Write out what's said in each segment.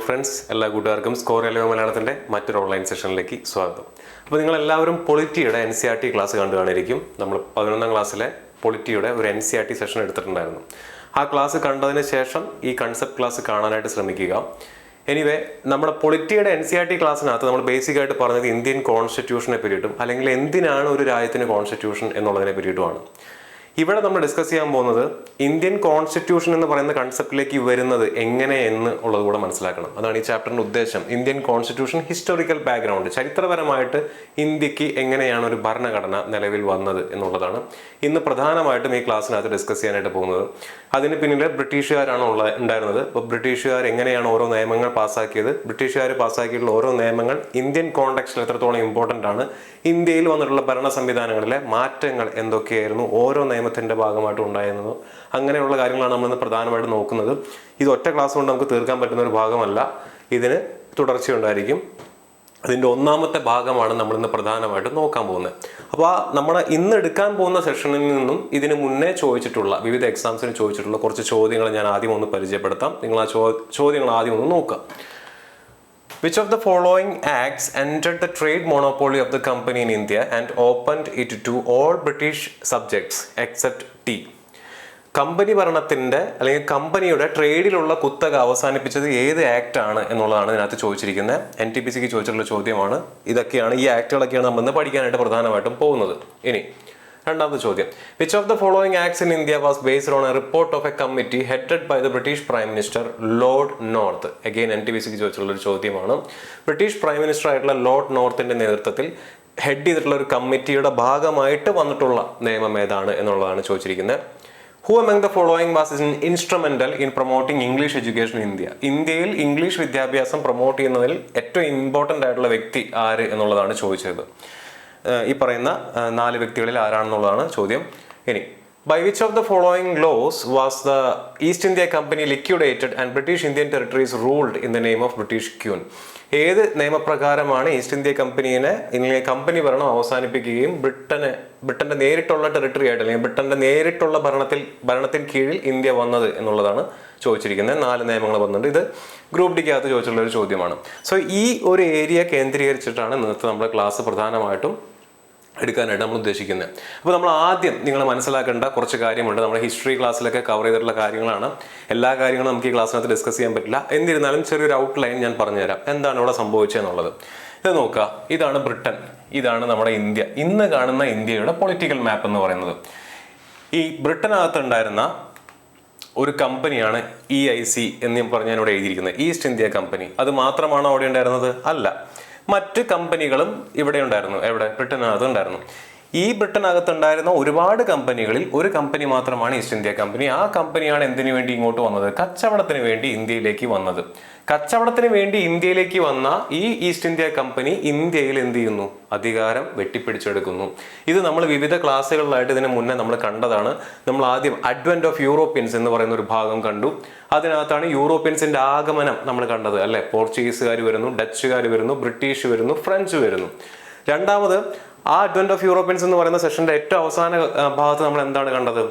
Friends, എല്ലാ കൂട്ടുകാർക്കും score മലയാളത്തിൻ്റെ മറ്റൊരു ഓൺലൈൻ സെഷനിലേക്ക് സ്വാഗതം. അപ്പോൾ നിങ്ങളെല്ലാവരും പൊളിറ്റിയുടെ NCERT ക്ലാസ് കണ്ടു കാണിരിക്കും. നമ്മൾ 11ാം ക്ലാസ്സിലെ പൊളിറ്റിയുടെ ഒരു NCERT സെഷൻ എടുത്തിട്ടുണ്ടായിരുന്നു. ആ ക്ലാസ് കണ്ടതിന് ശേഷം ഈ കൺസെപ്റ്റ് ക്ലാസ് കാണാനായിട്ട് ശ്രമിക്കുക. എനിവേ, നമ്മുടെ പൊളിറ്റിയുടെ NCERT ക്ലാസ്സിനകത്ത് നമ്മൾ ബേസിക്കായിട്ട് പറഞ്ഞത് ഇന്ത്യൻ കോൺസ്റ്റിറ്റ്യൂഷനെ പറ്റിയിട്ടും അല്ലെങ്കിൽ എന്തിനാണ് ഒരു രാജ്യത്തിന് കോൺസ്റ്റിറ്റ്യൂഷൻ എന്നുള്ളതിനെ പറ്റിയിട്ടുമാണ്. ഇവിടെ നമ്മൾ ഡിസ്കസ് ചെയ്യാൻ പോകുന്നത് ഇന്ത്യൻ കോൺസ്റ്റിറ്റ്യൂഷൻ എന്ന് പറയുന്ന കൺസെപ്റ്റിലേക്ക് വരുന്നത് എങ്ങനെ എന്ന് ഉള്ളത് കൂടെ മനസ്സിലാക്കണം. അതാണ് ഈ ചാപ്റ്ററിന്റെ ഉദ്ദേശം. ഇന്ത്യൻ കോൺസ്റ്റിറ്റ്യൂഷൻ ഹിസ്റ്റോറിക്കൽ ബാക്ക്ഗ്രൗണ്ട്, ചരിത്രപരമായിട്ട് ഇന്ത്യക്ക് എങ്ങനെയാണ് ഒരു ഭരണഘടന നിലവിൽ വന്നത് എന്നുള്ളതാണ് ഇന്ന് പ്രധാനമായിട്ടും ഈ ക്ലാസ്സിനകത്ത് ഡിസ്കസ് ചെയ്യാനായിട്ട് പോകുന്നത്. അതിന് പിന്നിൽ ബ്രിട്ടീഷുകാരാണ് ഉണ്ടായിരുന്നത്. അപ്പോൾ ബ്രിട്ടീഷുകാർ എങ്ങനെയാണ് ഓരോ നിയമങ്ങൾ പാസ്സാക്കിയത്, ബ്രിട്ടീഷുകാർ പാസ്സാക്കിയിട്ടുള്ള ഓരോ നിയമങ്ങൾ ഇന്ത്യൻ കോണ്ടെക്സ്റ്റിൽ എത്രത്തോളം ഇമ്പോർട്ടൻ്റ് ആണ്, ഇന്ത്യയിൽ വന്നിട്ടുള്ള ഭരണ സംവിധാനങ്ങളിലെ മാറ്റങ്ങൾ എന്തൊക്കെയായിരുന്നു, ഓരോ നിയമത്തിൻ്റെ ഭാഗമായിട്ട് ഉണ്ടായിരുന്നത്, അങ്ങനെയുള്ള കാര്യങ്ങളാണ് നമ്മളിന്ന് പ്രധാനമായിട്ട് നോക്കുന്നത്. ഇത് ഒറ്റ ക്ലാസ് കൊണ്ട് നമുക്ക് തീർക്കാൻ പറ്റുന്ന ഒരു ഭാഗമല്ല, ഇതിന് തുടർച്ചയുണ്ടായിരിക്കും. അതിൻ്റെ ഒന്നാമത്തെ ഭാഗമാണ് നമ്മളിന്ന് പ്രധാനമായിട്ട് നോക്കാൻ പോകുന്നത്. അപ്പോൾ നമ്മൾ ഇന്ന് എടുക്കാൻ പോകുന്ന സെഷനിൽ നിന്നും ഇതിന് മുന്നേ ചോദിച്ചിട്ടുള്ള വിവിധ എക്സാംസിന് ചോദിച്ചിട്ടുള്ള കുറച്ച് ചോദ്യങ്ങൾ ഞാൻ ആദ്യം ഒന്ന് പരിചയപ്പെടുത്താം. നിങ്ങൾ ആ ചോദ്യങ്ങൾ ആദ്യം ഒന്ന് നോക്കാം. Which of the following acts ended the trade monopoly of the company in India and opened it to all British subjects except tea? Company ഭരണത്തിന്റെ അല്ലെങ്കിൽ കമ്പനിയുടെ ട്രേഡിലുള്ള കുത്തക അവസാനിപ്പിച്ചത് ഏത് ആക്ട് ആണ് എന്നുള്ളതാണ് ഇതിനകത്ത് ചോദിച്ചിരിക്കുന്നത്. NTPCക്ക് ചോദിച്ചിട്ടുള്ള ചോദ്യമാണ്. ഇതൊക്കെയാണ്, ഈ ആക്ടുകളൊക്കെയാണ് നമ്മൾ ഇന്ന് പഠിക്കാനായിട്ട് പ്രധാനമായിട്ടും പോകുന്നത്. ഇനി രണ്ടാമത്തെ ചോദ്യം, which of the following acts in India was based on a report of a committee headed by the British prime minister Lord North? Again NTPCക്ക് ചോദിച്ചിട്ടുള്ള ഒരു ചോദ്യമാണ്. ബ്രിട്ടീഷ് പ്രൈം മിനിസ്റ്റർ ആയിട്ടുള്ള ലോർഡ് നോർത്തിന്റെ നേതൃത്വത്തിൽ ഹെഡ് ചെയ്തിട്ടുള്ള ഒരു കമ്മിറ്റിയുടെ ഭാഗമായിട്ട് വന്നിട്ടുള്ള നിയമം ഏതാണ് എന്നുള്ളതാണ് ചോദിച്ചിരിക്കുന്നത്. Who among the following was instrumental in promoting English education in India? ഇന്ത്യയിൽ ഇംഗ്ലീഷ് വിദ്യാഭ്യാസം പ്രൊമോട്ട് ചെയ്യുന്നതിൽ ഏറ്റവും ഇമ്പോർട്ടൻ്റ് ആയിട്ടുള്ള വ്യക്തി ആര് എന്നുള്ളതാണ് ചോദിച്ചത്. ഈ പറയുന്ന 4 വ്യക്തികളിൽ ആരാണെന്നുള്ളതാണ് ചോദ്യം. ഇനി, by which of the following laws was the East India Company liquidated and British Indian territories ruled in the name of British Queen? ഏത് നിയമപ്രകാരമാണ് ഈസ്റ്റ് ഇന്ത്യ കമ്പനി ഭരണം അവസാനിപ്പിക്കുകയും ബ്രിട്ടന്റെ നേരിട്ടുള്ള ടെറിട്ടറി ആയിട്ട് അല്ലെങ്കിൽ ബ്രിട്ടന്റെ നേരിട്ടുള്ള ഭരണത്തിന് കീഴിൽ ഇന്ത്യ വന്നത് എന്നുള്ളതാണ് ചോദിച്ചിരിക്കുന്നത്. 4 നിയമങ്ങൾ വന്നിട്ടുണ്ട്. ഇത് ഗ്രൂപ്പ് ഡിക്കകത്ത് ചോദിച്ചിട്ടുള്ള ഒരു ചോദ്യമാണ്. സോ ഈ ഒരു ഏരിയ കേന്ദ്രീകരിച്ചിട്ടാണ് ഇന്നത്തെ നമ്മുടെ ക്ലാസ് പ്രധാനമായിട്ടും എടുക്കാനായിട്ട് നമ്മൾ ഉദ്ദേശിക്കുന്നത്. അപ്പോൾ നമ്മൾ ആദ്യം നിങ്ങൾ മനസ്സിലാക്കേണ്ട കുറച്ച് കാര്യമുണ്ട്. നമ്മുടെ ഹിസ്റ്ററി ക്ലാസ്സിലൊക്കെ കവർ ചെയ്തിട്ടുള്ള കാര്യങ്ങളാണ്. എല്ലാ കാര്യങ്ങളും നമുക്ക് ഈ ക്ലാസ്സിനകത്ത് ഡിസ്കസ് ചെയ്യാൻ പറ്റില്ല. എന്നിരുന്നാലും ചെറിയൊരു ഔട്ട്ലൈൻ ഞാൻ പറഞ്ഞുതരാം എന്താണ് ഇവിടെ സംഭവിച്ചതെന്നുള്ളത്. ഇത് നോക്കുക, ഇതാണ് ബ്രിട്ടൻ, ഇതാണ് നമ്മുടെ ഇന്ത്യ. ഇന്ന് കാണുന്ന ഇന്ത്യയുടെ പൊളിറ്റിക്കൽ മാപ്പ് എന്ന് പറയുന്നത്. ഈ ബ്രിട്ടനകത്ത് ഉണ്ടായിരുന്ന ഒരു കമ്പനിയാണ് EIC എന്ന് പറഞ്ഞ് ഞാനിവിടെ എഴുതിയിരിക്കുന്നത്, ഈസ്റ്റ് ഇന്ത്യ കമ്പനി. അത് മാത്രമാണോ അവിടെ ഉണ്ടായിരുന്നത്? അല്ല, മറ്റ് കമ്പനികളും ഇവിടെ ഉണ്ടായിരുന്നു. എവിടെ? ബ്രിട്ടനകത്ത് ഉണ്ടായിരുന്നു. ഈ ബ്രിട്ടനകത്ത് ഉണ്ടായിരുന്ന ഒരുപാട് കമ്പനികളിൽ ഒരു കമ്പനി മാത്രമാണ് ഈസ്റ്റ് ഇന്ത്യ കമ്പനി. ആ കമ്പനിയാണ് എന്തിനു വേണ്ടി ഇങ്ങോട്ട് വന്നത്? കച്ചവടത്തിന് വേണ്ടി ഇന്ത്യയിലേക്ക് വന്നത്. കച്ചവടത്തിന് വേണ്ടി ഇന്ത്യയിലേക്ക് വന്ന ഈ ഈസ്റ്റ് ഇന്ത്യ കമ്പനി ഇന്ത്യയിൽ എന്ത് ചെയ്യുന്നു? അധികാരം വെട്ടിപ്പിടിച്ചെടുക്കുന്നു. ഇത് നമ്മൾ വിവിധ ക്ലാസ്സുകളിലായിട്ട് ഇതിന് മുന്നേ നമ്മൾ കണ്ടതാണ്. നമ്മൾ ആദ്യം അഡ്വന്റ് ഓഫ് യൂറോപ്യൻസ് എന്ന് പറയുന്ന ഒരു ഭാഗം കണ്ടു. അതിനകത്താണ് യൂറോപ്യൻസിന്റെ ആഗമനം നമ്മൾ കണ്ടത്, അല്ലെ? പോർച്ചുഗീസുകാർ വരുന്നു, ഡച്ചുകാർ വരുന്നു, ബ്രിട്ടീഷ് വരുന്നു, ഫ്രഞ്ച് വരുന്നു. രണ്ടാമത് ആ അഡ്വന്റ് ഓഫ് യൂറോപ്യൻസ് എന്ന് പറയുന്ന സെഷന്റെ ഏറ്റവും അവസാന ഭാഗത്ത് നമ്മൾ എന്താണ് കണ്ടത്?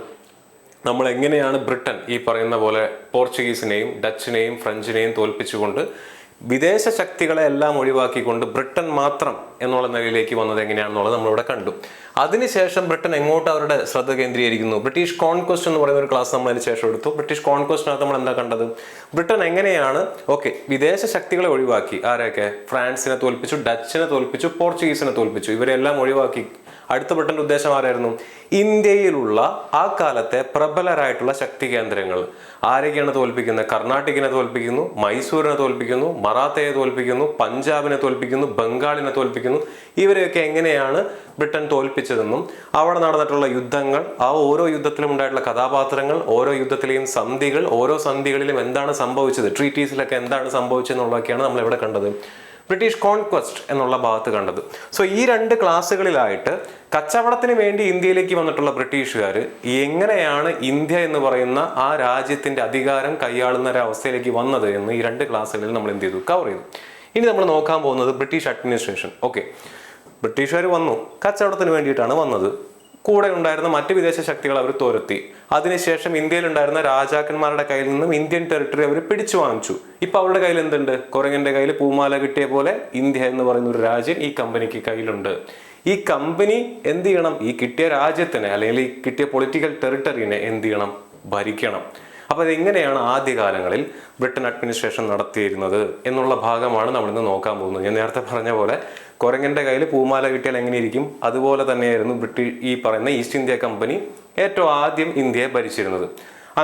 നമ്മൾ എങ്ങനെയാണ് ബ്രിട്ടൻ ഈ പറയുന്ന പോലെ പോർച്ചുഗീസിനെയും ഡച്ചിനെയും ഫ്രഞ്ചിനെയും തോൽപ്പിച്ചുകൊണ്ട് വിദേശ ശക്തികളെ എല്ലാം ഒഴിവാക്കിക്കൊണ്ട് ബ്രിട്ടൻ മാത്രം എന്നുള്ള നിലയിലേക്ക് വന്നത് എങ്ങനെയാണെന്നുള്ളത് നമ്മളിവിടെ കണ്ടു. അതിനുശേഷം ബ്രിട്ടൻ എങ്ങോട്ട് അവരുടെ ശ്രദ്ധ കേന്ദ്രീകരിക്കുന്നു? ബ്രിട്ടീഷ് കോൺക്വസ്റ്റ് എന്ന് പറയുന്ന ഒരു ക്ലാസ് നമ്മൾ അതിന് ശേഷം എടുത്തു. ബ്രിട്ടീഷ് കോൺക്വസ്റ്റിനകത്ത് നമ്മൾ എന്താ കണ്ടത്? ബ്രിട്ടൻ എങ്ങനെയാണ് വിദേശ ശക്തികളെ ഒഴിവാക്കി. ആരെയൊക്കെ? ഫ്രാൻസിനെ തോൽപ്പിച്ചു, ഡച്ചിനെ തോൽപ്പിച്ചു, പോർച്ചുഗീസിനെ തോൽപ്പിച്ചു. ഇവരെല്ലാം ഒഴിവാക്കി അടുത്ത ബ്രിട്ടന്റെ ഉദ്ദേശം ആരായിരുന്നു? ഇന്ത്യയിലുള്ള ആ കാലത്തെ പ്രബലരായിട്ടുള്ള ശക്തി കേന്ദ്രങ്ങൾ ആരൊക്കെയാണ് തോൽപ്പിക്കുന്നത്? കർണാടകനെ തോൽപ്പിക്കുന്നു, മൈസൂരിനെ തോൽപ്പിക്കുന്നു, മറാത്തയെ തോൽപ്പിക്കുന്നു, പഞ്ചാബിനെ തോൽപ്പിക്കുന്നു, ബംഗാളിനെ തോൽപ്പിക്കുന്നു. ഇവരെയൊക്കെ എങ്ങനെയാണ് ബ്രിട്ടൻ തോൽപ്പിച്ചതെന്നും അവിടെ നടന്നിട്ടുള്ള യുദ്ധങ്ങൾ, ആ ഓരോ യുദ്ധത്തിലും ഉണ്ടായിട്ടുള്ള കഥാപാത്രങ്ങൾ, ഓരോ യുദ്ധത്തിലെയും സന്ധികൾ, ഓരോ സന്ധികളിലും എന്താണ് സംഭവിച്ചത്, ട്രീറ്റീസിലൊക്കെ എന്താണ് സംഭവിച്ചതെന്നുള്ളതൊക്കെയാണ് നമ്മൾ എവിടെ കണ്ടത്? ബ്രിട്ടീഷ് കോൺക്വസ്റ്റ് എന്നുള്ള ഭാഗത്ത് കണ്ടത്. സോ ഈ 2 ക്ലാസ്സുകളിലായിട്ട് കച്ചവടത്തിന് വേണ്ടി ഇന്ത്യയിലേക്ക് വന്നിട്ടുള്ള ബ്രിട്ടീഷുകാർ എങ്ങനെയാണ് ഇന്ത്യ എന്ന് പറയുന്ന ആ രാജ്യത്തിന്റെ അധികാരം കൈയാളുന്ന ഒരു അവസ്ഥയിലേക്ക് വന്നത് എന്ന് ഈ 2 ക്ലാസ്സുകളിൽ നമ്മൾ എന്ത് ചെയ്തു? കവർ ചെയ്തു. ഇനി നമ്മൾ നോക്കാൻ പോകുന്നത് ബ്രിട്ടീഷ് അഡ്മിനിസ്ട്രേഷൻ. ബ്രിട്ടീഷുകാർ വന്നു, കച്ചവടത്തിന് വേണ്ടിയിട്ടാണ് വന്നത്. കൂടെ ഉണ്ടായിരുന്ന മറ്റ് വിദേശ ശക്തികൾ അവർ തുരത്തി. അതിനുശേഷം ഇന്ത്യയിലുണ്ടായിരുന്ന രാജാക്കന്മാരുടെ കയ്യിൽ നിന്നും ഇന്ത്യൻ ടെറിട്ടറി അവർ പിടിച്ചു വാങ്ങിച്ചു. ഇപ്പൊ അവരുടെ കയ്യിൽ എന്തുണ്ട്? കുരങ്ങന്റെ കയ്യിൽ പൂമാല കിട്ടിയ പോലെ ഇന്ത്യ എന്ന് പറയുന്ന ഒരു രാജ്യം ഈ കമ്പനിക്ക് കയ്യിലുണ്ട്. ഈ കമ്പനി എന്ത് ചെയ്യണം? ഈ കിട്ടിയ രാജ്യത്തിനെ അല്ലെങ്കിൽ ഈ കിട്ടിയ പൊളിറ്റിക്കൽ ടെറിട്ടറിനെ എന്ത് ചെയ്യണം? ഭരിക്കണം. അപ്പൊ അതെങ്ങനെയാണ് ആദ്യകാലങ്ങളിൽ ബ്രിട്ടൻ അഡ്മിനിസ്ട്രേഷൻ നടത്തിയിരുന്നത് എന്നുള്ള ഭാഗമാണ് നമ്മളിന്ന് നോക്കാൻ പോകുന്നത്. ഞാൻ നേരത്തെ പറഞ്ഞ പോലെ കുരങ്ങന്റെ കയ്യിൽ പൂമാല കിട്ടിയാൽ എങ്ങനെയിരിക്കും, അതുപോലെ തന്നെയായിരുന്നു ഈ പറയുന്ന ഈസ്റ്റ് ഇന്ത്യ കമ്പനി ഏറ്റവും ആദ്യം ഇന്ത്യയെ ഭരിച്ചിരുന്നത്.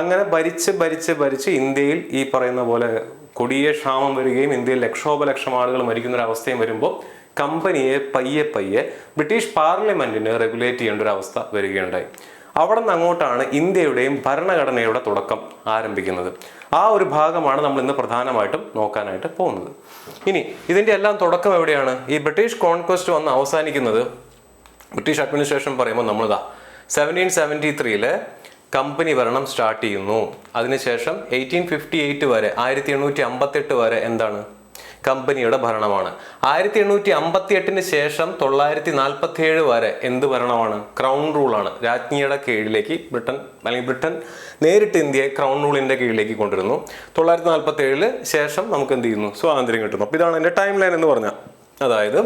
അങ്ങനെ ഭരിച്ച് ഇന്ത്യയിൽ ഈ പറയുന്ന പോലെ കൊടിയ ക്ഷാമം വരികയും ഇന്ത്യയിൽ ലക്ഷോപലക്ഷം ആളുകൾ മരിക്കുന്ന ഒരു അവസ്ഥയും വരുമ്പോൾ കമ്പനിയെ പയ്യെ ബ്രിട്ടീഷ് പാർലമെന്റിന് റെഗുലേറ്റ് ചെയ്യേണ്ട ഒരു അവസ്ഥ വരികയുണ്ടായി. അവിടെ നിന്ന് അങ്ങോട്ടാണ് ഇന്ത്യയുടെയും ഭരണഘടനയുടെ തുടക്കം ആരംഭിക്കുന്നത്. ആ ഒരു ഭാഗമാണ് നമ്മൾ ഇന്ന് പ്രധാനമായിട്ടും നോക്കാനായിട്ട് പോകുന്നത്. ഇനി ഇതിന്റെ എല്ലാം തുടക്കം എവിടെയാണ്? ഈ ബ്രിട്ടീഷ് കോൺക്വസ്റ്റ് വന്ന് അവസാനിക്കുന്നത്, ബ്രിട്ടീഷ് അഡ്മിനിസ്ട്രേഷൻ പറയുമ്പോൾ നമ്മളിതാ 1773 കമ്പനി ഭരണം സ്റ്റാർട്ട് ചെയ്യുന്നു. അതിനുശേഷം 1858 വരെ 1858 വരെ എന്താണ്? കമ്പനിയുടെ ഭരണമാണ്. 1858 ശേഷം 947 വരെ എന്ത് ഭരണമാണ്? ക്രൗൺ റൂളാണ്. രാജ്ഞിയുടെ കീഴിലേക്ക് ബ്രിട്ടൻ നേരിട്ട് ഇന്ത്യയെ ക്രൗൺ റൂളിന്റെ കീഴിലേക്ക് കൊണ്ടുവരുന്നു. 947 ശേഷം നമുക്ക് എന്ത് ചെയ്യുന്നു? സ്വാതന്ത്ര്യം കിട്ടുന്നു. അപ്പൊ ഇതാണ് എന്റെ ടൈം ലൈൻ എന്ന് പറഞ്ഞാൽ. അതായത്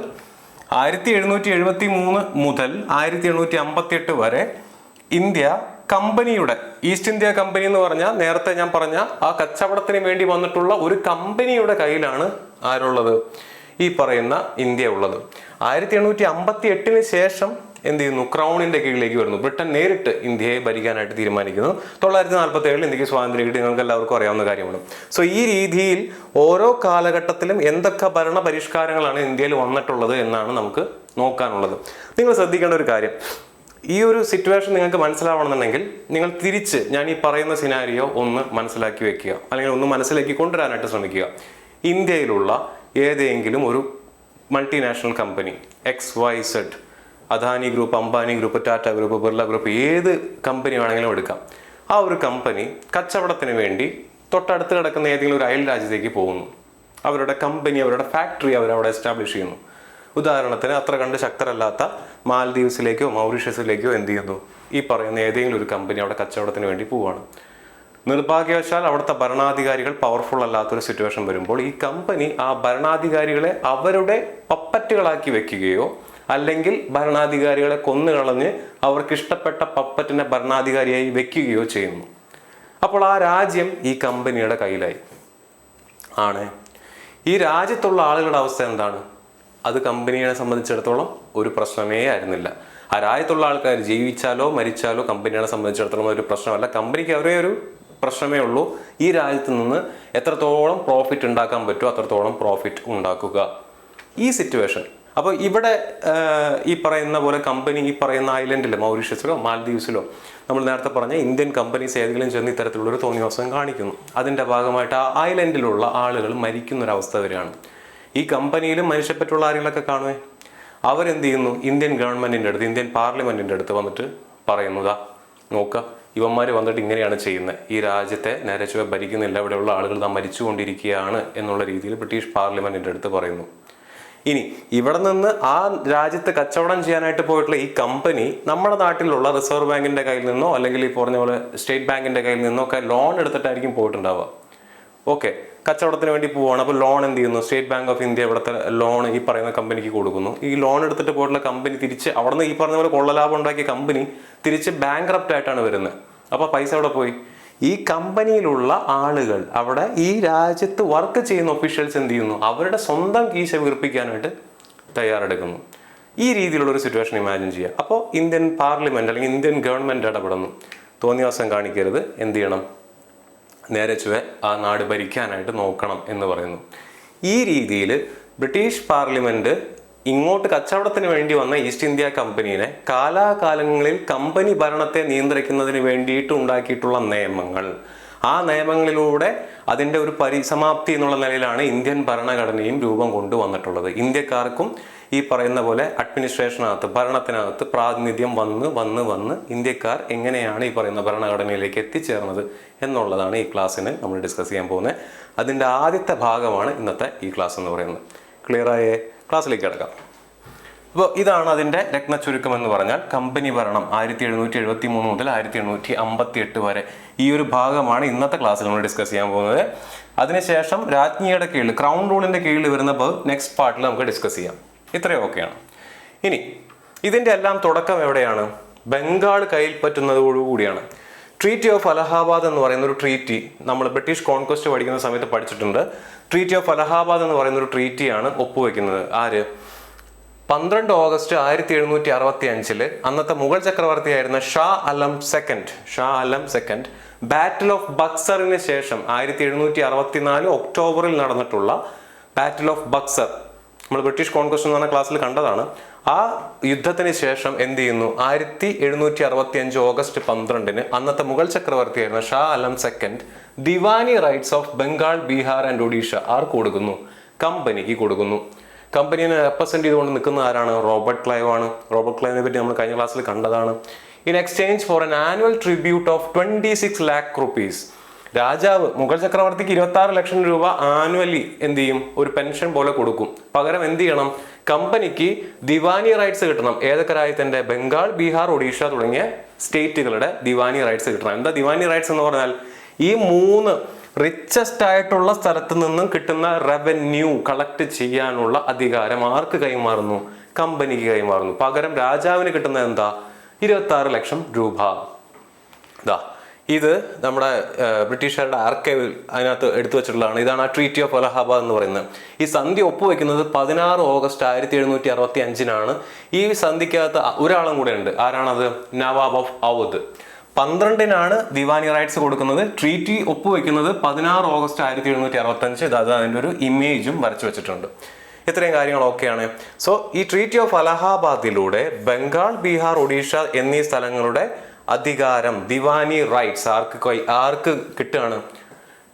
1773 മുതൽ 1858 വരെ ഇന്ത്യ കമ്പനിയുടെ, ഈസ്റ്റ് ഇന്ത്യ കമ്പനി എന്ന് പറഞ്ഞാൽ നേരത്തെ ഞാൻ പറഞ്ഞ ആ കച്ചവടത്തിന് വേണ്ടി വന്നിട്ടുള്ള ഒരു കമ്പനിയുടെ കയ്യിലാണ് ആരുള്ളത്? ഈ പറയുന്ന ഇന്ത്യ ഉള്ളത്. 1858 ശേഷം എന്ത് ചെയ്യുന്നു? ക്രൗണിന്റെ കീഴിലേക്ക് വരുന്നു. ബ്രിട്ടൻ നേരിട്ട് ഇന്ത്യയെ ഭരിക്കാനായിട്ട് തീരുമാനിക്കുന്നു. 947 ഇന്ത്യക്ക് സ്വാതന്ത്ര്യം കിട്ടി, നിങ്ങൾക്ക് എല്ലാവർക്കും അറിയാവുന്ന കാര്യമാണ്. സോ ഈ രീതിയിൽ ഓരോ കാലഘട്ടത്തിലും എന്തൊക്കെ ഭരണ പരിഷ്കാരങ്ങളാണ് ഇന്ത്യയിൽ വന്നിട്ടുള്ളത് എന്നാണ് നമുക്ക് നോക്കാനുള്ളത്. നിങ്ങൾ ശ്രദ്ധിക്കേണ്ട ഒരു കാര്യം, ഈ ഒരു സിറ്റുവേഷൻ നിങ്ങൾക്ക് മനസ്സിലാവണമെന്നുണ്ടെങ്കിൽ നിങ്ങൾ തിരിച്ച് ഞാൻ ഈ പറയുന്ന സിനാരിയോ ഒന്ന് മനസ്സിലാക്കി വെക്കുക, അല്ലെങ്കിൽ ഒന്ന് മനസ്സിലാക്കി കൊണ്ടുവരാനായിട്ട് ശ്രമിക്കുക. ഇന്ത്യയിലുള്ള ഏതെങ്കിലും ഒരു multinational company XYZ, Adani group, Ambani group, Tata group, Birla group, ഏത് കമ്പനി വേണമെങ്കിലും എടുക്കാം. ആ ഒരു കമ്പനി കച്ചവടത്തിന് വേണ്ടി തൊട്ടടുത്ത് കിടക്കുന്ന ഏതെങ്കിലും ഒരു അയൽ രാജ്യത്തേക്ക് പോകുന്നു. അവരുടെ കമ്പനി, അവരുടെ ഫാക്ടറി അവരവിടെ എസ്റ്റാബ്ലിഷ് ചെയ്യുന്നു. ഉദാഹരണത്തിന് അത്ര കണ്ട് ശക്തരല്ലാത്ത മാൽദീവ്സിലേക്കോ മൗറീഷ്യസിലേക്കോ എന്ത് ചെയ്യുന്നു? ഈ പറയുന്ന ഏതെങ്കിലും ഒരു കമ്പനി അവിടെ കച്ചവടത്തിന് വേണ്ടി പോവുകയാണ്. നിർഭാഗ്യവശാൽ അവിടുത്തെ ഭരണാധികാരികൾ പവർഫുൾ അല്ലാത്തൊരു സിറ്റുവേഷൻ വരുമ്പോൾ ഈ കമ്പനി ആ ഭരണാധികാരികളെ അവരുടെ പപ്പറ്റുകളാക്കി വെക്കുകയോ അല്ലെങ്കിൽ ഭരണാധികാരികളെ കൊന്നുകളഞ്ഞ് അവർക്ക് ഇഷ്ടപ്പെട്ട പപ്പറ്റിനെ ഭരണാധികാരിയായി വെക്കുകയോ ചെയ്യുന്നു. അപ്പോൾ ആ രാജ്യം ഈ കമ്പനിയുടെ കയ്യിലായി ആണ്. ഈ രാജ്യത്തുള്ള ആളുകളുടെ അവസ്ഥ എന്താണ്? അത് കമ്പനിയെ സംബന്ധിച്ചിടത്തോളം ഒരു പ്രശ്നമേ ആയിരുന്നില്ല. ആ രാജ്യത്തുള്ള ആൾക്കാർ ജീവിച്ചാലോ മരിച്ചാലോ കമ്പനിയെ സംബന്ധിച്ചിടത്തോളം ഒരു പ്രശ്നമല്ല. കമ്പനിക്ക് അവരെ ഒരു പ്രശ്നമേ ഉള്ളൂ, ഈ രാജ്യത്ത് നിന്ന് എത്രത്തോളം പ്രോഫിറ്റ് ഉണ്ടാക്കാൻ പറ്റുമോ അത്രത്തോളം പ്രോഫിറ്റ് ഉണ്ടാക്കുക. ഈ സിറ്റുവേഷൻ. അപ്പോൾ ഇവിടെ ഈ പറയുന്ന പോലെ കമ്പനി ഈ പറയുന്ന ഐലൻഡിലോ മൗറീഷ്യസിലോ മാൽദീവ്സിലോ നമ്മൾ നേരത്തെ പറഞ്ഞ ഇന്ത്യൻ കമ്പനീസ് ഏതെങ്കിലും ചെന്ന് ഇത്തരത്തിലുള്ളൊരു തോന്നിവാസം കാണിക്കുന്നു. അതിൻ്റെ ഭാഗമായിട്ട് ആ ഐലൻഡിലുള്ള ആളുകൾ മരിക്കുന്നൊരവസ്ഥ വരികയാണ്. ഈ കമ്പനിയിലും മനുഷ്യപ്പറ്റുള്ള ആരെങ്കിലൊക്കെ കാണുമേ, അവരെന്ത് ചെയ്യുന്നു? ഇന്ത്യൻ ഗവൺമെന്റിന്റെ അടുത്ത്, ഇന്ത്യൻ പാർലമെന്റിന്റെ അടുത്ത് വന്നിട്ട് പറയുന്നതാ, നോക്കുക ഇവന്മാർ വന്നിട്ട് ഇങ്ങനെയാണ് ചെയ്യുന്നത്, ഈ രാജ്യത്തെ നേരെ ചൊവ്വെ ഭരിക്കുന്നില്ല, ഇവിടെയുള്ള ആളുകൾ നാം മരിച്ചുകൊണ്ടിരിക്കുകയാണ് എന്നുള്ള രീതിയിൽ ബ്രിട്ടീഷ് പാർലമെന്റിന്റെ അടുത്ത് പറയുന്നു. ഇനി ഇവിടെ നിന്ന് ആ രാജ്യത്ത് കച്ചവടം ചെയ്യാനായിട്ട് പോയിട്ടുള്ള ഈ കമ്പനി നമ്മുടെ നാട്ടിലുള്ള റിസർവ് ബാങ്കിന്റെ കയ്യിൽ നിന്നോ അല്ലെങ്കിൽ ഈ പറഞ്ഞ പോലെ സ്റ്റേറ്റ് ബാങ്കിന്റെ കയ്യിൽ നിന്നോ ഒക്കെ ലോൺ എടുത്തിട്ടായിരിക്കും പോയിട്ടുണ്ടാവുക. ഓക്കെ, കച്ചവടത്തിന് വേണ്ടി പോവുകയാണ്. അപ്പോൾ ലോൺ എന്ത് ചെയ്യുന്നു? സ്റ്റേറ്റ് ബാങ്ക് ഓഫ് ഇന്ത്യ ഇവിടുത്തെ ലോൺ ഈ പറയുന്ന കമ്പനിക്ക് കൊടുക്കുന്നു. ഈ ലോൺ എടുത്തിട്ട് പോയിട്ടുള്ള കമ്പനി തിരിച്ച് അവിടെ നിന്ന് ഈ പറഞ്ഞ പോലെ കൊള്ളലാഭം ഉണ്ടാക്കിയ കമ്പനി തിരിച്ച് ബാങ്ക്രപ്റ്റ് ആയിട്ടാണ് വരുന്നത്. അപ്പോൾ പൈസ അവിടെ പോയി. ഈ കമ്പനിയിലുള്ള ആളുകൾ, അവിടെ ഈ രാജ്യത്ത് വർക്ക് ചെയ്യുന്ന ഒഫീഷ്യൽസ് എന്ത് ചെയ്യുന്നു? അവരുടെ സ്വന്തം കീശ വീർപ്പിക്കാനായിട്ട് തയ്യാറെടുക്കുന്നു. ഈ രീതിയിലുള്ളൊരു സിറ്റുവേഷൻ ഇമാജിൻ ചെയ്യുക. അപ്പോൾ ഇന്ത്യൻ പാർലമെന്റ് അല്ലെങ്കിൽ ഇന്ത്യൻ ഗവൺമെന്റ് ഇടപെടുന്നു. തോന്നിവാസം കാണിക്കരുത്, എന്ത് ചെയ്യണം? നേരെ ചൊവ്വെ ആ നാട് ഭരിക്കാനായിട്ട് നോക്കണം എന്ന് പറയുന്നു. ഈ രീതിയിൽ ബ്രിട്ടീഷ് പാർലമെന്റ് ഇങ്ങോട്ട് കച്ചവടത്തിന് വേണ്ടി വന്ന ഈസ്റ്റ് ഇന്ത്യ കമ്പനീനെ കാലാകാലങ്ങളിൽ കമ്പനി ഭരണത്തെ നിയന്ത്രിക്കുന്നതിന് വേണ്ടിയിട്ട് ഉണ്ടാക്കിയിട്ടുള്ള നിയമങ്ങൾ, ആ നിയമങ്ങളിലൂടെ അതിൻ്റെ ഒരു പരിസമാപ്തി എന്നുള്ള നിലയിലാണ് ഇന്ത്യൻ ഭരണഘടനയും രൂപം കൊണ്ടുവന്നിട്ടുള്ളത്. ഇന്ത്യക്കാർക്കും ഈ പറയുന്ന പോലെ അഡ്മിനിസ്ട്രേഷനകത്ത്, ഭരണത്തിനകത്ത് പ്രാതിനിധ്യം വന്ന് ഇന്ത്യക്കാർ എങ്ങനെയാണ് ഈ പറയുന്ന ഭരണഘടനയിലേക്ക് എത്തിച്ചേർന്നത് എന്നുള്ളതാണ് ഈ ക്ലാസ്സിന് നമ്മൾ ഡിസ്കസ് ചെയ്യാൻ പോകുന്നത്. അതിൻ്റെ ആദ്യത്തെ ഭാഗമാണ് ഇന്നത്തെ ഈ ക്ലാസ് എന്ന് പറയുന്നത്. ക്ലിയർ ആയേ? ക്ലാസ്സിലേക്ക് കിടക്കാം. അപ്പോൾ ഇതാണ് അതിൻ്റെ രത്നച്ചുരുക്കം എന്ന് പറഞ്ഞാൽ കമ്പനി ഭരണം 1773 മുതൽ 1858 വരെ. ഈ ഒരു ഭാഗമാണ് ഇന്നത്തെ ക്ലാസ്സിൽ നമ്മൾ ഡിസ്കസ് ചെയ്യാൻ പോകുന്നത്. അതിനുശേഷം രാജ്ഞിയുടെ കീഴിൽ ക്രൗൺ റൂളിൻ്റെ കീഴിൽ വരുന്നപ്പോൾ നെക്സ്റ്റ് പാർട്ടിൽ നമുക്ക് ഡിസ്കസ് ചെയ്യാം. ഇത്രയും ഓക്കെയാണ്. ഇനി ഇതിൻ്റെ എല്ലാം തുടക്കം എവിടെയാണ്? ബംഗാൾ കയ്യിൽ പറ്റുന്നതോടുകൂടിയാണ്. ട്രീറ്റി ഓഫ് അലഹാബാദ് എന്ന് പറയുന്ന ഒരു ട്രീറ്റി നമ്മൾ ബ്രിട്ടീഷ് കോൺക്വസ്റ്റ് പഠിക്കുന്ന സമയത്ത് പഠിച്ചിട്ടുണ്ട്. ട്രീറ്റി ഓഫ് അലഹാബാദ് എന്ന് പറയുന്ന ഒരു ട്രീറ്റിയാണ് ഒപ്പുവെക്കുന്നത്. ആര്? 12 ഓഗസ്റ്റ് 1765 അന്നത്തെ മുഗൾ ചക്രവർത്തിയായിരുന്ന Shah Alam second battle of ബക്സറിന് ശേഷം 1764 ഒക്ടോബറിൽ നടന്നിട്ടുള്ള ബാറ്റിൽ ഓഫ് ബക്സർ നമ്മൾ ബ്രിട്ടീഷ് കോൺക്വസ്റ്റ് എന്ന് പറഞ്ഞ ക്ലാസ്സിൽ കണ്ടതാണ്. ആ യുദ്ധത്തിന് ശേഷം എന്ത് ചെയ്യുന്നു? 1765 ഓഗസ്റ്റ് 12 അന്നത്തെ മുഗൾ ചക്രവർത്തിയായിരുന്ന Shah Alam second diwani rights of Bengal, Bihar and Odisha ആർക്ക് കൊടുക്കുന്നു? കമ്പനിക്ക് കൊടുക്കുന്നു. കമ്പനിയെ റെപ്രസെന്റ് ചെയ്തുകൊണ്ട് നിൽക്കുന്ന ആരാണ്? റോബർട്ട് ക്ലൈവ് ആണ്. റോബർട്ട് ക്ലൈവിനെ പറ്റി നമ്മൾ കഴിഞ്ഞ ക്ലാസ്സിൽ കണ്ടതാണ്. In exchange for an annual tribute of 26 lakh rupees രാജാവ് മുഗൾ ചക്രവർത്തിക്ക് 26 ലക്ഷം രൂപ ആനുവലി എന്ത് ചെയ്യും? ഒരു പെൻഷൻ പോലെ കൊടുക്കും. പകരം എന്ത് ചെയ്യണം? കമ്പനിക്ക് ദിവാനി റൈറ്റ്സ് കിട്ടണം. ഏതൊക്കെ രാജ്യത്തിന്റെ? ബംഗാൾ, ബീഹാർ, ഒഡീഷ തുടങ്ങിയ സ്റ്റേറ്റുകളുടെ ദിവാനി റൈറ്റ്സ് കിട്ടണം. എന്താ ദിവാനി റൈറ്റ്സ് എന്ന് പറഞ്ഞാൽ? ഈ 3 റിച്ചസ്റ്റ് ആയിട്ടുള്ള സ്ഥലത്ത് നിന്നും കിട്ടുന്ന റവന്യൂ കളക്ട് ചെയ്യാനുള്ള അധികാരം ആർക്ക് കൈമാറുന്നു? കമ്പനിക്ക് കൈമാറുന്നു. പകരം രാജാവിന് കിട്ടുന്നത് എന്താ? 26 ലക്ഷം രൂപ. ഇത് നമ്മുടെ ബ്രിട്ടീഷുകാരുടെ ആർക്കൈവിൽ അതിനകത്ത് എടുത്തു വെച്ചിട്ടുള്ളതാണ്. ഇതാണ് ആ ട്രീറ്റി ഓഫ് അലഹാബാദ് എന്ന് പറയുന്നത്. ഈ സന്ധി ഒപ്പുവെക്കുന്നത് 16 ഓഗസ്റ്റ് 1765 ഈ സന്ധിക്കകത്ത് ഒരാളും കൂടെ ഉണ്ട്. ആരാണത്? നവാബ് ഓഫ് ഔദ്. 12 ദിവാനി റൈറ്റ്സ് കൊടുക്കുന്നത്. ട്രീറ്റി ഒപ്പുവെക്കുന്നത് 16 ഓഗസ്റ്റ് 1765. അത് അതിൻ്റെ ഒരു ഇമേജും വരച്ചു വെച്ചിട്ടുണ്ട്. ഇത്രയും കാര്യങ്ങളൊക്കെയാണ്. സോ ഈ ട്രീറ്റി ഓഫ് അലഹാബാദിലൂടെ ബംഗാൾ, ബീഹാർ, ഒഡീഷ എന്നീ സ്ഥലങ്ങളുടെ അധികാരം, ദിവാനി റൈറ്റ്സ് ആർക്ക് കിട്ടുകയാണ്?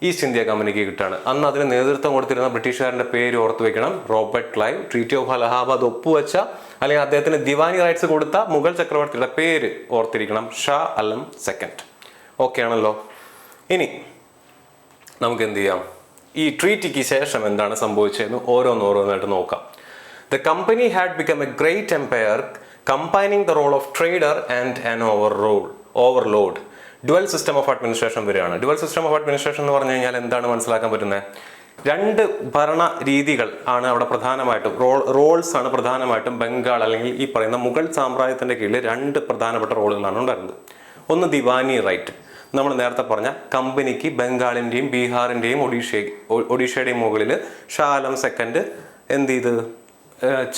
ഈസ്റ്റ് ഇന്ത്യ കമ്പനിക്ക് കിട്ടുകയാണ്. അന്ന് അതിന് നേതൃത്വം കൊടുത്തിരുന്ന ബ്രിട്ടീഷുകാരൻ്റെ പേര് ഓർത്തു വെക്കണം. Robert Clive. Treaty of Allahabad ഒപ്പുവെച്ച അല്ലെങ്കിൽ അദ്ദേഹത്തിന് ദിവാനി റൈറ്റ്സ് കൊടുത്ത മുഗൾ ചക്രവർത്തിയുടെ പേര് ഓർത്തിരിക്കണം. ഷാ അലം സെക്കൻഡ്. ഓക്കെ ആണല്ലോ. ഇനി നമുക്ക് എന്ത് ചെയ്യാം? ഈ ട്രീറ്റിക്ക് ശേഷം എന്താണ് സംഭവിച്ചതെന്ന് ഓരോന്നോരോന്നായിട്ട് നോക്കാം. The company had become a great empire combining the role of trader and an overlord. Dual system of administration വരികയാണ്. ഡുവൽ സിസ്റ്റം ഓഫ് അഡ്മിനിസ്ട്രേഷൻ എന്ന് പറഞ്ഞു കഴിഞ്ഞാൽ എന്താണ് മനസ്സിലാക്കാൻ പറ്റുന്നത്? 2 ഭരണ രീതികൾ ആണ് അവിടെ പ്രധാനമായിട്ടും, റോൾസ് ആണ് പ്രധാനമായിട്ടും ബംഗാൾ അല്ലെങ്കിൽ ഈ പറയുന്ന മുഗൾ സാമ്രാജ്യത്തിന്റെ കീഴിൽ 2 പ്രധാനപ്പെട്ട റോളുകളാണ് ഉണ്ടായിരുന്നത്. ഒന്ന് ദിവാനി റൈറ്റ്. നമ്മൾ നേരത്തെ പറഞ്ഞ കമ്പനിക്ക് ബംഗാളിന്റെയും ബീഹാറിന്റെയും ഒഡീഷയുടെയും മുകളിൽ ഷാ ആലം സെക്കൻഡ് എന്ത് ചെയ്ത്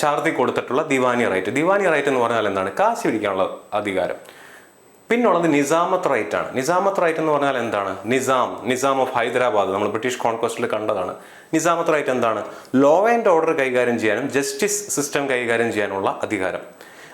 ചാർത്തി കൊടുത്തിട്ടുള്ള ദിവാനി റൈറ്റ്. ദിവാനി റൈറ്റ് എന്ന് പറഞ്ഞാൽ എന്താണ്? കാശ് പിടിക്കാനുള്ള അധികാരം. പിന്നുള്ളത് നിസാമത്ത് റൈറ്റ് ആണ്. നിസാമത്ത് റൈറ്റ് എന്ന് പറഞ്ഞാൽ എന്താണ്? നിസാം ഓഫ് ഹൈദരാബാദ് നമ്മൾ ബ്രിട്ടീഷ് കോൺക്വസ്റ്റിൽ കണ്ടതാണ്. നിസാമത്ത് റൈറ്റ് എന്താണ്? ലോ ആൻഡ് ഓർഡർ കൈകാര്യം ചെയ്യാനും ജസ്റ്റിസ് സിസ്റ്റം കൈകാര്യം ചെയ്യാനുള്ള അധികാരം.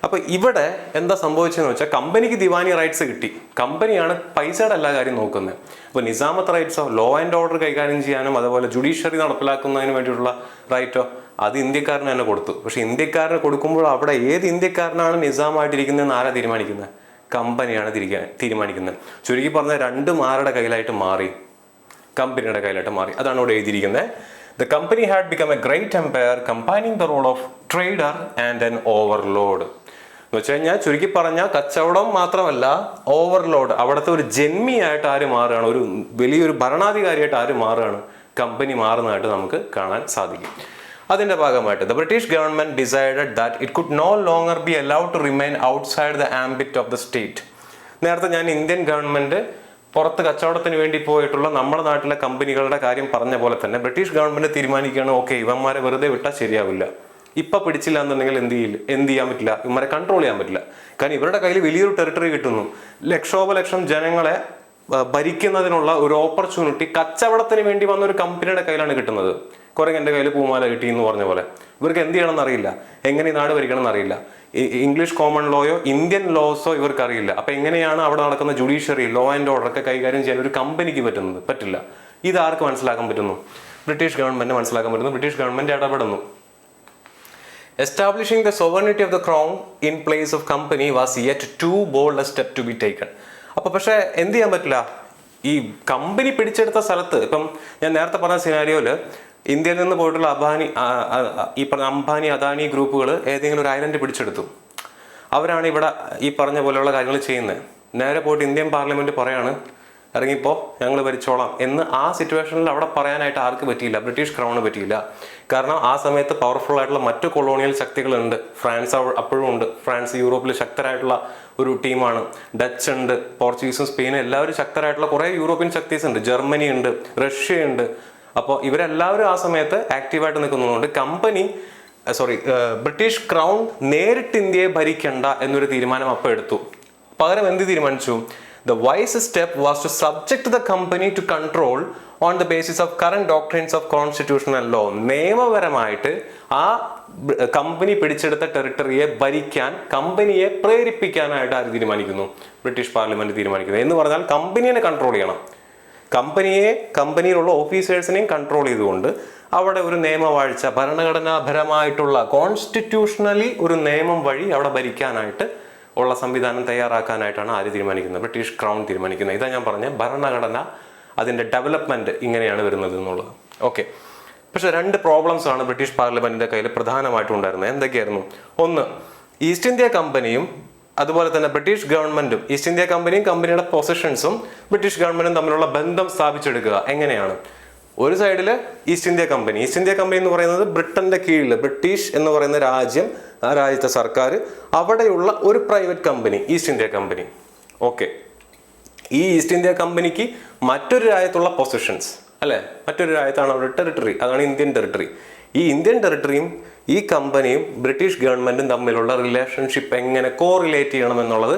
അപ്പൊ ഇവിടെ എന്താ സംഭവിച്ചതെന്ന് വെച്ചാൽ കമ്പനിക്ക് ദിവാനി റൈറ്റ്സ് കിട്ടി. കമ്പനിയാണ് പൈസയുടെ എല്ലാ കാര്യം നോക്കുന്നത്. അപ്പൊ നിസാമത്ത് റൈറ്റ്സോ ലോ ആൻഡ് ഓർഡർ കൈകാര്യം ചെയ്യാനും അതുപോലെ ജുഡീഷ്യറി നടപ്പിലാക്കുന്നതിന് വേണ്ടിയിട്ടുള്ള റൈറ്റോ അത് ഇന്ത്യക്കാരന് തന്നെ കൊടുത്തു. പക്ഷെ ഇന്ത്യക്കാരന് കൊടുക്കുമ്പോൾ അവിടെ ഏത് ഇന്ത്യക്കാരനാണ് നിസാമായിട്ടിരിക്കുന്നതെന്ന് ആരാ തീരുമാനിക്കുന്നത്? കമ്പനിയാണ് തീരുമാനിക്കുന്നത്. ചുരുക്കി പറഞ്ഞ 2 ആരുടെ കയ്യിലായിട്ട് മാറി? കമ്പനിയുടെ കയ്യിലായിട്ട് മാറി. അതാണ് ഇവിടെ എഴുതിയിരിക്കുന്നത്. The company had become a great empire combining the role of trader and an overlord. എന്ന് വെച്ച് കഴിഞ്ഞാൽ ചുരുക്കി പറഞ്ഞാൽ കച്ചവടം മാത്രമല്ല, ഓവർലോഡ്, അവിടുത്തെ ഒരു ജന്മിയായിട്ട് ആര് മാറുകയാണ്? ഒരു വലിയൊരു ഭരണാധികാരിയായിട്ട് ആര് മാറുകയാണ്? കമ്പനി മാറുന്നതായിട്ട് നമുക്ക് കാണാൻ സാധിക്കും. അതിന്റെ ഭാഗമായിട്ട് the British government decided that it could no longer be allowed to remain outside the ambit of the state. നേരത്തെ ഞാൻ ഇന്ത്യൻ ഗവൺമെന്റ് പുറത്ത് കച്ചവടത്തിന് വേണ്ടി പോയിട്ടുള്ള നമ്മുടെ നാട്ടിലെ കമ്പനികളുടെ കാര്യം പറഞ്ഞ പോലെ തന്നെ ബ്രിട്ടീഷ് ഗവൺമെന്റ് തീരുമാനിക്കുകയാണ്, ഓക്കെ ഇവന്മാരെ വെറുതെ വിട്ടാൽ ശരിയാവില്ല. ഇപ്പൊ പിടിച്ചില്ല എന്നുണ്ടെങ്കിൽ എന്ത് ചെയ്യാൻ പറ്റില്ല? ഇവന്മാരെ കൺട്രോൾ ചെയ്യാൻ പറ്റില്ല. കാരണം ഇവരുടെ കയ്യിൽ വലിയൊരു ടെറിട്ടറി കിട്ടുന്നു. ലക്ഷോപലക്ഷം ജനങ്ങളെ ഭരിക്കുന്നതിനുള്ള ഒരു ഓപ്പർച്യൂണിറ്റി കച്ചവടത്തിന് വേണ്ടി വന്ന ഒരു കമ്പനിയുടെ കയ്യിലാണ് കിട്ടുന്നത്. കുറെ എൻ്റെ കയ്യിൽ പൂമാല കിട്ടി എന്ന് പറഞ്ഞ പോലെ. ഇവർക്ക് എന്ത് ചെയ്യണമെന്ന് അറിയില്ല, എങ്ങനെ ഈ നാട് ഭരിക്കണം എന്നറിയില്ല. ഇംഗ്ലീഷ് കോമൺ ലോയോ ഇന്ത്യൻ ലോസോ ഇവർക്ക് അറിയില്ല. അപ്പൊ എങ്ങനെയാണ് അവിടെ നടക്കുന്ന ജുഡീഷ്യറി, ലോ ആൻഡ് ഓർഡർ ഒക്കെ കൈകാര്യം ചെയ്യാൻ ഒരു കമ്പനിക്ക് പറ്റില്ല. ഇത് ആർക്ക് മനസ്സിലാക്കാൻ പറ്റുന്നു? ബ്രിട്ടീഷ് ഗവൺമെന്റ് മനസ്സിലാക്കാൻ പറ്റുന്നു. ബ്രിട്ടീഷ് ഗവൺമെന്റ് ഇടപെടുന്നു. Establishing the sovereignty of the crown in place of company was yet too bold a step to be taken. അപ്പൊ പക്ഷെ എന്ത് ചെയ്യാൻ പറ്റില്ല? ഈ കമ്പനി പിടിച്ചെടുത്ത സ്ഥലത്ത്, ഇപ്പം ഞാൻ നേരത്തെ പറഞ്ഞ സിനാരിയോയില് ഇന്ത്യയിൽ നിന്ന് പോയിട്ടുള്ള ഈ പറഞ്ഞ അംബാനി അദാനി ഗ്രൂപ്പുകൾ ഏതെങ്കിലും ഒരു ഐലൻഡ് പിടിച്ചെടുത്തു. അവരാണ് ഇവിടെ ഈ പറഞ്ഞ പോലെയുള്ള കാര്യങ്ങൾ ചെയ്യുന്നത്. നേരെ പോയിട്ട് ഇന്ത്യൻ പാർലമെന്റ് പറയാണ് ഇറങ്ങിപ്പോ ഞങ്ങൾ ഭരിച്ചോളാം എന്ന്. ആ സിറ്റുവേഷനിൽ അവിടെ പറയാനായിട്ട് ആർക്ക് പറ്റിയില്ല? ബ്രിട്ടീഷ് ക്രൗണ് പറ്റിയില്ല. കാരണം ആ സമയത്ത് പവർഫുൾ ആയിട്ടുള്ള മറ്റു കൊളോണിയൽ ശക്തികളുണ്ട്. ഫ്രാൻസ് അപ്പോഴും ഉണ്ട്. ഫ്രാൻസ് യൂറോപ്പിൽ ശക്തരായിട്ടുള്ള ഒരു ടീമാണ്. ഡച്ച് ഉണ്ട്, പോർച്ചുഗീസും സ്പെയിനും എല്ലാവരും ശക്തരായിട്ടുള്ള കുറേ യൂറോപ്യൻ ശക്തീസ് ഉണ്ട്. ജർമ്മനി ഉണ്ട്, റഷ്യ ഉണ്ട്. അപ്പോൾ ഇവരെല്ലാവരും ആ സമയത്ത് ആക്റ്റീവായിട്ട് നിൽക്കുന്നതുകൊണ്ട് ബ്രിട്ടീഷ് ക്രൗൺ നേരിട്ട് ഇന്ത്യയെ ഭരിക്കണ്ട എന്നൊരു തീരുമാനം അപ്പോൾ എടുത്തു. പകരം എന്ത് തീരുമാനിച്ചു? The wise step was to subject the company to control on the basis of current doctrines of constitutional law. നിയമപരമായിട്ട് ആ കമ്പനി പിടിച്ചെടുത്ത ടെറിട്ടറിയെ ഭരിക്കാൻ കമ്പനിയെ പ്രേരിപ്പിക്കാനായിട്ട് ആര് തീരുമാനിക്കുന്നു? ബ്രിട്ടീഷ് പാർലമെന്റ് തീരുമാനിക്കുന്നു. എന്ന് പറഞ്ഞാൽ കമ്പനിയെ കൺട്രോൾ ചെയ്യണം. കമ്പനിയിലുള്ള ഓഫീസേഴ്സിനെയും കൺട്രോൾ ചെയ്തുകൊണ്ട് അവിടെ ഒരു നിയമവാഴ്ച, ഭരണഘടനാപരമായിട്ടുള്ള കോൺസ്റ്റിറ്റ്യൂഷണലി ഒരു നിയമം വഴി അവിടെ ഭരിക്കാനായിട്ട് ഉള്ള സംവിധാനം തയ്യാറാക്കാനായിട്ടാണ് ആര് തീരുമാനിക്കുന്നത്? ബ്രിട്ടീഷ് ക്രൗൺ തീരുമാനിക്കുന്നത്. ഇതാ ഞാൻ പറഞ്ഞ ഭരണഘടന, അതിൻ്റെ ഡെവലപ്മെന്റ് ഇങ്ങനെയാണ് വരുന്നത് എന്നുള്ളത്. ഓക്കെ. പക്ഷെ 2 പ്രോബ്ലംസ് ആണ് ബ്രിട്ടീഷ് പാർലമെന്റിന്റെ കയ്യിൽ പ്രധാനമായിട്ടും ഉണ്ടായിരുന്നത്. എന്തൊക്കെയായിരുന്നു? ഒന്ന്, ഈസ്റ്റ് ഇന്ത്യ കമ്പനിയും അതുപോലെ തന്നെ ബ്രിട്ടീഷ് ഗവൺമെന്റും, ഈസ്റ്റ് ഇന്ത്യ കമ്പനിയും കമ്പനിയുടെ പൊസിഷൻസും ബ്രിട്ടീഷ് ഗവൺമെന്റും തമ്മിലുള്ള ബന്ധം സ്ഥാപിച്ചെടുക്കുക. എങ്ങനെയാണ്? ഒരു സൈഡിൽ ഈസ്റ്റ് ഇന്ത്യ കമ്പനി എന്ന് പറയുന്നത് ബ്രിട്ടന്റെ കീഴിൽ, ബ്രിട്ടീഷ് എന്ന് പറയുന്ന രാജ്യം, ആ രാജ്യത്തെ സർക്കാർ, അവിടെയുള്ള ഒരു private company east India company. Okay. ഈ ഈസ്റ്റ് ഇന്ത്യ കമ്പനിക്ക് മറ്റൊരു രാജ്യത്തുള്ള പൊസിഷൻസ് അല്ലെ, മറ്റൊരു രാജ്യത്താണ് അവരുടെ ടെറിട്ടറി, അതാണ് ഇന്ത്യൻ ടെറിട്ടറി. ഈ ഇന്ത്യൻ ടെറിട്ടറിയും ഈ കമ്പനിയും ബ്രിട്ടീഷ് ഗവൺമെന്റും തമ്മിലുള്ള റിലേഷൻഷിപ്പ് എങ്ങനെ കോറിലേറ്റ് ചെയ്യണം എന്നുള്ളത്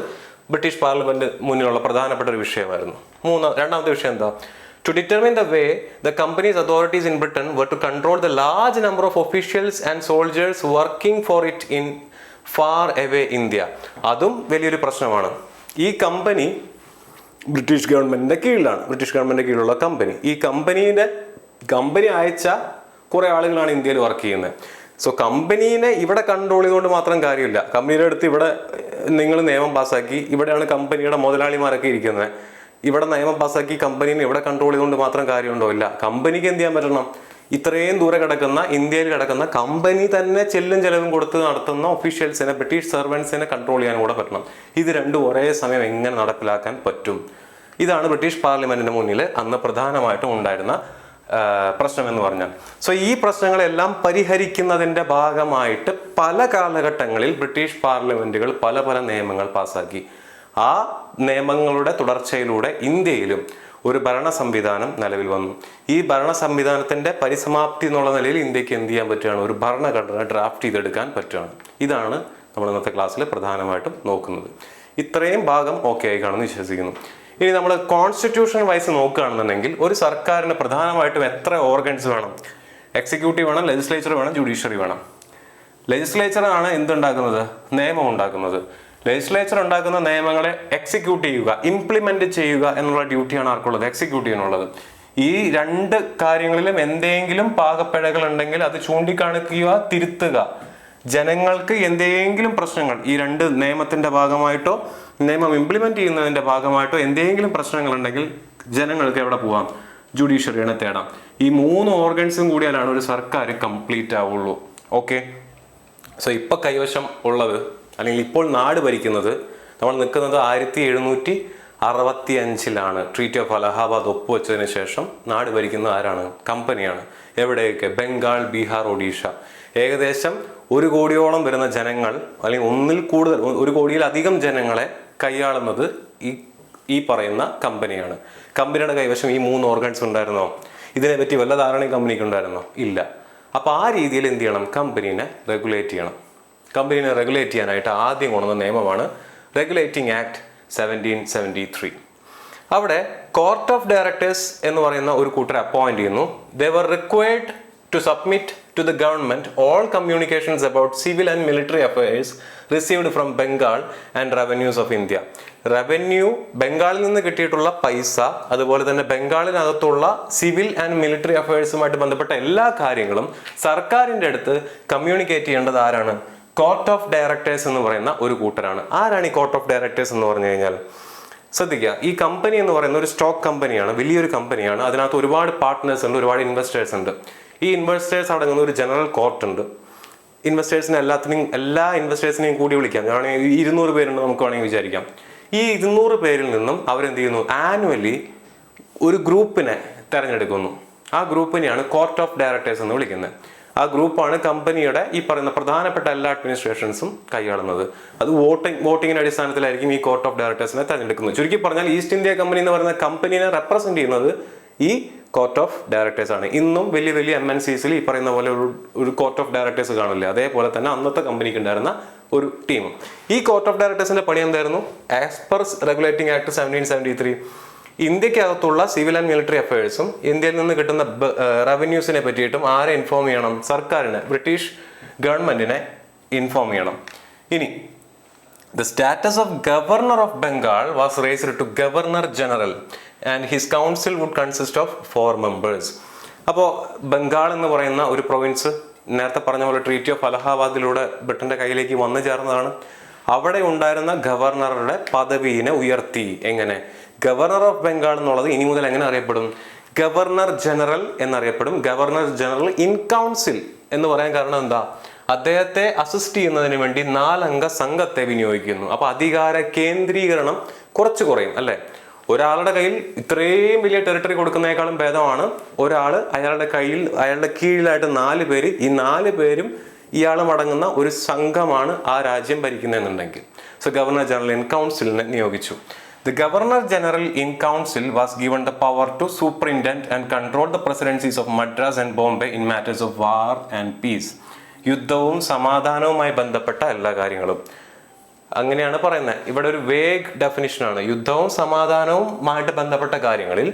ബ്രിട്ടീഷ് പാർലമെന്റ് മുന്നിലുള്ള പ്രധാനപ്പെട്ട ഒരു വിഷയമായിരുന്നു. രണ്ടാമത്തെ വിഷയം എന്താ? To determine the way the company's authorities in Britain were to control the large number of officials and soldiers working for it in far away India. അതും വലിയൊരു പ്രശ്നമാണ്. ഈ കമ്പനി ബ്രിട്ടീഷ് ഗവൺമെന്റിന്റെ കീഴിലുള്ള കമ്പനി. ഈ കമ്പനി അയച്ച കുറെ ആളുകളാണ് ഇന്ത്യയിൽ വർക്ക് ചെയ്യുന്നത്. സോ കമ്പനീനെ ഇവിടെ കൺട്രോൾ ചെയ്തുകൊണ്ട് മാത്രം കാര്യമില്ല. കമ്പനിയുടെ അടുത്ത് ഇവിടെ നിങ്ങൾ നിയമം പാസ്സാക്കി, ഇവിടെയാണ് കമ്പനിയുടെ മുതലാളിമാരൊക്കെ ഇരിക്കുന്നത്, ഇവിടെ നിയമം പാസ്സാക്കി കമ്പനീനെ ഇവിടെ കൺട്രോൾ ചെയ്തുകൊണ്ട് മാത്രം കാര്യമുണ്ടോ? ഇല്ല. കമ്പനിക്ക് എന്ത് ചെയ്യാൻ പറ്റണം? ഇത്രയും ദൂരെ ഇന്ത്യയിൽ കിടക്കുന്ന കമ്പനി തന്നെ ചെലവും കൊടുത്ത് നടത്തുന്ന ഒഫീഷ്യൽസിനെ, ബ്രിട്ടീഷ് സെർവൻസിനെ കൺട്രോൾ ചെയ്യാൻ കൂടെ പറ്റണം. ഇത് രണ്ടും ഒരേ സമയം എങ്ങനെ നടപ്പിലാക്കാൻ പറ്റും? ഇതാണ് ബ്രിട്ടീഷ് പാർലമെന്റിന് മുന്നിൽ അന്ന് പ്രധാനമായിട്ടും ഉണ്ടായിരുന്ന പ്രശ്നം എന്ന് പറഞ്ഞാൽ. സോ ഈ പ്രശ്നങ്ങളെല്ലാം പരിഹരിക്കുന്നതിന്റെ ഭാഗമായിട്ട് പല കാലഘട്ടങ്ങളിൽ ബ്രിട്ടീഷ് പാർലമെന്റുകൾ പല നിയമങ്ങൾ പാസ്സാക്കി. ആ നിയമങ്ങളുടെ തുടർച്ചയിലൂടെ ഇന്ത്യയിലും ഒരു ഭരണ സംവിധാനം നിലവിൽ വന്നു. ഈ ഭരണ സംവിധാനത്തിന്റെ പരിസമാപ്തി എന്നുള്ള നിലയിൽ ഇന്ത്യക്ക് എന്ത് ചെയ്യാൻ പറ്റുകയാണ്? ഒരു ഭരണഘടന ഡ്രാഫ്റ്റ് ചെയ്തെടുക്കാൻ പറ്റുകയാണ്. ഇതാണ് നമ്മൾ ഇന്നത്തെ ക്ലാസ്സിൽ പ്രധാനമായിട്ടും നോക്കുന്നത്. ഇത്രയും ഭാഗം ഓക്കെ ആയി കാണുമെന്ന് വിശ്വസിക്കുന്നു. ഇനി നമ്മൾ കോൺസ്റ്റിറ്റ്യൂഷൻ വൈസ് നോക്കുകയാണെന്നുണ്ടെങ്കിൽ ഒരു സർക്കാരിന് പ്രധാനമായിട്ടും എത്ര ഓർഗൻസ് വേണം? എക്സിക്യൂട്ടീവ് വേണം, ലെജിസ്ലേച്ചർ വേണം, ജുഡീഷ്യറി വേണം. ലെജിസ്ലേച്ചറാണ് എന്തുണ്ടാക്കുന്നത്? നിയമം ഉണ്ടാക്കുന്നത്. ലെജിസ്ലേച്ചർ ഉണ്ടാക്കുന്ന നിയമങ്ങളെ എക്സിക്യൂട്ട് ചെയ്യുക, ഇംപ്ലിമെന്റ് ചെയ്യുക എന്നുള്ള ഡ്യൂട്ടിയാണ് ആർക്കുള്ളത്? എക്സിക്യൂട്ടീവിനുള്ളത്. ഈ 2 കാര്യങ്ങളിലും എന്തെങ്കിലും പാകപ്പിഴകൾ ഉണ്ടെങ്കിൽ അത് ചൂണ്ടിക്കാണിക്കുക, തിരുത്തുക. ജനങ്ങൾക്ക് എന്തെങ്കിലും പ്രശ്നങ്ങൾ ഈ 2 നിയമത്തിന്റെ ഭാഗമായിട്ടോ നിയമം ഇംപ്ലിമെന്റ് ചെയ്യുന്നതിന്റെ ഭാഗമായിട്ടോ എന്തെങ്കിലും പ്രശ്നങ്ങൾ ഉണ്ടെങ്കിൽ ജനങ്ങൾക്ക് എവിടെ പോവാം? ജുഡീഷ്യറിയെ തേടാം. ഈ 3 ഓർഗൻസും കൂടിയാലാണ് ഒരു സർക്കാർ കംപ്ലീറ്റ് ആവുള്ളൂ. ഓക്കെ. സോ ഇപ്പൊ കൈവശം ഉള്ളത്, അല്ലെങ്കിൽ ഇപ്പോൾ നാട് ഭരിക്കുന്നത്, നമ്മൾ നിൽക്കുന്നത് 1765 ട്രീറ്റി ഓഫ് അലഹാബാദ് ഒപ്പുവെച്ചതിന് ശേഷം നാട് ഭരിക്കുന്നത് ആരാണ്? കമ്പനിയാണ്. എവിടെയൊക്കെ? ബംഗാൾ, ബീഹാർ, ഒഡീഷ. ഏകദേശം 1 കോടിയോളം വരുന്ന ജനങ്ങൾ, അല്ലെങ്കിൽ 1 കോടിയിലധികം ജനങ്ങളെ കൈയാളുന്നത് ഈ പറയുന്ന കമ്പനിയാണ്. കമ്പനിയുടെ കൈവശം ഈ 3 ഓർഗൻസ് ഉണ്ടായിരുന്നോ? ഇതിനെപ്പറ്റി വല്ല ധാരണയും കമ്പനിക്ക് ഉണ്ടായിരുന്നോ? ഇല്ല. അപ്പൊ ആ രീതിയിൽ എന്ത് ചെയ്യണം? കമ്പനീനെ റെഗുലേറ്റ് ചെയ്യണം. കമ്പനീനെ റെഗുലേറ്റ് ചെയ്യാനായിട്ട് ആദ്യം കൊണ്ടുവന്ന നിയമമാണ് റെഗുലേറ്റിംഗ് ആക്ട് 1773. അവിടെ കോർട്ട് ഓഫ് ഡയറക്ടേഴ്സ് എന്ന് പറയുന്ന ഒരു കൂട്ടരെ അപ്പോയിന്റ് ചെയ്യുന്നു. They were required to submit to the government all communications about civil and military affairs received from Bengal and revenues of India. Revenue, ബംഗാളിൽ നിന്ന് കിട്ടിയിട്ടുള്ള പൈസ, അതുപോലെ തന്നെ ബംഗാളിനകത്തുള്ള സിവിൽ ആൻഡ് മിലിറ്ററി അഫയേഴ്സുമായിട്ട് ബന്ധപ്പെട്ട എല്ലാ കാര്യങ്ങളും സർക്കാരിന്റെ അടുത്ത് കമ്മ്യൂണിക്കേറ്റ് ചെയ്യേണ്ടത് ആരാണ്? കോർട്ട് ഓഫ് ഡയറക്ടേഴ്സ് എന്ന് പറയുന്ന ഒരു കൂട്ടരാണ്. ആരാണ് ഈ കോർട്ട് ഓഫ് ഡയറക്ടേഴ്സ് എന്ന് പറഞ്ഞു കഴിഞ്ഞാൽ? ശ്രദ്ധിക്കുക, ഈ കമ്പനി എന്ന് പറയുന്ന ഒരു സ്റ്റോക്ക് കമ്പനിയാണ്, വലിയൊരു കമ്പനിയാണ്. അതിനകത്ത് ഒരുപാട് പാർട്ട്നേഴ്സ് ഉണ്ട്, ഒരുപാട് ഇൻവെസ്റ്റേഴ്സ് ഉണ്ട്. ഈ ഇൻവെസ്റ്റേഴ്സ് അടങ്ങുന്ന ഒരു ജനറൽ കോർട്ട് ഉണ്ട്. ഇൻവെസ്റ്റേഴ്സിനെ എല്ലാ ഇൻവെസ്റ്റേഴ്സിനെയും കൂടി വിളിക്കാം. കാരണം 200 പേരുണ്ട് നമുക്ക് വേണമെങ്കിൽ വിചാരിക്കാം. ഈ 200 പേരിൽ നിന്നും അവരെന്ത് ചെയ്യുന്നു, ആനുവലി ഒരു ഗ്രൂപ്പിനെ തെരഞ്ഞെടുക്കുന്നു. ആ ഗ്രൂപ്പിനെയാണ് കോർട്ട് ഓഫ് ഡയറക്ടേഴ്സ് എന്ന് വിളിക്കുന്നത്. ആ ഗ്രൂപ്പാണ് കമ്പനിയുടെ ഈ പറയുന്ന പ്രധാനപ്പെട്ട എല്ലാ അഡ്മിനിസ്ട്രേഷൻസും കൈയാളുന്നത്. അത് വോട്ടിങ്ങിന്റെ അടിസ്ഥാനത്തിലായിരിക്കും ഈ കോർട്ട് ഓഫ് ഡയറക്ടേഴ്സിനെ തെരഞ്ഞെടുക്കുന്നത്. ചുരുക്കി പറഞ്ഞാൽ ഈസ്റ്റ് ഇന്ത്യ കമ്പനി എന്ന് പറയുന്ന കമ്പനിനെ റെപ്രസെന്റ് ചെയ്യുന്നത് ഈ കോർട്ട് ഓഫ് ഡയറക്ടേഴ്സ് ആണ്. ഇന്നും വലിയ വലിയ MNCസിൽ ഈ പറയുന്ന പോലെ ഒരു കോർട്ട് ഓഫ് ഡയറക്ടേഴ്സ് കാണില്ലേ, അതേപോലെ തന്നെ അന്നത്തെ കമ്പനിക്ക് ഉണ്ടായിരുന്ന ഒരു ടീം. ഈ കോർട്ട് ഓഫ് ഡയറക്ടേഴ്സിന്റെ പണി എന്തായിരുന്നു? ആസ് പെർ റെഗുലേറ്റിംഗ് ആക്ട് 1773 ഇന്ത്യക്കകത്തുള്ള സിവിൽ ആൻഡ് മിലിറ്ററി അഫയേഴ്സും ഇന്ത്യയിൽ നിന്ന് കിട്ടുന്ന റവന്യൂസിനെ പറ്റിയിട്ടും ആരെ ഇൻഫോം ചെയ്യണം? സർക്കാരിനെ, ബ്രിട്ടീഷ് ഗവൺമെന്റിനെ ഇൻഫോം ചെയ്യണം. ഇനി the status of governor of Bengal was raised to governor general and his council would consist of 4 members. അപ്പോൾ ബംഗാൾ എന്ന് പറയുന്ന ഒരു പ്രൊവിൻസ് നേരത്തെ പറഞ്ഞ പോലെ ട്രീറ്റി ഓഫ് അലഹാബാദിലൂടെ ബ്രിട്ടന്റെ കയ്യിലേക്ക് വന്നു ചേർന്നതാണ്. അവിടെ ഉണ്ടായിരുന്ന ഗവർണറുടെ പദവിയെ ഉയർത്തി. എങ്ങനെ? ഗവർണർ ഓഫ് ബംഗാൾ എന്നുള്ളത് ഇനി മുതൽ എങ്ങനെ അറിയപ്പെടും? ഗവർണർ ജനറൽ എന്നറിയപ്പെടും. ഗവർണർ ജനറൽ ഇൻ കൗൺസിൽ എന്ന് പറയാൻ കാരണം എന്താ? അദ്ദേഹത്തെ അസിസ്റ്റ് ചെയ്യുന്നതിന് വേണ്ടി 4 അംഗ സംഘത്തെ വിനിയോഗിക്കുന്നു. അപ്പൊ അധികാര കേന്ദ്രീകരണം കുറച്ച് കുറയും അല്ലെ? ഒരാളുടെ കയ്യിൽ ഇത്രയും വലിയ ടെറിട്ടറി കൊടുക്കുന്നതിനേക്കാളും ഭേദമാണ് അയാളുടെ കീഴിലായിട്ട് 4 പേര്, ഈ 4 പേരും ഇയാളും അടങ്ങുന്ന ഒരു സംഘമാണ് ആ രാജ്യം ഭരിക്കുന്നതെന്നുണ്ടെങ്കിൽ. സോ ഗവർണർ ജനറൽ ഇൻ കൗൺസിലിനെ നിയോഗിച്ചു. The Governor General in Council was given the power to superintend and control the presidencies of Madras and Bombay in matters of war and peace. യുദ്ധവും സമാധാനവുമായി ബന്ധപ്പെട്ട എല്ലാ കാര്യങ്ങളും. അങ്ങനെയാണ് പറയുന്നത്. ഇവിടെ ഒരു വേഗ് ഡെഫിനിഷനാണ്. യുദ്ധവും സമാധാനവുമായിട്ട് ബന്ധപ്പെട്ട കാര്യങ്ങളിൽ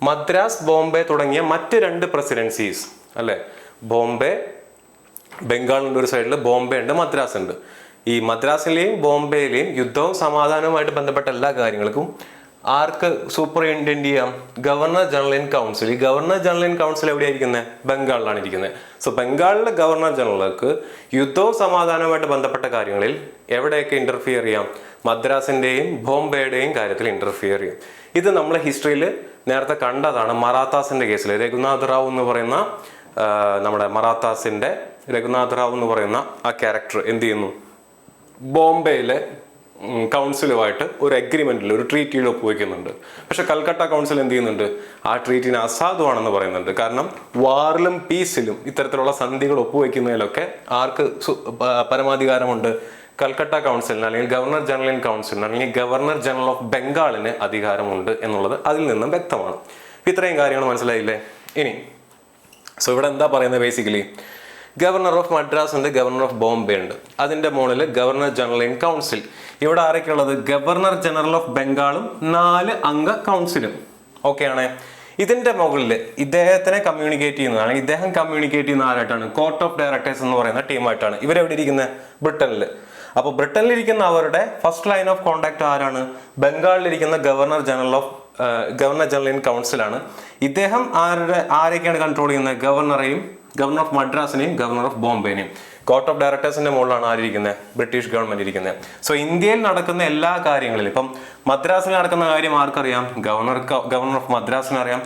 മദ്രാസ്, ബോംബെ തുടങ്ങിയ മറ്റ് 2 പ്രസിഡൻസീസ് അല്ലെ, ബോംബെ, ബംഗാളിൻ്റെ ഒരു സൈഡിൽ ബോംബെ ഉണ്ട്, മദ്രാസ് ഉണ്ട്. ഈ മദ്രാസിലെയും ബോംബെയിലെയും യുദ്ധവും സമാധാനവുമായിട്ട് ബന്ധപ്പെട്ട എല്ലാ കാര്യങ്ങൾക്കും ആർക്ക് സൂപ്പറിൻറ്റൻഡ് ചെയ്യാം? Governor general in council. ഈ ഗവർണർ ജനറൽ ഇൻ കൗൺസിൽ എവിടെയാണ് ഇരിക്കുന്നത്? ബംഗാളിലാണ് ഇരിക്കുന്നത്. സോ ബംഗാളിലെ ഗവർണർ ജനറലുകൾക്ക് യുദ്ധവും സമാധാനവുമായിട്ട് ബന്ധപ്പെട്ട കാര്യങ്ങളിൽ എവിടെയൊക്കെ ഇന്റർഫിയർ ചെയ്യാം? മദ്രാസിന്റെയും ബോംബെയുടെയും കാര്യത്തിൽ ഇന്റർഫിയർ ചെയ്യാം. ഇത് നമ്മൾ ഹിസ്റ്ററിയിൽ നേരത്തെ കണ്ടതാണ്. മറാത്താസിന്റെ കേസിൽ രഘുനാഥ് റാവു എന്ന് പറയുന്ന നമ്മുടെ മറാത്താസിന്റെ രഘുനാഥ് റാവു എന്ന് പറയുന്ന ആ ക്യാരക്ടർ എന്ത് ചെയ്യുന്നു? ബോംബെയിലെ കൗൺസിലുമായിട്ട് ഒരു അഗ്രിമെന്റിൽ, ഒരു ട്രീറ്റിയിൽ ഒപ്പുവെക്കുന്നുണ്ട്. പക്ഷെ കൽക്കട്ട കൗൺസിൽ എന്ത് ചെയ്യുന്നുണ്ട്? ആ ട്രീറ്റിനെ അസാധുവാണെന്ന് പറയുന്നുണ്ട്. കാരണം വാറിലും പീസിലും ഇത്തരത്തിലുള്ള സന്ധികൾ ഒപ്പുവെക്കുന്നതിലൊക്കെ ആർക്ക് പരമാധികാരമുണ്ട്? കൽക്കട്ട കൗൺസിലിന്, അല്ലെങ്കിൽ ഗവർണർ ജനറൽ ഇൻ കൗൺസിലിന്, അല്ലെങ്കിൽ ഗവർണർ ജനറൽ ഓഫ് ബംഗാളിന് അധികാരമുണ്ട് എന്നുള്ളത് അതിൽ നിന്നും വ്യക്തമാണ്. ഇത്രയും കാര്യങ്ങൾ മനസ്സിലായില്ലേ? ഇനി ഇവിടെ എന്താ പറയുന്നത്? ബേസിക്കലി ഗവർണർ ഓഫ് മദ്രാസ് ഉണ്ട്, ഗവർണർ ഓഫ് ബോംബെ ഉണ്ട്. അതിന്റെ മുകളിൽ ഗവർണർ ജനറൽ ഇൻ കൗൺസിൽ. ഇവിടെ ആരൊക്കെയുള്ളത്? ഗവർണർ ജനറൽ ഓഫ് ബംഗാളും 4 അംഗ കൗൺസിലും. ഓക്കെ ആണ്. ഇതിന്റെ മുകളിൽ ഇദ്ദേഹത്തിനെ കമ്മ്യൂണിക്കേറ്റ് ചെയ്യുന്നതാണ്. ഇദ്ദേഹം കമ്മ്യൂണിക്കേറ്റ് ചെയ്യുന്ന ആരായിട്ടാണ്? കോർട്ട് ഓഫ് ഡയറക്ടേഴ്സ് എന്ന് പറയുന്ന ടീമായിട്ടാണ്. ഇവരെവിടെ ഇരിക്കുന്നത്? ബ്രിട്ടനിൽ. അപ്പൊ ബ്രിട്ടനിലിരിക്കുന്ന അവരുടെ ഫസ്റ്റ് ലൈൻ ഓഫ് കോണ്ടാക്ട് ആരാണ്? ബംഗാളിലിരിക്കുന്ന ഗവർണർ ജനറൽ ഇൻ കൗൺസിലാണ്. ഇദ്ദേഹം ആരൊക്കെയാണ് കൺട്രോൾ ചെയ്യുന്നത്? ഗവർണർ ഓഫ് മദ്രാസിനെയും ഗവർണർ ഓഫ് ബോംബെനെയും. കോർട്ട് ഓഫ് ഡയറക്ടേഴ്സിന്റെ മുകളിലാണ് ആരിയിരിക്കുന്നത്? ബ്രിട്ടീഷ് ഗവൺമെന്റ് ഇരിക്കുന്നത്. സോ ഇന്ത്യയിൽ നടക്കുന്ന എല്ലാ കാര്യങ്ങളിലും, ഇപ്പം മദ്രാസിൽ നടക്കുന്ന കാര്യം ആർക്കറിയാം? ഗവർണർ ഓഫ് മദ്രാസിന് അറിയാം.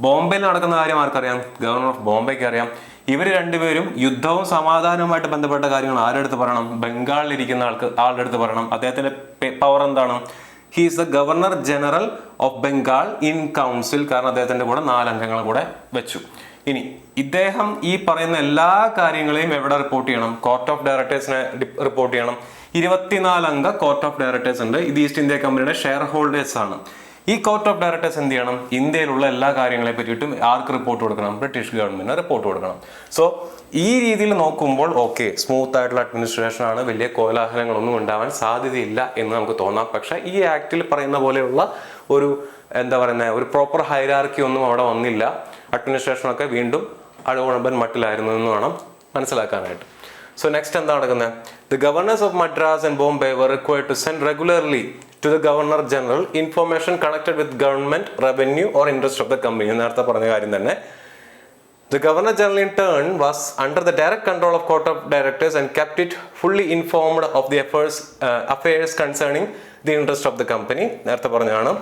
ബോംബെയിൽ നടക്കുന്ന കാര്യം ആർക്കറിയാം? ഗവർണർ ഓഫ് ബോംബെക്ക് അറിയാം. ഇവർ രണ്ടുപേരും യുദ്ധവും സമാധാനവുമായിട്ട് ബന്ധപ്പെട്ട കാര്യങ്ങൾ ആരെടുത്ത് പറയണം? ബംഗാളിലിരിക്കുന്ന ആളുടെ അടുത്ത് പറയണം. അദ്ദേഹത്തിന്റെ പവർ എന്താണ്? He is the governor general of Bengal in council. കാരണം അദ്ദേഹത്തിന്റെ കൂടെ 4 അംഗങ്ങളെ കൂടെ വെച്ചു. ഇനി ഇദ്ദേഹം ഈ പറയുന്ന എല്ലാ കാര്യങ്ങളെയും എവിടെ റിപ്പോർട്ട് ചെയ്യണം? കോർട്ട് ഓഫ് ഡയറക്ടേഴ്സിനെ റിപ്പോർട്ട് ചെയ്യണം. 24 അംഗ കോർട്ട് ഓഫ് ഡയറക്ടേഴ്സ് ഉണ്ട്. ഇത് ഈസ്റ്റ് ഇന്ത്യ കമ്പനിയുടെ ഷെയർ ഹോൾഡേഴ്സ് ആണ്. ഈ കോർട്ട് ഓഫ് ഡയറക്ടേഴ്സ് എന്ത് ചെയ്യണം? ഇന്ത്യയിലുള്ള എല്ലാ കാര്യങ്ങളെ പറ്റിയിട്ടും ആർക്ക് റിപ്പോർട്ട് കൊടുക്കണം? ബ്രിട്ടീഷ് ഗവൺമെന്റിന് റിപ്പോർട്ട് കൊടുക്കണം. സോ ഈ രീതിയിൽ നോക്കുമ്പോൾ ഓക്കെ, സ്മൂത്ത് ആയിട്ടുള്ള അഡ്മിനിസ്ട്രേഷൻ ആണ്, വലിയ കോലാഹലങ്ങളൊന്നും ഉണ്ടാവാൻ സാധ്യതയില്ല എന്ന് നമുക്ക് തോന്നാം. പക്ഷെ ഈ ആക്ടിൽ പറയുന്ന പോലെയുള്ള ഒരു ഒരു പ്രോപ്പർ ഹൈറാർക്കി ഒന്നും അവിടെ വന്നില്ല. അഡ്മിനിസ്ട്രേഷനൊക്കെ വീണ്ടും അഴകുഴമ്പൻ മട്ടിലായിരുന്നു എന്ന് വേണം മനസ്സിലാക്കാനായിട്ട്. സോ നെക്സ്റ്റ് എന്താ നടക്കുന്നത്? The governors of Madras and Bombay were required to send regularly to the governor general information connected with government, revenue or interest of the company. നേരത്തെ പറഞ്ഞ കാര്യം തന്നെ. The Governor General in turn was under the direct control of Court of Directors and kept it fully informed of the affairs concerning the interest of the company. നേരത്തെ പറഞ്ഞതാണ്.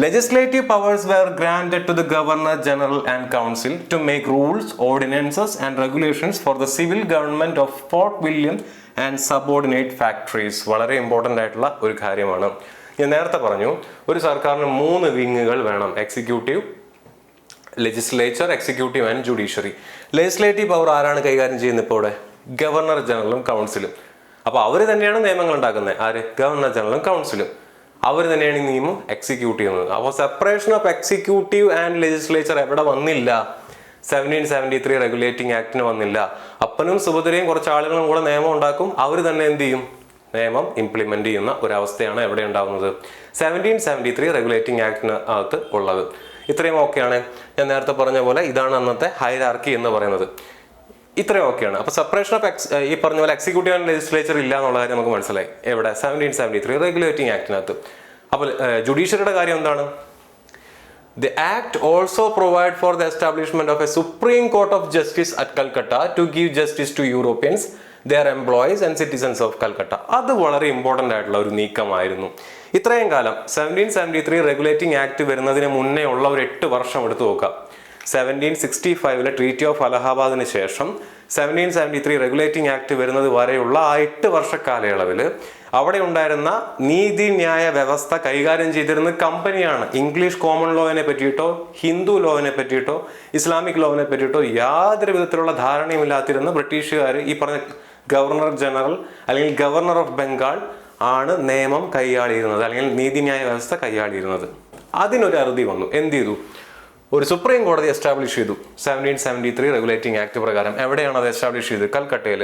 Legislative powers were granted to the Governor General and Council to make rules, ordinances and regulations for the civil government of Fort William and subordinate factories. വളരെ important ആയിട്ടുള്ള ഒരു കാര്യമാണ്. ഞാൻ നേരത്തെ പറഞ്ഞു ഒരു സർക്കാരിന് 3 വിങ്ങുകൾ വേണം: executive, legislature, executive and judiciary. Legislative power ആരാണ് കൈകാര്യം ചെയ്യുന്നത്? ഇപ്പോൾ ഇവിടെ ഗവർണർ ജനറലും കൗൺസിലും. അപ്പോൾ അവർ തന്നെയാണ് നിയമങ്ങൾ ഉണ്ടാക്കുന്നത്. ആര്? ഗവർണർ ജനറലും കൗൺസിലും. അവർ തന്നെയാണ് ഈ നിയമം എക്സിക്യൂട്ട് ചെയ്യുന്നത്. അപ്പോൾ separation of executive and legislature എവിടെ വന്നില്ല? 1773 റെഗുലേറ്റിംഗ് ആക്ടിന് വന്നില്ല. അപ്പനും സുഭദ്രയും കുറച്ച് ആളുകളും കൂടെ നിയമം ഉണ്ടാക്കും, അവർ തന്നെ എന്ത് ചെയ്യും? നിയമം ഇംപ്ലിമെന്റ് ചെയ്യുന്ന ഒരവസ്ഥയാണ് എവിടെ ഉണ്ടാകുന്നത്? 1773 റെഗുലേറ്റിംഗ് ആക്ടിന് അകത്ത് ഉള്ളത്. ഇത്രയും ഓക്കെയാണ്. ഞാൻ നേരത്തെ പറഞ്ഞ പോലെ ഇതാണ് അന്നത്തെ ഹൈറാർക്കി എന്ന് പറയുന്നത്. ഇത്രയും ഓക്കെയാണ്. അപ്പോൾ സെപ്പറേഷൻ ഓഫ് ഈ പറഞ്ഞ പോലെ എക്സിക്യൂട്ടീവ് ആൻഡ് ലെജിസ്ലേച്ചർ ഇല്ല എന്നുള്ള കാര്യം നമുക്ക് മനസ്സിലായി. എവിടെ? 1773 റെഗുലേറ്റിംഗ് ആക്ടിനകത്ത്. അപ്പോൾ ജുഡീഷ്യറിയുടെ കാര്യം എന്താണ്? The act also provide for the establishment of a Supreme Court of Justice at Calcutta to give justice to Europeans, their employees and citizens of Calcutta. അത് വളരെ ഇമ്പോർട്ടൻ്റ് ആയിട്ടുള്ള ഒരു നീക്കമായിരുന്നു. ഇത്രയും കാലം 1773 റെഗുലേറ്റിംഗ് ആക്ട് വരുന്നതിന് മുന്നേ ഉള്ള ഒരു 8 വർഷം എടുത്തു നോക്കാം. 1765 ട്രീറ്റി ഓഫ് അലഹാബാദിന് ശേഷം 1773 റെഗുലേറ്റിംഗ് ആക്ട് വരുന്നത് വരെയുള്ള ആ 8 വർഷ കാലയളവിൽ അവിടെ ഉണ്ടായിരുന്ന നീതിന്യായ വ്യവസ്ഥ കൈകാര്യം ചെയ്തിരുന്ന കമ്പനിയാണ്. ഇംഗ്ലീഷ് കോമൺ ലോവിനെ പറ്റിയിട്ടോ ഹിന്ദു ലോവിനെ പറ്റിയിട്ടോ ഇസ്ലാമിക് ലോവിനെ പറ്റിയിട്ടോ യാതൊരു വിധത്തിലുള്ള ധാരണയുമില്ലാത്തിരുന്ന ബ്രിട്ടീഷുകാർ ഈ പറഞ്ഞ ഗവർണർ ജനറൽ അല്ലെങ്കിൽ ഗവർണർ ഓഫ് ബംഗാൾ ആണ് നിയമം കൈയാളിയിരുന്നത്, അല്ലെങ്കിൽ നീതിന്യായ വ്യവസ്ഥ കൈയാളിയിരുന്നത്. അതിനൊരു അറുതി വന്നു. എന്ത് ചെയ്തു? ഒരു സുപ്രീം കോടതി എസ്റ്റാബ്ലിഷ് ചെയ്തു 1773 റെഗുലേറ്റിംഗ് ആക്ട് പ്രകാരം. എവിടെയാണ് അത് എസ്റ്റാബ്ലിഷ് ചെയ്തത്? കൽക്കട്ടയിൽ.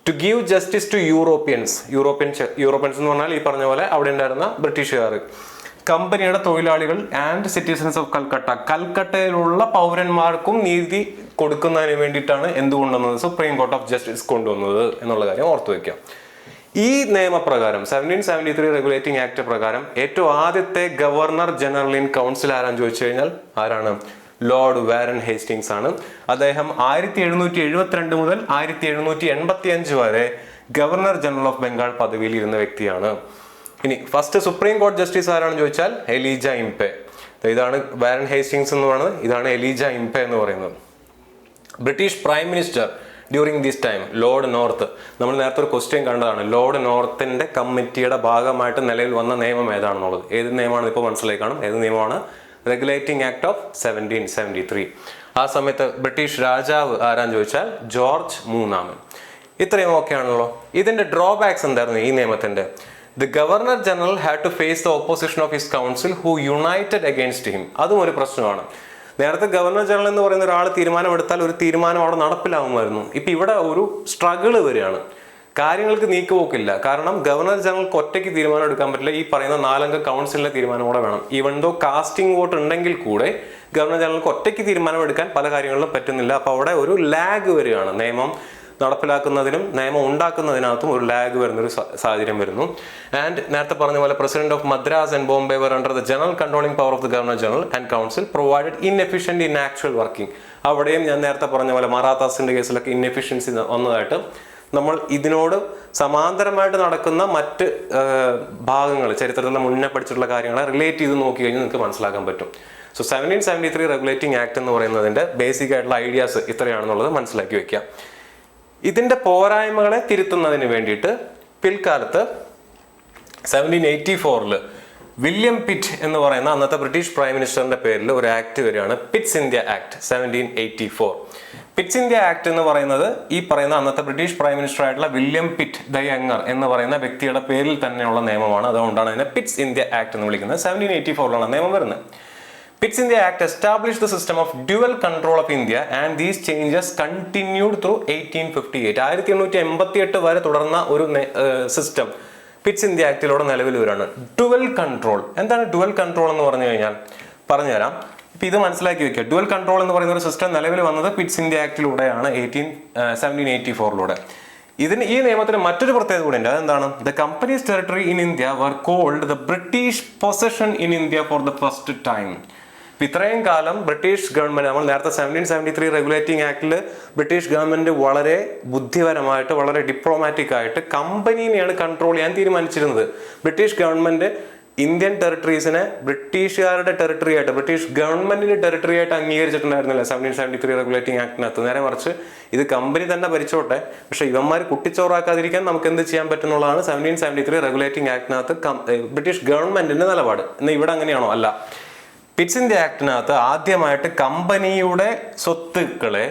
To give justice to Europeans എന്ന് പറഞ്ഞാൽ ഈ പറഞ്ഞ പോലെ അവിടെ ഉണ്ടായിരുന്ന ബ്രിട്ടീഷുകാർ, കമ്പനിയുടെ തൊഴിലാളികൾ ആൻഡ് സിറ്റിസൺസ് ഓഫ് കൽക്കട്ടയിലുള്ള പൗരന്മാർക്കും നീതി കൊടുക്കുന്നതിന് വേണ്ടിയിട്ടാണ് എന്ത് കൊണ്ടുവന്നത്? സുപ്രീം കോർട്ട് ഓഫ് ജസ്റ്റിസ് കൊണ്ടുവന്നത് എന്നുള്ള കാര്യം ഓർത്തു വയ്ക്കാം. ഈ നിയമപ്രകാരം 1773 റെഗുലേറ്റിംഗ് ആക്ട് പ്രകാരം ഏറ്റവും ആദ്യത്തെ ഗവർണർ ജനറൽ ഇൻ കൗൺസിൽ ആരാന്ന് ചോദിച്ചു കഴിഞ്ഞാൽ ആരാണ്? ലോർഡ് വാരൻ ഹേസ്റ്റിങ്സ് ആണ്. അദ്ദേഹം 1772 മുതൽ 1785 വരെ ഗവർണർ ജനറൽ ഓഫ് ബംഗാൾ പദവിയിൽ ഇരുന്ന വ്യക്തിയാണ്. ഇനി ഫസ്റ്റ് സുപ്രീം കോർട്ട് ജസ്റ്റിസ് ആരാണെന്ന് ചോദിച്ചാൽ എലീജ ഇംപെ. ഇതാണ് വാരൻ ഹേസ്റ്റിങ്സ് എന്ന് പറയുന്നത്, ഇതാണ് എലീജ ഇംപെ എന്ന് പറയുന്നത്. British prime minister during this time Lord north. നമ്മൾ നേരത്തെ ഒരു ക്വസ്റ്റ്യൻ കണ്ടതാണ്, ലോർഡ് നോർത്തിന്റെ കമ്മിറ്റിയുടെ ഭാഗമായിട്ട് നിലവിൽ വന്ന നിയമം ഏതാണെന്നുള്ളത്. ഏത് നിയമമാണ് ഇപ്പോൾ മനസ്സിലായി കാണും. ഏത് നിയമമാണ്? Regulating act of 1773. ആ സമയത്ത് ബ്രിട്ടീഷ് രാജാവ് ആരാന്ന് ചോദിച്ചാൽ ജോർജ് മൂന്നാമൻ. ഇത്രയും ഓക്കെ ആണല്ലോ. ഇതിന്റെ ഡ്രോബാക്സ് എന്തായിരുന്നു ഈ നിയമത്തിന്റെ? The governor general had to face the opposition of his council who united against him. അതും ഒരു പ്രശ്നമാണ്. നേരത്തെ ഗവർണർ ജനറൽ എന്ന് പറയുന്ന ഒരാൾ തീരുമാനമെടുത്താൽ ഒരു തീരുമാനം അവിടെ നടപ്പിലാവുമായിരുന്നു. ഇപ്പം ഇവിടെ ഒരു സ്ട്രഗിള് വരികയാണ്. കാര്യങ്ങൾക്ക് നീക്കുപോക്കില്ല. കാരണം ഗവർണർ ജനറൽക്ക് ഒറ്റയ്ക്ക് തീരുമാനം എടുക്കാൻ പറ്റില്ല. ഈ പറയുന്ന 4 അംഗ കൗൺസിലിന്റെ തീരുമാനം കൂടെ വേണം. ഈവൻ ദോ കാസ്റ്റിംഗ് വോട്ട് ഉണ്ടെങ്കിൽ കൂടെ ഗവർണർ ജനറൽക്ക് ഒറ്റയ്ക്ക് തീരുമാനം എടുക്കാൻ പല കാര്യങ്ങളിലും പറ്റുന്നില്ല. അപ്പോൾ അവിടെ ഒരു ലാഗ് വരികയാണ്. നിയമം നടപ്പിലാക്കുന്നതിനും നിയമം ഉണ്ടാക്കുന്നതിനകത്തും ഒരു ലാഗ് വരുന്നൊരു സാഹചര്യം വരുന്നു. ആൻഡ് നേരത്തെ പറഞ്ഞ പോലെ president of Madras and Bombay were under the general controlling power of the governor general and council provided inefficient in actual working. അവിടെയും ഞാൻ നേരത്തെ പറഞ്ഞ പോലെ മറാത്താസിന്റെ കേസിലൊക്കെ ഇൻഎഫിഷ്യൻസി വന്നതായിട്ട് നമ്മൾ ഇതിനോട് സമാന്തരമായിട്ട് നടക്കുന്ന മറ്റ് ഭാഗങ്ങൾ ചരിത്രത്തിൽ മുന്നേ പഠിച്ചിട്ടുള്ള കാര്യങ്ങളെ റിലേറ്റ് ചെയ്ത് നോക്കി കഴിഞ്ഞാൽ നിങ്ങൾക്ക് മനസ്സിലാക്കാൻ പറ്റും. സോ 1773 റെഗുലേറ്റിംഗ് ആക്ട് എന്ന് പറയുന്നതിന്റെ ബേസിക് ആയിട്ടുള്ള ഐഡിയാസ് ഇത്രയാണെന്നുള്ളത് മനസ്സിലാക്കി വെക്കുക. ഇതിന്റെ പോരായ്മകളെ തിരുത്തുന്നതിന് വേണ്ടിയിട്ട് പിൽക്കാലത്ത് 1784 വില്യം പിറ്റ് എന്ന് പറയുന്ന അന്നത്തെ ബ്രിട്ടീഷ് പ്രൈം മിനിസ്റ്ററിന്റെ പേരിൽ ഒരു ആക്ട് വരികയാണ്, Pitt's India act 1784. Pitt's India act എന്ന് പറയുന്നത് ഈ പറയുന്ന അന്നത്തെ ബ്രിട്ടീഷ് പ്രൈം മിനിസ്റ്റർ ആയിട്ടുള്ള വില്യം പിറ്റ് ദ യങ്ങർ എന്ന് പറയുന്ന വ്യക്തിയുടെ പേരിൽ തന്നെയുള്ള നിയമമാണ്. അതുകൊണ്ടാണ് അതിനെ പിറ്റ്സ് ഇന്ത്യ ആക്ട് എന്ന് വിളിക്കുന്നത്. 1784 നിയമം വരുന്നത്. Pitt's India Act established the system of dual control of India and these changes continued through 1858. 1888 വരെ തുടർന്ന ഒരു സിസ്റ്റം പിറ്റ്സ് ഇന്ത്യ ആക്ടിലൂടെ നിലവിൽ വരികയാണ്. Dual control. എന്താണ് ഡുവൽ കൺട്രോൾ എന്ന് പറഞ്ഞു കഴിഞ്ഞാൽ പറഞ്ഞുതരാം. ഇപ്പം ഇത് മനസ്സിലാക്കി വെക്കുക. ഡുവൽ കൺട്രോൾ എന്ന് പറയുന്ന ഒരു സിസ്റ്റം നിലവിൽ വന്നത് പിറ്റ്സ് ഇന്ത്യ ആക്ടിലൂടെയാണ് 1784. ഇതിന് ഈ നിയമത്തിന് മറ്റൊരു പ്രത്യേകത കൂടെ ഉണ്ട്. അതെന്താണ്? The company's territory in India were called the British possession in India for the first time. ഇത്രയും കാലം ബ്രിട്ടീഷ് ഗവൺമെന്റ്, നമ്മൾ നേരത്തെ 1773 റെഗുലേറ്റിംഗ് ആക്ടിൽ ബ്രിട്ടീഷ് ഗവൺമെന്റ് വളരെ ബുദ്ധിപരമായിട്ട് വളരെ ഡിപ്ലോമാറ്റിക് ആയിട്ട് കമ്പനീനെയാണ് കൺട്രോൾ ചെയ്യാൻ തീരുമാനിച്ചിരുന്നത്. ബ്രിട്ടീഷ് ഗവൺമെന്റ് ഇന്ത്യൻ ടെറിട്ടറീസിനെ ബ്രിട്ടീഷുകാരുടെ ടെറിട്ടറി ആയിട്ട്, ബ്രിട്ടീഷ് ഗവൺമെന്റിന്റെ ടെറിട്ടറി ആയിട്ട് അംഗീകരിച്ചിട്ടുണ്ടായിരുന്നില്ല 1773 റെഗുലേറ്റിംഗ് ആക്ടിനകത്ത്. നേരെ മറിച്ച് ഇത് കമ്പനി തന്നെ ഭരിച്ചോട്ടെ, പക്ഷെ ഇവന്മാർ കുട്ടിച്ചോറാക്കാതിരിക്കാൻ നമുക്ക് എന്ത് ചെയ്യാൻ പറ്റുന്നുള്ളതാണ് 1773 റെഗുലേറ്റിംഗ് ആക്ടിനകത്ത് ബ്രിട്ടീഷ് ഗവൺമെന്റിന്റെ നിലപാട്. എന്നാൽ ഇവിടെ അങ്ങനെയാണോ? അല്ല. പിറ്റ്സ് ഇന്ത്യ ആക്ടിനകത്ത് ആദ്യമായിട്ട് കമ്പനിയുടെ സ്വത്തുക്കളെ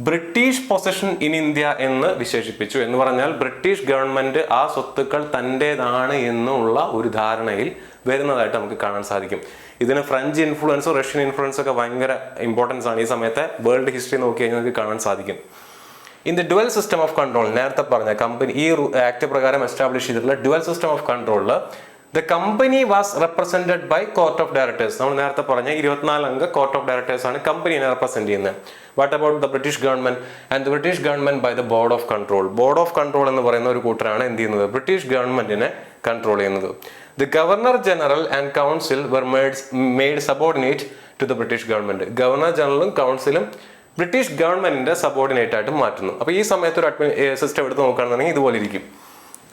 ബ്രിട്ടീഷ് പൊസഷൻ ഇൻ ഇന്ത്യ എന്ന് വിശേഷിപ്പിച്ചു. എന്ന് പറഞ്ഞാൽ ബ്രിട്ടീഷ് ഗവൺമെന്റ് ആ സ്വത്തുക്കൾ തൻ്റെതാണ് എന്നുള്ള ഒരു ധാരണയിൽ വരുന്നതായിട്ട് നമുക്ക് കാണാൻ സാധിക്കും. ഇതിന് ഫ്രഞ്ച് ഇൻഫ്ലുവൻസും റഷ്യൻ ഇൻഫ്ലുവൻസും ഒക്കെ ഭയങ്കര ഇമ്പോർട്ടൻസ് ആണ്. ഈ സമയത്തെ വേൾഡ് ഹിസ്റ്ററി നോക്കി കഴിഞ്ഞാൽ നമുക്ക് കാണാൻ സാധിക്കും. In the dual system of control, നേരത്തെ പറഞ്ഞ കമ്പനി ഈ ആക്ട് പ്രകാരം എസ്റ്റാബ്ലിഷ് ചെയ്തിട്ടുള്ള ഡുവൽ സിസ്റ്റം ഓഫ് കൺട്രോളിൽ the company was represented by court of directors. നമ്മൾ നേരത്തെ പറഞ്ഞ 24 അംഗ കോർട്ട് ഓഫ് ഡയറക്ടേഴ്സ് ആണ് കമ്പനിയെ റെപ്രസെന്റ് ചെയ്യുന്നത്. What about the British government? And the British government by the board of control. Board of control എന്ന് പറയുന്ന ഒരു കൂട്ടരാണ് എന്ത് ചെയ്യുന്നത്? ബ്രിട്ടീഷ് ഗവൺമെന്റിനെ കൺട്രോൾ ചെയ്യുന്നത്. The governor general and council were made subordinate to the British government. Governor ജനറലും കൗൺസിലും British ഗവൺമെന്റിന്റെ സബോർഡിനേറ്റ് ആയിട്ട് മാറ്റുന്നു. അപ്പോൾ ഈ സമയത്ത് ഒരു സിസ്റ്റം എടുത്ത് നോക്കുകയാണെന്നുണ്ടെങ്കിൽ ഇതുപോലെ ഇരിക്കും.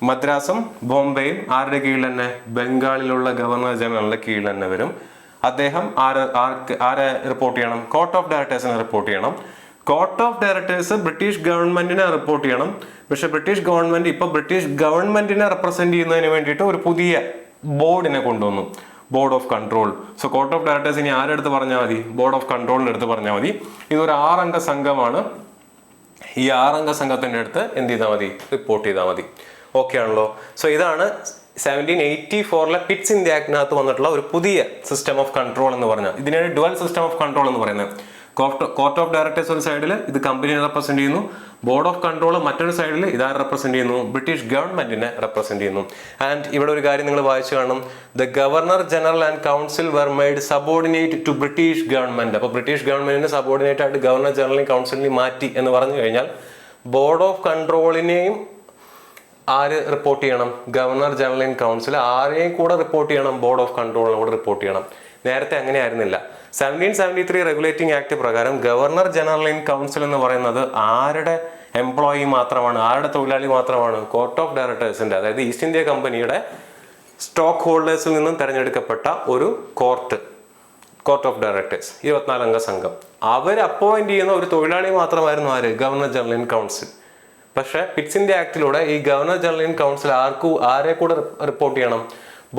മദ്രാസും ബോംബെയും ആരുടെ കീഴിൽ തന്നെ? ബംഗാളിലുള്ള ഗവർണർ ജനറലിന്റെ കീഴിൽ തന്നെ വരും. അദ്ദേഹം ആരെ റിപ്പോർട്ട് ചെയ്യണം? കോർട്ട് ഓഫ് ഡയറക്ടേഴ്സിനെ റിപ്പോർട്ട് ചെയ്യണം. കോർട്ട് ഓഫ് ഡയറക്ടേഴ്സ് ബ്രിട്ടീഷ് ഗവൺമെന്റിനെ റിപ്പോർട്ട് ചെയ്യണം. പക്ഷെ ബ്രിട്ടീഷ് ഗവൺമെന്റ് ഇപ്പൊ ബ്രിട്ടീഷ് ഗവൺമെന്റിനെ റെപ്രസെന്റ് ചെയ്യുന്നതിന് വേണ്ടിയിട്ട് ഒരു പുതിയ ബോർഡിനെ കൊണ്ടുവന്നു, board of control. So court of directors ഇനി ആരെടുത്ത് പറഞ്ഞാൽ മതി? ബോർഡ് ഓഫ് കൺട്രോളിന്റെ അടുത്ത് പറഞ്ഞാൽ മതി. ഇതൊരു 6 അംഗ സംഘമാണ്. ഈ 6 അംഗ സംഘത്തിന്റെ അടുത്ത് എന്ത് ചെയ്താൽ മതി? റിപ്പോർട്ട് ചെയ്താൽ മതി. ഓക്കെ ആണല്ലോ. സോ ഇതാണ് 1784 പിറ്റ്സ് ഇന്ത്യ ആക്ടിനകത്ത് വന്നിട്ടുള്ള ഒരു പുതിയ സിസ്റ്റം ഓഫ് കൺട്രോൾ എന്ന് പറഞ്ഞാൽ. ഇതിനാണ് ഡുവൽ സിസ്റ്റം ഓഫ് കൺട്രോൾ എന്ന് പറയുന്നത്. കോർട്ട് ഓഫ് ഡയറക്ടേഴ്സ് ഒരു സൈഡിൽ ഇത് കമ്പനിയെ റെപ്രസെന്റ് ചെയ്യുന്നു, ബോർഡ് ഓഫ് കൺട്രോൾ മറ്റൊരു സൈഡിൽ ഇതാരെ റെപ്രസെന്റ് ചെയ്യുന്നു? ബ്രിട്ടീഷ് ഗവൺമെന്റിനെ റെപ്രസെന്റ് ചെയ്യുന്നു. ആൻഡ് ഇവിടെ ഒരു കാര്യം നിങ്ങൾ വായിച്ചു കാണും, the governor general and council were made subordinate to British government. അപ്പോൾ ബ്രിട്ടീഷ് ഗവൺമെന്റിന് സബോർഡിനേറ്റ് ആയിട്ട് ഗവർണർ ജനറലിനെയും കൗൺസിലിനെയും മാറ്റി എന്ന് പറഞ്ഞു കഴിഞ്ഞാൽ ബോർഡ് ഓഫ് കൺട്രോളിനെയും ആര് റിപ്പോർട്ട് ചെയ്യണം? Governor general and council. ആരെയും കൂടെ റിപ്പോർട്ട് ചെയ്യണം? ബോർഡ് ഓഫ് കൺട്രോളിനെ കൂടെ റിപ്പോർട്ട് ചെയ്യണം. നേരത്തെ അങ്ങനെ ആയിരുന്നില്ല. 1773 റെഗുലേറ്റിംഗ് ആക്ട് പ്രകാരം ഗവർണർ ജനറൽ ആൻഡ് കൗൺസിൽ എന്ന് പറയുന്നത് ആരുടെ എംപ്ലോയി മാത്രമാണ്? ആരുടെ തൊഴിലാളി മാത്രമാണ്? കോർട്ട് ഓഫ് ഡയറക്ടേഴ്സിന്റെ, അതായത് ഈസ്റ്റ് ഇന്ത്യ കമ്പനിയുടെ സ്റ്റോക്ക് ഹോൾഡേഴ്സിൽ നിന്നും തെരഞ്ഞെടുക്കപ്പെട്ട ഒരു കോർട്ട് ഓഫ് ഡയറക്ടേഴ്സ്, 24 അംഗ സംഘം. അവർ അപ്പോയിന്റ് ചെയ്യുന്ന ഒരു തൊഴിലാളി മാത്രമായിരുന്നു ആര്? Governor general and council. പക്ഷേ പിറ്റ്സ് ഇന്ത്യ ആക്ടിലൂടെ ഈ ഗവർണർ ജനറൽ ആൻഡ് കൗൺസിൽ ആരെ കൂടെ റിപ്പോർട്ട് ചെയ്യണം?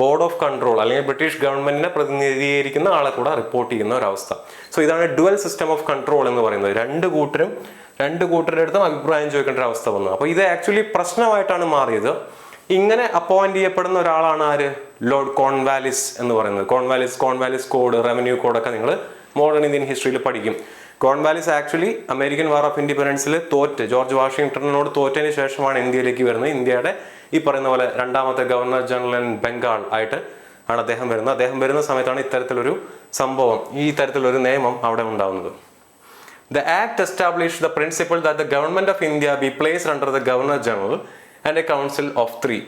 ബോർഡ് ഓഫ് കൺട്രോൾ അല്ലെങ്കിൽ ബ്രിട്ടീഷ് ഗവൺമെന്റിനെ പ്രതിനിധീകരിക്കുന്ന ആളെ കൂടെ റിപ്പോർട്ട് ചെയ്യുന്ന ഒരവസ്ഥ. സോ ഇതാണ് ഡുവൽ സിസ്റ്റം ഓഫ് കൺട്രോൾ എന്ന് പറയുന്നത്. രണ്ട് കൂട്ടരുടെ അടുത്തും അഭിപ്രായം ചോദിക്കേണ്ട ഒരു അവസ്ഥ വന്നു. അപ്പോൾ ഇത് ആക്ച്വലി പ്രശ്നമായിട്ടാണ് മാറിയത്. ഇങ്ങനെ അപ്പോയിന്റ് ചെയ്യപ്പെടുന്ന ഒരാളാണ് ആര്? ലോർഡ് കോൺവാലിസ് എന്ന് പറയുന്നത്. കോൺവാലിസ് കോഡ്, റവന്യൂ കോഡൊക്കെ നിങ്ങൾ മോഡേൺ ഇന്ത്യൻ ഹിസ്റ്ററിയിൽ പഠിക്കും. Cornwallis actually American war of ഇൻഡിപെൻഡൻസിൽ ജോർജ് വാഷിംഗ്ടണിനോട് തോറ്റതിന് ശേഷമാണ് ഇന്ത്യയിലേക്ക് വരുന്നത്. ഇന്ത്യയുടെ ഈ പറയുന്ന പോലെ രണ്ടാമത്തെ ഗവർണർ ജനറൽ ആൻഡ് ബംഗാൾ ആയിട്ട് ആണ് അദ്ദേഹം വരുന്നത്. അദ്ദേഹം വരുന്ന സമയത്താണ് ഇത്തരത്തിലൊരു സംഭവം, ഈ തരത്തിലൊരു നിയമം അവിടെ ഉണ്ടാകുന്നത്. The act established the principle that the government of India be placed under the Governor General and a council of 3.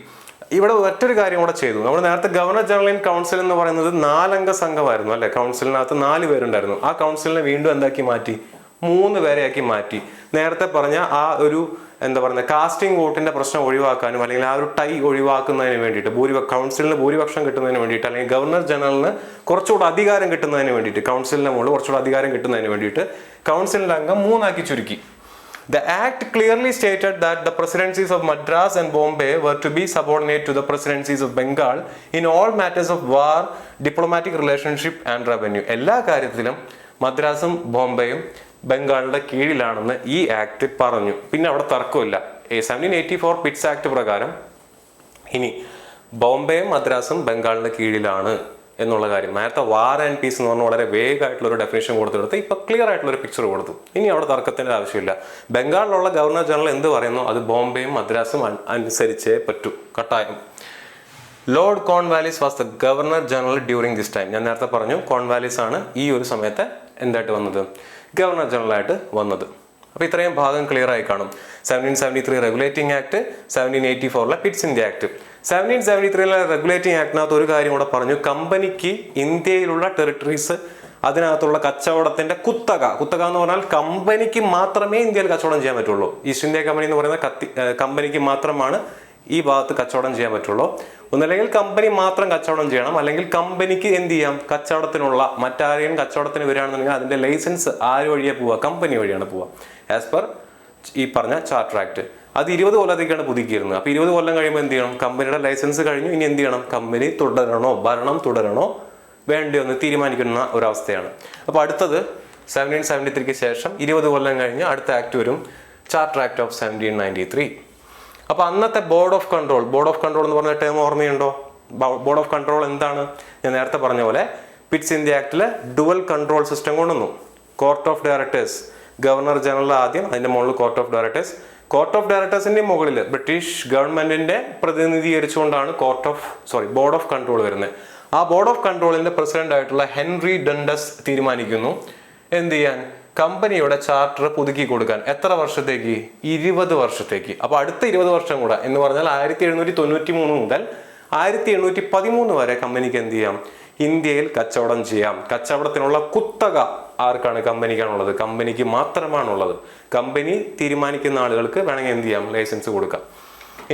ഇവിടെ മറ്റൊരു കാര്യം കൂടെ ചെയ്തു. നമ്മൾ നേരത്തെ ഗവർണർ ജനറൽ ആൻഡ് കൗൺസിൽ എന്ന് പറയുന്നത് 4 അംഗ സംഘമായിരുന്നു അല്ലെ? കൗൺസിലിനകത്ത് 4 പേരുണ്ടായിരുന്നു. ആ കൗൺസിലിനെ വീണ്ടും എന്താക്കി മാറ്റി? 3 പേരെയാക്കി മാറ്റി. നേരത്തെ പറഞ്ഞ ആ ഒരു കാസ്റ്റിംഗ് വോട്ടിന്റെ പ്രശ്നം ഒഴിവാക്കാനും അല്ലെങ്കിൽ ആ ഒരു ടൈ ഒഴിവാക്കുന്നതിന് വേണ്ടിയിട്ട് കൗൺസിലിന് ഭൂരിപക്ഷം കിട്ടുന്നതിന് വേണ്ടിയിട്ട് അല്ലെങ്കിൽ ഗവർണർ ജനറലിന് കുറച്ചുകൂടെ അധികാരം കിട്ടുന്നതിന് വേണ്ടിയിട്ട്, കൗൺസിലിന്റെ മുകളിൽ കുറച്ചുകൂടെ അധികാരം കിട്ടുന്നതിന് വേണ്ടിയിട്ട് കൗൺസിലിന്റെ അംഗം 3 ആക്കി ചുരുക്കി. The act clearly stated that the presidencies of Madras and Bombay were to be subordinate to the presidencies of Bengal in all matters of war, diplomatic relationship and revenue. എല്ലാ കാര്യത്തിലും മദ്രാസും ബോംബെയും ബംഗാളിന്റെ കീഴിലാണെന്ന് ഈ ആക്ട് പറഞ്ഞു. പിന്നെ അവിടെ തർക്കമില്ല. 1784 പിറ്റ്സ് ആക്ട് പ്രകാരം ഇനി ബോംബെയും മദ്രാസും ബംഗാളിന്റെ കീഴിലാണ് എന്നുള്ള കാര്യം. നേരത്തെ വാർ ആൻഡ് പീസ് എന്ന് പറഞ്ഞാൽ വളരെ വേഗമായിട്ടുള്ള ഒരു ഡെഫിനേഷൻ കൊടുത്തെടുത്ത് ഇപ്പൊ ക്ലിയർ ആയിട്ടുള്ള ഒരു പിക്ചർ കൊടുത്തു. ഇനി അവിടെ തർക്കത്തിന്റെ ആവശ്യമില്ല. ബംഗാളിലുള്ള ഗവർണർ ജനറൽ എന്ത് പറയുന്നു അത് ബോംബെയും മദ്രാസും അനുസരിച്ചേ പറ്റൂ, കട്ടായം. Lord Cornwallis was the governor general during this time. ഞാൻ നേരത്തെ പറഞ്ഞു കോൺവാലിസ് ആണ് ഈ ഒരു സമയത്ത് എന്തായിട്ട് വന്നത്? ഗവർണർ ജനറൽ ആയിട്ട് വന്നത്. അപ്പോൾ ഇത്രയും ഭാഗം ക്ലിയർ ആയി കാണും. 1773 regulating act, 1784 Pitt's India act. 1773 regulating ആക്ടിനകത്ത് ഒരു കാര്യം കൂടെ പറഞ്ഞു. കമ്പനിക്ക് ഇന്ത്യയിലുള്ള ടെറിട്ടറീസ്, അതിനകത്തുള്ള കച്ചവടത്തിന്റെ കുത്തക എന്ന് പറഞ്ഞാൽ കമ്പനിക്ക് മാത്രമേ ഇന്ത്യയിൽ കച്ചവടം ചെയ്യാൻ പറ്റുള്ളൂ. ഈസ്റ്റ് ഇന്ത്യ കമ്പനി എന്ന് പറയുന്ന കമ്പനിക്ക് മാത്രമാണ് ഈ ഭാഗത്ത് കച്ചവടം ചെയ്യാൻ പറ്റുള്ളൂ. ഒന്നല്ലെങ്കിൽ കമ്പനി മാത്രം കച്ചവടം ചെയ്യണം, അല്ലെങ്കിൽ കമ്പനിക്ക് എന്ത് ചെയ്യാം, കച്ചവടത്തിനുള്ള മറ്റാരെയും കച്ചവടത്തിന് വരികയാണെന്നുണ്ടെങ്കിൽ അതിന്റെ ലൈസൻസ് ആര് വഴിയാണ് പോവുക, കമ്പനി വഴിയാണ് പോവുക. ആസ് പെർ ഈ പറഞ്ഞ ചാർട്ടർ ആക്ട്. അത് 20 കൊല്ലത്തേക്കാണ് പുതുക്കിയിരുന്നത്. അപ്പോൾ 20 കൊല്ലം കഴിയുമ്പോൾ എന്ത് ചെയ്യണം, കമ്പനിയുടെ ലൈസൻസ് കഴിഞ്ഞു, ഇനി എന്ത് ചെയ്യണം, കമ്പനി തുടരണോ, ഭരണം തുടരണോ വേണ്ടിയോ എന്ന് തീരുമാനിക്കുന്ന ഒരവസ്ഥയാണ്. അപ്പോൾ അടുത്തത് 1773 ശേഷം 20 കൊല്ലം കഴിഞ്ഞ് അടുത്ത ആക്ട് വരും, ചാർട്ടർ ആക്ട് ഓഫ് 1793. അപ്പോൾ അന്നത്തെ ബോർഡ് ഓഫ് കൺട്രോൾ എന്ന് പറഞ്ഞ ടേം ഓർമ്മയുണ്ടോ? ബോർഡ് ഓഫ് കൺട്രോൾ എന്താണ്? ഞാൻ നേരത്തെ പറഞ്ഞ പോലെ പിറ്റ്സ് ഇന്ത്യ ആക്ടിൽ ഡുവൽ കൺട്രോൾ സിസ്റ്റം കൊണ്ടുവന്നു. Court of directors, governor general ആദ്യം, അതിന്റെ മുകളിൽ court of directors. Court of ഡയറക്ടേഴ്സിന്റെ മുകളിൽ ബ്രിട്ടീഷ് ഗവൺമെന്റിന്റെ പ്രതിനിധീകരിച്ചുകൊണ്ടാണ് ബോർഡ് ഓഫ് കൺട്രോൾ വരുന്നത്. ആ ബോർഡ് ഓഫ് കൺട്രോളിന്റെ പ്രസിഡന്റ് ആയിട്ടുള്ള ഹെൻറി ഡണ്ടസ് തീരുമാനിക്കുന്നു എന്ത് ചെയ്യാൻ, കമ്പനിയുടെ ചാർട്ടർ പുതുക്കി കൊടുക്കാൻ. എത്ര വർഷത്തേക്ക്? 20 വർഷത്തേക്ക്. അപ്പൊ അടുത്ത 20 വർഷം കൂടെ എന്ന് പറഞ്ഞാൽ 1793 മുതൽ 1813 വരെ കമ്പനിക്ക് എന്ത് ചെയ്യാം, ഇന്ത്യയിൽ കച്ചവടം ചെയ്യാം. കച്ചവടത്തിനുള്ള കുത്തക ആർക്കാണ്? കമ്പനിക്കാണുള്ളത്. കമ്പനിക്ക് മാത്രമാണുള്ളത്. കമ്പനി തീരുമാനിക്കുന്ന ആളുകൾക്ക് വേണമെങ്കിൽ എന്ത് ചെയ്യാം, ലൈസൻസ് കൊടുക്കാം.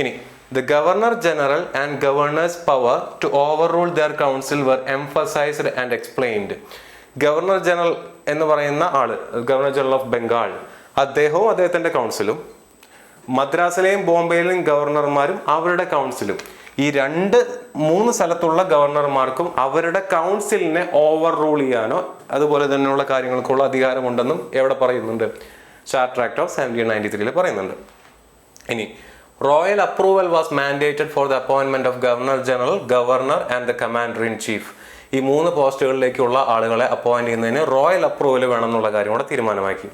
ഇനി the governor general and governor's power to overrule their council were emphasized and explained. Governor general എന്ന് പറയുന്ന ആള്, ഗവർണർ ജനറൽ ഓഫ് ബംഗാൾ, അദ്ദേഹവും അദ്ദേഹത്തിന്റെ കൗൺസിലും, മദ്രാസിലെയും ബോംബെയിലെയും ഗവർണർമാരും അവരുടെ കൗൺസിലും, ഈ 2-3 സ്ഥലത്തുള്ള ഗവർണർമാർക്കും അവരുടെ കൗൺസിലിനെ ഓവർ റൂൾ ചെയ്യാനോ അതുപോലെ തന്നെയുള്ള കാര്യങ്ങൾക്കുള്ള അധികാരമുണ്ടെന്നും എവിടെ പറയുന്നുണ്ട്? ചാർട്ടർ ആക്ട് ഓഫ് 1793 പറയുന്നുണ്ട്. ഇനി royal approval was mandated for the appointment of governor general, governor and the commander in chief. ഈ 3 പോസ്റ്റുകളിലേക്കുള്ള ആളുകളെ അപ്പോയിന്റ് ചെയ്യുന്നതിന് റോയൽ അപ്രൂവൽ വേണം എന്നുള്ള കാര്യം കൂടെ തീരുമാനമാക്കി.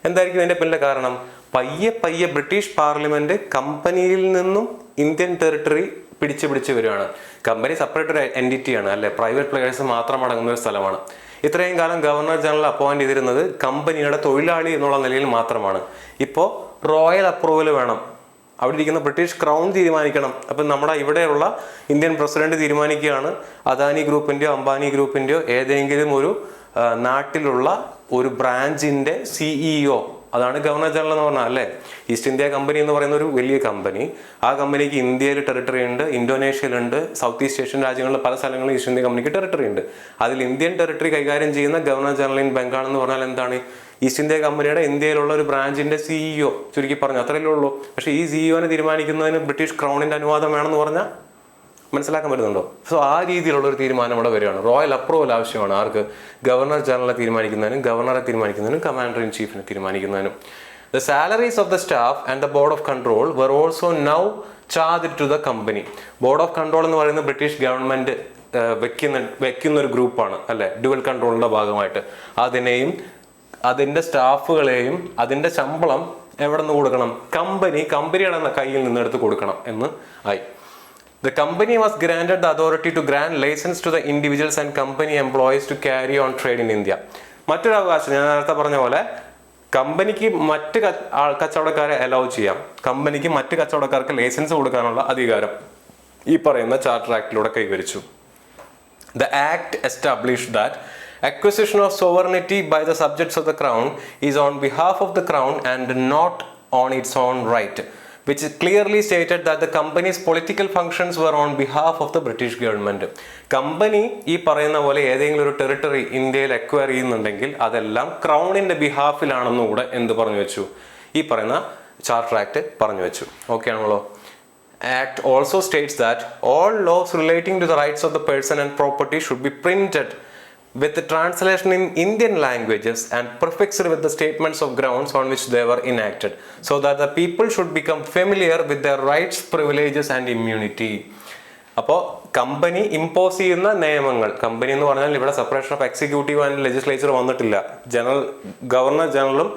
എന്തായിരിക്കും ഇതിന്റെ പിന്നിലെ കാരണം? പയ്യെ ബ്രിട്ടീഷ് പാർലമെന്റ് കമ്പനിയിൽ നിന്നും ഇന്ത്യൻ ടെറിട്ടറി പിടിച്ച് വരികയാണ്. കമ്പനി സെപ്പറേറ്റ് ഒരു എൻറ്റിറ്റിയാണ്, അല്ലെ, പ്രൈവറ്റ് പ്ലെയേഴ്സ് മാത്രം അടങ്ങുന്ന ഒരു സ്ഥലമാണ്. ഇത്രയും കാലം ഗവർണർ ജനറൽ അപ്പോയിന്റ് ചെയ്തിരുന്നത് കമ്പനിയുടെ തൊഴിലാളി എന്നുള്ള നിലയിൽ മാത്രമാണ്. ഇപ്പോൾ റോയൽ അപ്രൂവൽ വേണം, അവിടെ ഇരിക്കുന്ന ബ്രിട്ടീഷ് ക്രൗൺ തീരുമാനിക്കണം. അപ്പം നമ്മുടെ ഇവിടെയുള്ള ഇന്ത്യൻ പ്രസിഡന്റ് തീരുമാനിക്കുകയാണ് അദാനി ഗ്രൂപ്പിന്റെയോ അംബാനി ഗ്രൂപ്പിന്റെയോ ഏതെങ്കിലും ഒരു നാട്ടിലുള്ള ഒരു ബ്രാഞ്ചിന്റെ CEO, അതാണ് ഗവർണർ ജനറൽ എന്ന് പറഞ്ഞാൽ, അല്ലേ. ഈസ്റ്റ് ഇന്ത്യ കമ്പനി എന്ന് പറയുന്ന ഒരു വലിയ കമ്പനി. ആ കമ്പനിക്ക് ഇന്ത്യയിൽ ടെറിട്ടറി ഉണ്ട്, ഇന്തോനേഷ്യയിലുണ്ട്, സൗത്ത് ഈസ്റ്റ് ഏഷ്യൻ രാജ്യങ്ങളിൽ പല സ്ഥലങ്ങളിലും ഈസ്റ്റ് ഇന്ത്യ കമ്പനിക്ക് ടെറിട്ടറി ഉണ്ട്. അതിൽ ഇന്ത്യൻ ടെറിട്ടറി കൈകാര്യം ചെയ്യുന്ന ഗവർണർ ജനറൽ ഇൻ ബംഗാൾ എന്ന് പറഞ്ഞാൽ എന്താണ്? ഈസ്റ്റ് ഇന്ത്യ കമ്പനിയുടെ ഇന്ത്യയിലുള്ള ഒരു ബ്രാഞ്ചിന്റെ CEO, ചുരുക്കി പറഞ്ഞു അത്രയല്ലേ ഉള്ളൂ. പക്ഷേ ഈ CEOനെ തീരുമാനിക്കുന്നതിന് ബ്രിട്ടീഷ് ക്രൗണിന്റെ അനുവാദം വേണമെന്ന് പറഞ്ഞാൽ മനസ്സിലാക്കാൻ പറ്റുന്നുണ്ടോ? സോ ആ രീതിയിലുള്ള ഒരു തീരുമാനം ഇവിടെ വരികയാണ്. റോയൽ അപ്രൂവൽ ആവശ്യമാണ് ആർക്ക്? ഗവർണർ ജനറലെ തീരുമാനിക്കുന്നതിനും ഗവർണറെ തീരുമാനിക്കുന്നതിനും കമാൻഡർ ഇൻ ചീഫിനെ തീരുമാനിക്കുന്നതിനും. The salaries of the staff and the board of control were also now charged to the company. Board of control എന്ന് പറയുന്നത് ബ്രിട്ടീഷ് ഗവൺമെന്റ് വെക്കുന്ന ഒരു ഗ്രൂപ്പാണ്, അല്ലെ, ഡ്യുവൽ കൺട്രോളിന്റെ ഭാഗമായിട്ട്. അതിന്റെ സ്റ്റാഫുകളെയും അതിന്റെ ശമ്പളം എവിടെ നിന്ന് കൊടുക്കണം? കമ്പനിയുടെ കയ്യിൽ നിന്ന് എടുത്ത് കൊടുക്കണം എന്ന് ആയി. The company was granted the authority to grant license to the individuals and company employees to carry on trade in India. മറ്റൊരു അവകാശം ഞാൻ നേരത്തെ പറഞ്ഞ പോലെ കമ്പനിക്ക് മറ്റ് കച്ചവടക്കാരെ അലൗ ചെയ്യാം, കമ്പനിക്ക് മറ്റ് കച്ചവടക്കാർക്ക് ലൈസൻസ് കൊടുക്കാനുള്ള അധികാരം ഈ പറയുന്ന ചാർട്ടർ ആക്ടിലൂടെ കൈവരിച്ചു. The act established that acquisition of sovereignty by the subjects of the crown is on behalf of the crown and not on its own right, which clearly stated that the company's political functions were on behalf of the British government. Company ഈ പറയുന്ന പോലെ ഏതെങ്കിലും ഒരു territory ഇന്ത്യയിൽ acquire ചെയ്യുന്നുണ്ടെങ്കിൽ അതെല്ലാം ക്രൗണിന്റെ ബിഹാഫിലാണെന്നുകൂടെ എന്ത് പറഞ്ഞു വെച്ചു? ഈ പറയുന്ന ചാർട്ടർ ആക്ട് പറഞ്ഞു വെച്ചു. ഓക്കെ ആണല്ലോ. Act also states that all laws relating to the rights of the person and property should be printed with the translation in Indian languages and prefixed with the statements of grounds on which they were enacted, so that the people should become familiar with their rights, privileges and immunity. അപ്പോൾ company impose ചെയ്യുന്ന നിയമങ്ങൾ, company എന്ന് പറഞ്ഞാൽ ഇവിടെ separation of executive and legislature വന്നിട്ടില്ല. Governor ജനറലും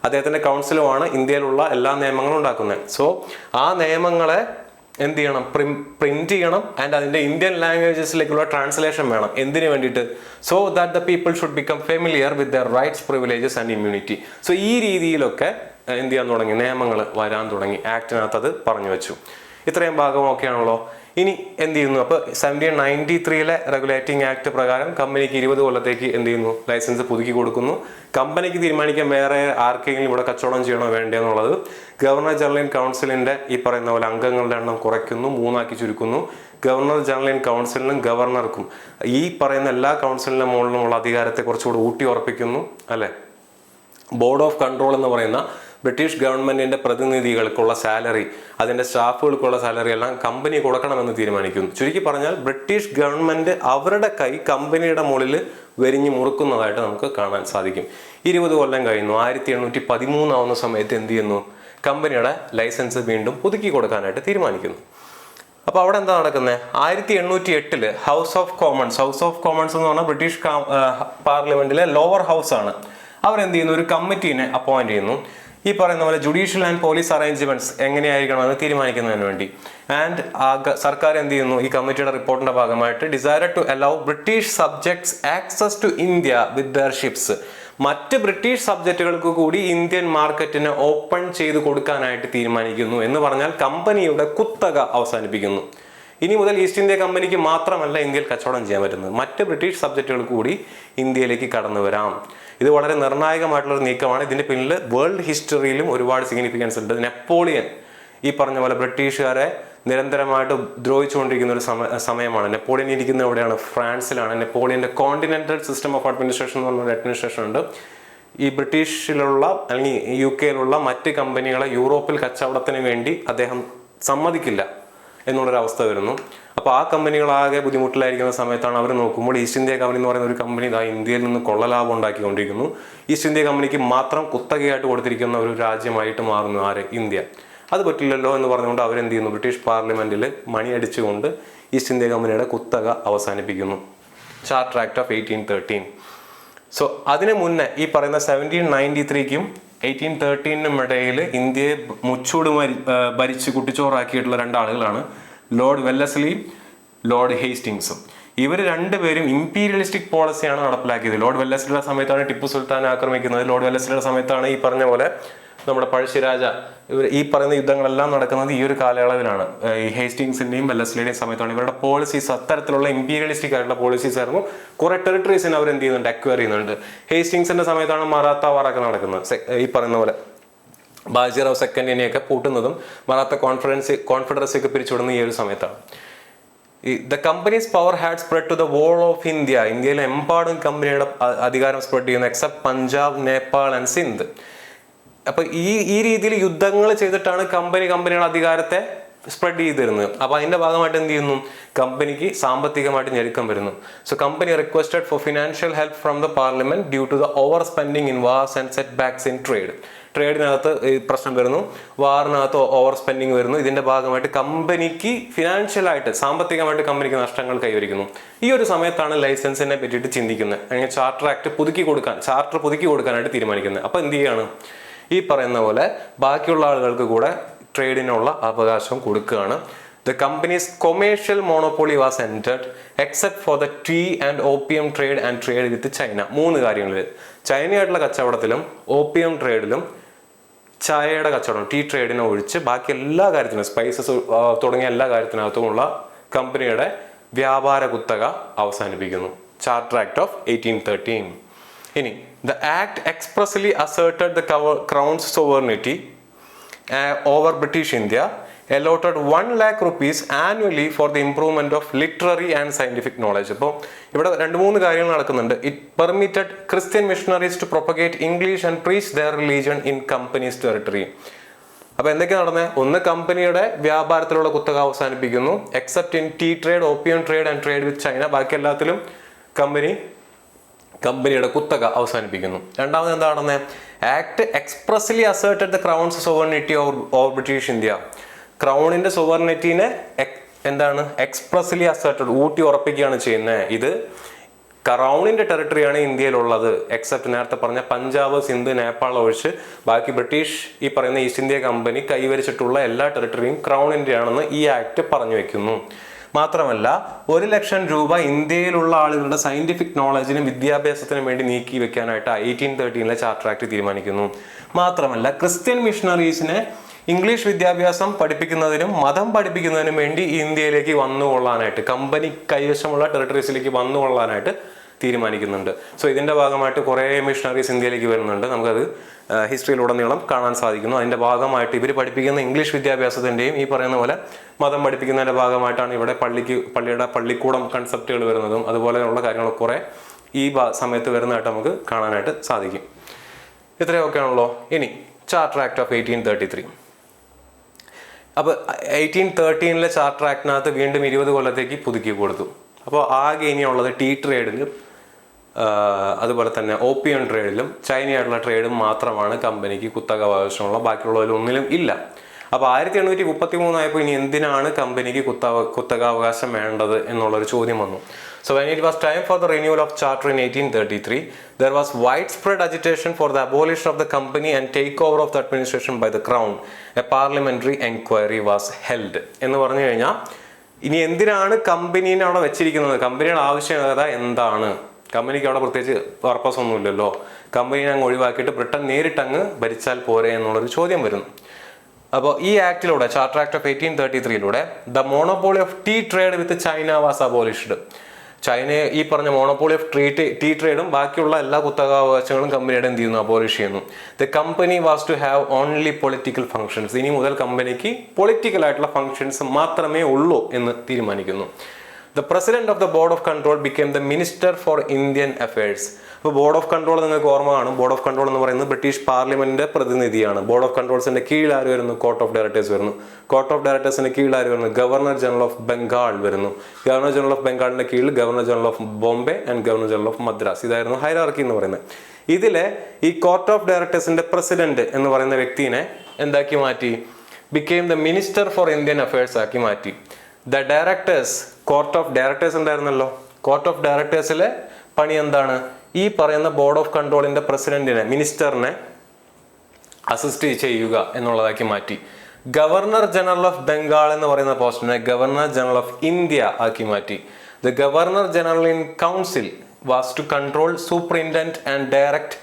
അദ്ദേഹത്തിന്റെ കൗൺസിലുമാണ് ഇന്ത്യയിലുള്ള എല്ലാ നിയമങ്ങളും ഉണ്ടാക്കുന്നത്. സോ ആ നിയമങ്ങളെ എന്ത് ചെയ്യണം? പ്രിന്റ് ചെയ്യണം. ആൻഡ് അതിന്റെ ഇന്ത്യൻ ലാംഗ്വേജസിലേക്കുള്ള ട്രാൻസ്ലേഷൻ വേണം. എന്തിനു വേണ്ടിയിട്ട്? So that the people should become familiar with there rights, privileges and immunity. So ഈ രീതിയിലൊക്കെ എന്ത് ചെയ്യാൻ തുടങ്ങി? നിയമങ്ങൾ വരാൻ തുടങ്ങി. ആക്ടിനകത്ത് അത് പറഞ്ഞു വെച്ചു. ഇത്രയും ഭാഗം ഓക്കെ ആണല്ലോ. ഇനി എന്ത് ചെയ്യുന്നു? അപ്പോൾ 1793 റെഗുലേറ്റിംഗ് ആക്ട് പ്രകാരം കമ്പനിക്ക് 20 കൊല്ലത്തേക്ക് എന്ത് ചെയ്യുന്നു? ലൈസൻസ് പുതുക്കി കൊടുക്കുന്നു. കമ്പനിക്ക് തീരുമാനിക്കാൻ വേറെ ആർക്കെങ്കിലും ഇവിടെ കച്ചവടം ചെയ്യണോ വേണ്ടേ എന്നുള്ളത്. ഗവർണർ ജനറൽ കൗൺസിലിന്റെ ഈ പറയുന്ന പോലെ അംഗങ്ങളുടെ എണ്ണം കുറയ്ക്കുന്നു, 3 ആക്കി ചുരുക്കുന്നു. ഗവർണർ ജനറൽ കൗൺസിലിനും ഗവർണർക്കും ഈ പറയുന്ന എല്ലാ കൗൺസിലിന്റെ മുകളിലുമുള്ള അധികാരത്തെ കുറച്ചുകൂടി ഊട്ടി ഉറപ്പിക്കുന്നു, അല്ലെ? ബോർഡ് ഓഫ് കൺട്രോൾ എന്ന് പറയുന്ന ബ്രിട്ടീഷ് ഗവൺമെന്റിന്റെ പ്രതിനിധികൾക്കുള്ള സാലറി, അതിന്റെ സ്റ്റാഫുകൾക്കുള്ള സാലറി എല്ലാം കമ്പനി കൊടുക്കണമെന്ന് തീരുമാനിക്കുന്നു. ചുരുക്കി പറഞ്ഞാൽ ബ്രിട്ടീഷ് ഗവൺമെന്റ് അവരുടെ കൈ കമ്പനിയുടെ മുകളിൽ വെരിഞ്ഞു മുറുക്കുന്നതായിട്ട് നമുക്ക് കാണാൻ സാധിക്കും. 20 കൊല്ലം കഴിയുന്നു. 1813 ആവുന്ന സമയത്ത് എന്ത് ചെയ്യുന്നു? കമ്പനിയുടെ ലൈസൻസ് വീണ്ടും പുതുക്കി കൊടുക്കാനായിട്ട് തീരുമാനിക്കുന്നു. അപ്പോൾ അവിടെ എന്താ നടക്കുന്നത്? 1808 ഹൗസ് ഓഫ് കോമൺസ് എന്ന് പറഞ്ഞാൽ ബ്രിട്ടീഷ് പാർലമെന്റിലെ ലോവർ ഹൗസ് ആണ്. അവരെന്ത് ചെയ്യുന്നു? ഒരു കമ്മിറ്റീനെ അപ്പോയിന്റ് ചെയ്യുന്നു. ഈ പറയുന്ന പോലെ ജുഡീഷ്യൽ ആൻഡ് പോലീസ് അറേഞ്ച്മെന്റ്സ് എങ്ങനെയായിരിക്കണമെന്ന് തീരുമാനിക്കുന്നതിന് വേണ്ടി. ആൻഡ് സർക്കാർ എന്ത് ചെയ്യുന്നു? ഈ കമ്മിറ്റിയുടെ റിപ്പോർട്ടിന്റെ ഭാഗമായിട്ട് decide to allow British subjects access to India with their ships. മറ്റ് ബ്രിട്ടീഷ് സബ്ജക്റ്റുകൾക്ക് കൂടി ഇന്ത്യൻ മാർക്കറ്റിനെ ഓപ്പൺ ചെയ്ത് കൊടുക്കാനായിട്ട് തീരുമാനിക്കുന്നു. എന്ന് പറഞ്ഞാൽ കമ്പനിയുടെ കുത്തക അവസാനിപ്പിക്കുന്നു. ഇനി മുതൽ ഈസ്റ്റ് ഇന്ത്യ കമ്പനിക്ക് മാത്രമല്ല ഇന്ത്യയിൽ കച്ചവടം ചെയ്യാൻ പറ്റുന്നത്, മറ്റ് ബ്രിട്ടീഷ് സബ്ജക്റ്റുകൾ കൂടി ഇന്ത്യയിലേക്ക് കടന്നു വരാം. ഇത് വളരെ നിർണായകമായിട്ടുള്ള ഒരു നീക്കമാണ്. ഇതിന്റെ പിന്നിൽ വേൾഡ് ഹിസ്റ്ററിയിലും ഒരുപാട് സിഗ്നിഫിക്കൻസ് ഉണ്ട്. നെപ്പോളിയൻ ഈ പറഞ്ഞ പോലെ ബ്രിട്ടീഷുകാരെ നിരന്തരമായിട്ട് ദ്രോഹിച്ചുകൊണ്ടിരിക്കുന്ന ഒരു സമയമാണ്. നെപ്പോളിയൻ ഇരിക്കുന്ന എവിടെയാണ്? ഫ്രാൻസിലാണ്. നെപ്പോളിയന്റെ കോണ്ടിനെന്റൽ സിസ്റ്റം ഓഫ് അഡ്മിനിസ്ട്രേഷൻ എന്ന് പറഞ്ഞൊരു അഡ്മിനിസ്ട്രേഷൻ ഉണ്ട്. ഈ ബ്രിട്ടീഷിലുള്ള അല്ലെങ്കിൽ UK മറ്റ് കമ്പനികളെ യൂറോപ്പിൽ കച്ചവടത്തിന് വേണ്ടി അദ്ദേഹം സമ്മതിക്കില്ല എന്നുള്ളൊരവസ്ഥ വരുന്നു. അപ്പോൾ ആ കമ്പനികളാകെ ബുദ്ധിമുട്ടിലായിരിക്കുന്ന സമയത്താണ് അവർ നോക്കുമ്പോൾ ഈസ്റ്റ് ഇന്ത്യ കമ്പനി എന്ന് പറയുന്ന ഒരു കമ്പനി ഇതാ ഇന്ത്യയിൽ നിന്ന് കൊള്ളലാഭം ഉണ്ടാക്കിക്കൊണ്ടിരിക്കുന്നു. ഈസ്റ്റ് ഇന്ത്യ കമ്പനിക്ക് മാത്രം കുത്തകയായിട്ട് കൊടുത്തിരിക്കുന്ന ഒരു രാജ്യമായിട്ട് മാറുന്നു ആര്? ഇന്ത്യ. അത് പറ്റില്ലല്ലോ എന്ന് പറഞ്ഞുകൊണ്ട് അവരെന്ത് ചെയ്യുന്നു? ബ്രിട്ടീഷ് പാർലമെന്റിൽ മണിയടിച്ചുകൊണ്ട് ഈസ്റ്റ് ഇന്ത്യ കമ്പനിയുടെ കുത്തക അവസാനിപ്പിക്കുന്നു. Charter act of 1813. സോ അതിന് മുന്നേ ഈ പറയുന്ന 1793 1813 ഇടയിൽ ഇന്ത്യയെ മുച്ചൂട് ഭരിച്ച് കുട്ടിച്ചോറാക്കിയിട്ടുള്ള 2 ആളുകളാണ് ലോർഡ് വെല്ലസ്ലിയും ലോർഡ് ഹേസ്റ്റിങ്സും. ഇവർ രണ്ടുപേരും ഇമ്പീരിയലിസ്റ്റിക് പോളിസിയാണ് നടപ്പിലാക്കിയത്. ലോർഡ് വെല്ലസ്ലിയുടെ സമയത്താണ് ടിപ്പു സുൽത്താൻ ആക്രമിക്കുന്നത്. ലോർഡ് വെല്ലസ്ലിയുടെ സമയത്താണ് ഈ പറഞ്ഞ പോലെ നമ്മുടെ പഴശ്ശിരാജ. ഇവർ ഈ പറയുന്ന യുദ്ധങ്ങളെല്ലാം നടക്കുന്നത് ഈ ഒരു കാലയളവിലാണ്. ഈ ഹേസ്റ്റിങ്സിന്റെയും വെല്ലസ്ലിയുടെയും സമയത്താണ്. ഇവരുടെ പോളിസീസ് അത്തരത്തിലുള്ള ഇമ്പീരിയലിസ്റ്റിക് ആയിട്ടുള്ള പോളിസീസ് ആയിരുന്നു. കുറെ ടെറിട്ടറീസിന് അവർ എന്ത് ചെയ്യുന്നുണ്ട്? അക്വയർ ചെയ്യുന്നുണ്ട്. ഹേസ്റ്റിങ്സിന്റെ സമയത്താണ് മറാത്ത വാറൊക്കെ നടക്കുന്നത്. ഈ പറയുന്ന പോലെ ബാജിറാവ് സെക്കൻഡിനെയൊക്കെ പൂട്ടുന്നതും മറാത്ത കോൺഫെഡറസിയൊക്കെ പിരിച്ചുവിടുന്ന ഈ ഒരു സമയത്താണ്. The companies power had spread to the whole of India. ഇന്ത്യയിലെ എമ്പാടും കമ്പനിയുടെ അധികാരം സ്പ്രെഡ് ചെയ്യുന്നു, എക്സെപ്റ്റ് പഞ്ചാബ്, നേപ്പാൾ ആൻഡ് സിന്ധ്. അപ്പൊ ഈ രീതിയിൽ യുദ്ധങ്ങൾ ചെയ്തിട്ടാണ് കമ്പനിയുടെ അധികാരത്തെ സ്പ്രെഡ് ചെയ്തിരുന്നത്. അപ്പൊ അതിന്റെ ഭാഗമായിട്ട് എന്ത് ചെയ്യുന്നു? കമ്പനിക്ക് സാമ്പത്തികമായിട്ട് ഞെരുക്കം വരുന്നു. So company requested for financial help from the parliament due to the over spending in wars and set backs in trade. ട്രേഡിനകത്ത് പ്രശ്നം വരുന്നു, വാറിനകത്ത് ഓവർ സ്പെൻഡിങ് വരുന്നു. ഇതിന്റെ ഭാഗമായിട്ട് കമ്പനിക്ക് ഫിനാൻഷ്യലായിട്ട് സാമ്പത്തികമായിട്ട് കമ്പനിക്ക് നഷ്ടങ്ങൾ കൈവരിക്കുന്നു. ഈ ഒരു സമയത്താണ് ലൈസൻസിനെ പറ്റിയിട്ട് ചിന്തിക്കുന്നത്. അങ്ങനെ ചാർട്ടർ പുതുക്കി കൊടുക്കാനായിട്ട് തീരുമാനിക്കുന്നത്. അപ്പൊ എന്ത് ചെയ്യാണ്? ഈ പറയുന്ന പോലെ ബാക്കിയുള്ള ആളുകൾക്ക് കൂടെ ട്രേഡിനുള്ള അവകാശം കൊടുക്കുകയാണ്. The company's commercial monopoly was entered except for the tea and opium trade and trade with China. 3 കാര്യങ്ങളിൽ ചൈനയായിട്ടുള്ള കച്ചവടത്തിലും ഓപ്പിയം ട്രേഡിലും ചായയുടെ കച്ചവടം ടീ ട്രേഡിനെ ഒഴിച്ച് ബാക്കി എല്ലാ കാര്യത്തിനും സ്പൈസസ് തുടങ്ങിയ എല്ലാ കാര്യത്തിനകത്തുമുള്ള കമ്പനിയുടെ വ്യാപാര കുത്തക അവസാനിപ്പിക്കുന്നു. Charter act of 1813. ഇനി the act expressly asserted the crown's sovereignty over British India, allotted 1 lakh rupees annually for the improvement of literary and scientific knowledge. അപ്പോൾ ഇവിടെ 2-3 കാര്യങ്ങൾ നടക്കുന്നുണ്ട്. It permitted Christian missionaries to propagate English and preach their religion in company's territory. അപ്പൊ എന്തൊക്കെയാണ് നടന്നത്? ഒന്ന്, കമ്പനിയുടെ വ്യാപാരത്തിലുള്ള കുത്തക അവസാനിപ്പിക്കുന്നു, except in tea trade, opium trade and trade with China. ബാക്കി എല്ലാത്തിലും കമ്പനിയുടെ കുത്തക അവസാനിപ്പിക്കുന്നു. രണ്ടാമത് എന്താ നടന്നത്? Act expressly asserted the crown's sovereignty over British India. ക്രൗണിന്റെ സോവറിനിറ്റിനെ എന്താണ്? എക്സ്പ്രസ്ലി അസേർട്ടഡ്, ഊട്ടി ഉറപ്പിക്കുകയാണ് ചെയ്യുന്നത്. ഇത് ക്രൗണിന്റെ ടെറിട്ടറിയാണ് ഇന്ത്യയിലുള്ളത്, എക്സെപ്റ്റ് നേരത്തെ പറഞ്ഞ പഞ്ചാബ്, സിന്ധ്, നേപ്പാൾ ഒഴിച്ച് ബാക്കി ബ്രിട്ടീഷ് ഈ പറയുന്ന ഈസ്റ്റ് ഇന്ത്യ കമ്പനി കൈവരിച്ചിട്ടുള്ള എല്ലാ ടെറിട്ടറിയും ക്രൗണിന്റെ ആണെന്ന് ഈ ആക്ട് പറഞ്ഞു വെക്കുന്നു. മാത്രമല്ല 1 ലക്ഷം രൂപ ഇന്ത്യയിലുള്ള ആളുകളുടെ സയന്റിഫിക് നോളജിനും വിദ്യാഭ്യാസത്തിനും വേണ്ടി നീക്കി വെക്കാനായിട്ട് 1813 ചാർട്ടർ ആക്ട് തീരുമാനിക്കുന്നു. മാത്രമല്ല ക്രിസ്ത്യൻ മിഷണറീസിനെ ഇംഗ്ലീഷ് വിദ്യാഭ്യാസം പഠിപ്പിക്കുന്നതിനും മതം പഠിപ്പിക്കുന്നതിനും വേണ്ടി ഇന്ത്യയിലേക്ക് വന്നുകൊള്ളാനായിട്ട്, കമ്പനി കൈവശമുള്ള ടെറിട്ടറീസിലേക്ക് വന്നുകൊള്ളാനായിട്ട് തീരുമാനിക്കുന്നുണ്ട്. സോ ഇതിൻ്റെ ഭാഗമായിട്ട് കുറേ മിഷണറീസ് ഇന്ത്യയിലേക്ക് വരുന്നുണ്ട്. നമുക്കത് ഹിസ്റ്ററിയിലുടനീളം കാണാൻ സാധിക്കുന്നു. അതിൻ്റെ ഭാഗമായിട്ട് ഇവർ പഠിപ്പിക്കുന്ന ഇംഗ്ലീഷ് വിദ്യാഭ്യാസത്തിൻ്റെയും ഈ പറയുന്ന പോലെ മതം പഠിപ്പിക്കുന്നതിൻ്റെ ഭാഗമായിട്ടാണ് ഇവിടെ പള്ളിയുടെ പള്ളിക്കൂടം കൺസെപ്റ്റുകൾ വരുന്നതും അതുപോലെയുള്ള കാര്യങ്ങൾ കുറേ ഈ സമയത്ത് വരുന്നതായിട്ട് നമുക്ക് കാണാനായിട്ട് സാധിക്കും. ഇത്രയൊക്കെയാണല്ലോ. ഇനി ചാർട്ടർ ആക്ട് ഓഫ് 1833. അപ്പോൾ 1813 ചാർട്ടർ ആക്ടിനകത്ത് വീണ്ടും 20 കൊല്ലത്തേക്ക് പുതുക്കി കൊടുത്തു. അപ്പോൾ ആകെ ഇനിയുള്ളത് ടീ ട്രേഡിലും അതുപോലെ തന്നെ ഓപ്പിയം ട്രേഡിലും ചൈനയായിട്ടുള്ള ട്രേഡും മാത്രമാണ് കമ്പനിക്ക് കുത്തകാവകാശമുള്ള, ബാക്കിയുള്ളതിലൊന്നിലും ഇല്ല. അപ്പോൾ 1833 ആയപ്പോൾ ഇനി എന്തിനാണ് കമ്പനിക്ക് കുത്തകാവകാശം വേണ്ടത് എന്നുള്ളൊരു ചോദ്യം വന്നു. So when it was time for the renewal of charter in 1833, there was widespread agitation for the abolition of the company and takeover of the administration by the crown. A parliamentary inquiry was held. എന്ന് പറഞ്ഞു കഴിഞ്ഞാൽ ഇനി എന്തിനാണ് കമ്പനീനെ അവിടെ വെച്ചിരിക്കുന്നത്, കമ്പനിയുടെ ആവശ്യകത എന്താണ്, കമ്പനിക്ക് അവിടെ പ്രത്യേകിച്ച് പർപ്പസ് ഒന്നുമില്ലല്ലോ, കമ്പനീനെ അങ്ങ് ഒഴിവാക്കിയിട്ട് ബ്രിട്ടൻ നേരിട്ടങ്ങ് ഭരിച്ചാൽ പോരെ എന്നുള്ളൊരു ചോദ്യം വരുന്നു. അപ്പോൾ ഈ ആക്ടിലൂടെ, charter act of 1833 the monopoly of tea trade with China was abolished. ചൈനയെ ഈ പറഞ്ഞ മോണോപോളി ഓഫ് ടീ ട്രേഡും ബാക്കിയുള്ള എല്ലാ കുത്തകാവകാശങ്ങളും കമ്പനിയുടെ എന്ത് ചെയ്യുന്നു, അബോളിഷ് ചെയ്യുന്നു. The company was to have only political functions. ഇനി മുതൽ കമ്പനിക്ക് പൊളിറ്റിക്കൽ ആയിട്ടുള്ള ഫംഗ്ഷൻസ് മാത്രമേ ഉള്ളൂ എന്ന് തീരുമാനിക്കുന്നു. The president of the board of control became the minister for Indian affairs. അപ്പോൾ ബോർഡ് ഓഫ് കൺട്രോൾ നിങ്ങൾക്ക് ഓർമ്മ കാണും. ബോർഡ് ഓഫ് കൺട്രോൾ എന്ന് പറയുന്നത് ബ്രിട്ടീഷ് പാർലമെന്റിന്റെ പ്രതിനിധിയാണ്. ബോർഡ് ഓഫ് കൺട്രോൾസിന്റെ കീഴിൽ ആര് വരുന്നു, കോർട്ട് ഓഫ് ഡയറക്ടേഴ്സ് വരുന്നു. കോർട്ട് ഓഫ് ഡയറക്ടേഴ്സിന്റെ കീഴിൽ ആര് വരുന്നു, ഗവർണർ ജനറൽ ഓഫ് ബംഗാൾ വരുന്നു. ഗവർണർ ജനറൽ ഓഫ് ബംഗാളിന്റെ കീഴിൽ governor general of Bombay and governor general of Madras. ഇതായിരുന്നു ഹൈറാർക്കി എന്ന് പറയുന്നത്. ഇതിലെ ഈ കോർട്ട് ഓഫ് ഡയറക്ടേഴ്സിന്റെ പ്രസിഡന്റ് എന്ന് പറയുന്ന വ്യക്തിനെ എന്താക്കി മാറ്റി, became the minister for Indian affairs ആക്കി മാറ്റി. The directors, court of directors ഉണ്ടായിരുന്നല്ലോ, കോർട്ട് ഓഫ് ഡയറക്ടേഴ്സിലെ പണി എന്താണ്, ഈ പറയുന്ന ബോർഡ് ഓഫ് കൺട്രോളിന്റെ പ്രസിഡന്റിനെ, മിനിസ്റ്ററിനെ അസിസ്റ്റ് ചെയ്യുക എന്നുള്ളതാക്കി മാറ്റി. ഗവർണർ ജനറൽ ഓഫ് ബംഗാൾ എന്ന് പറയുന്ന പോസ്റ്റിനെ ഗവർണർ ജനറൽ ഓഫ് ഇന്ത്യ ആക്കി മാറ്റി. The governor general in council was to control, superintend and direct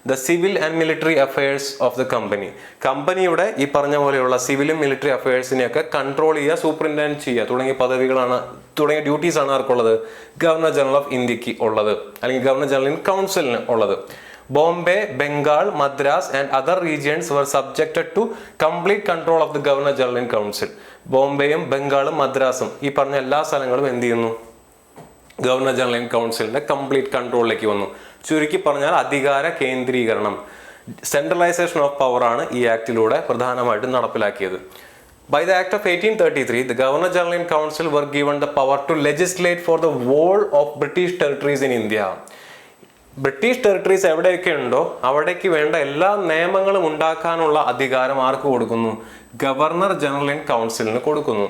the civil and military affairs of the company. കമ്പനിയുടെ ഈ പറഞ്ഞ പോലെയുള്ള സിവിലും മിലിറ്ററി അഫയേഴ്സിനെയൊക്കെ കൺട്രോൾ ചെയ്യുക, സൂപ്രിൻറ്റൻഡ് ചെയ്യുക തുടങ്ങിയ ഡ്യൂട്ടീസ് ആണ് ആർക്കുള്ളത്, ഗവർണർ ജനറൽ ഓഫ് ഇന്ത്യക്ക് ഉള്ളത്, അല്ലെങ്കിൽ ഗവർണർ ജനറൽ ഇൻ കൗൺസിലിന് ഉള്ളത്. Bombay, Bengal, Madras and other regions were subjected to complete control of the governor general in council. ബോംബെയും ബംഗാളും മദ്രാസും ഈ പറഞ്ഞ എല്ലാ സ്ഥലങ്ങളും എന്ത് ചെയ്യുന്നു, ഗവർണർ ജനറൽ ഇൻ കൗൺസിലിന്റെ കംപ്ലീറ്റ് കൺട്രോളിലേക്ക് വന്നു. ചുരുക്കി പറഞ്ഞാൽ അധികാര കേന്ദ്രീകരണം, സെൻട്രലൈസേഷൻ ഓഫ് പവർ ആണ് ഈ ആക്ടിലൂടെ പ്രധാനമായിട്ടും നടപ്പിലാക്കിയത്. By the Act of 1833, the Governor General in Council were given the power to legislate for the whole of British territories in India. British territories എവിടെയൊക്കെ ഉണ്ടോ അവിടേക്ക് വേണ്ട എല്ലാ നിയമങ്ങളും ഉണ്ടാക്കാനുള്ള അധികാരം ആർക്ക് കൊടുക്കുന്നു, ഗവർണർ ജനറൽ ഇൻ കൗൺസിലിന് കൊടുക്കുന്നു.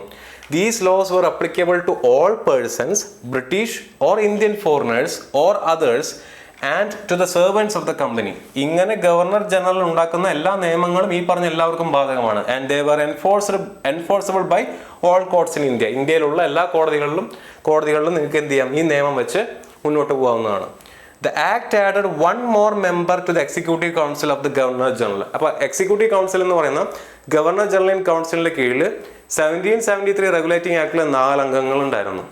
These laws were applicable to all persons, British or Indian foreigners or others, and to the servants of the company. ഇങ്ങനെ ഗവർണർ ജനറൽ ഉണ്ടാക്കുന്ന എല്ലാ നിയമങ്ങളും ഈ പറഞ്ഞ എല്ലാവർക്കും ബാധകമാണ്. And they were enforceable by all courts in India. ഇന്ത്യയിലുള്ള എല്ലാ കോടതികളിലും നിങ്ങൾക്ക് എന്ത് ചെയ്യാം, ഈ നിയമം വെച്ച് മുന്നോട്ട് പോകാവുന്നതാണ്. The act added one more member to the executive council of the governor general. അപ്പോൾ എക്സിക്യൂട്ടീവ് കൗൺസിൽ എന്ന് പറയുന്ന ഗവർണർ ജനറൽ ഇൻ കൗൺസിലിന്റെ കീഴിൽ 1773 റെഗുലേറ്റിംഗ് ആക്ടിൽ 4 അംഗങ്ങൾ ഉണ്ടായിരുന്നു.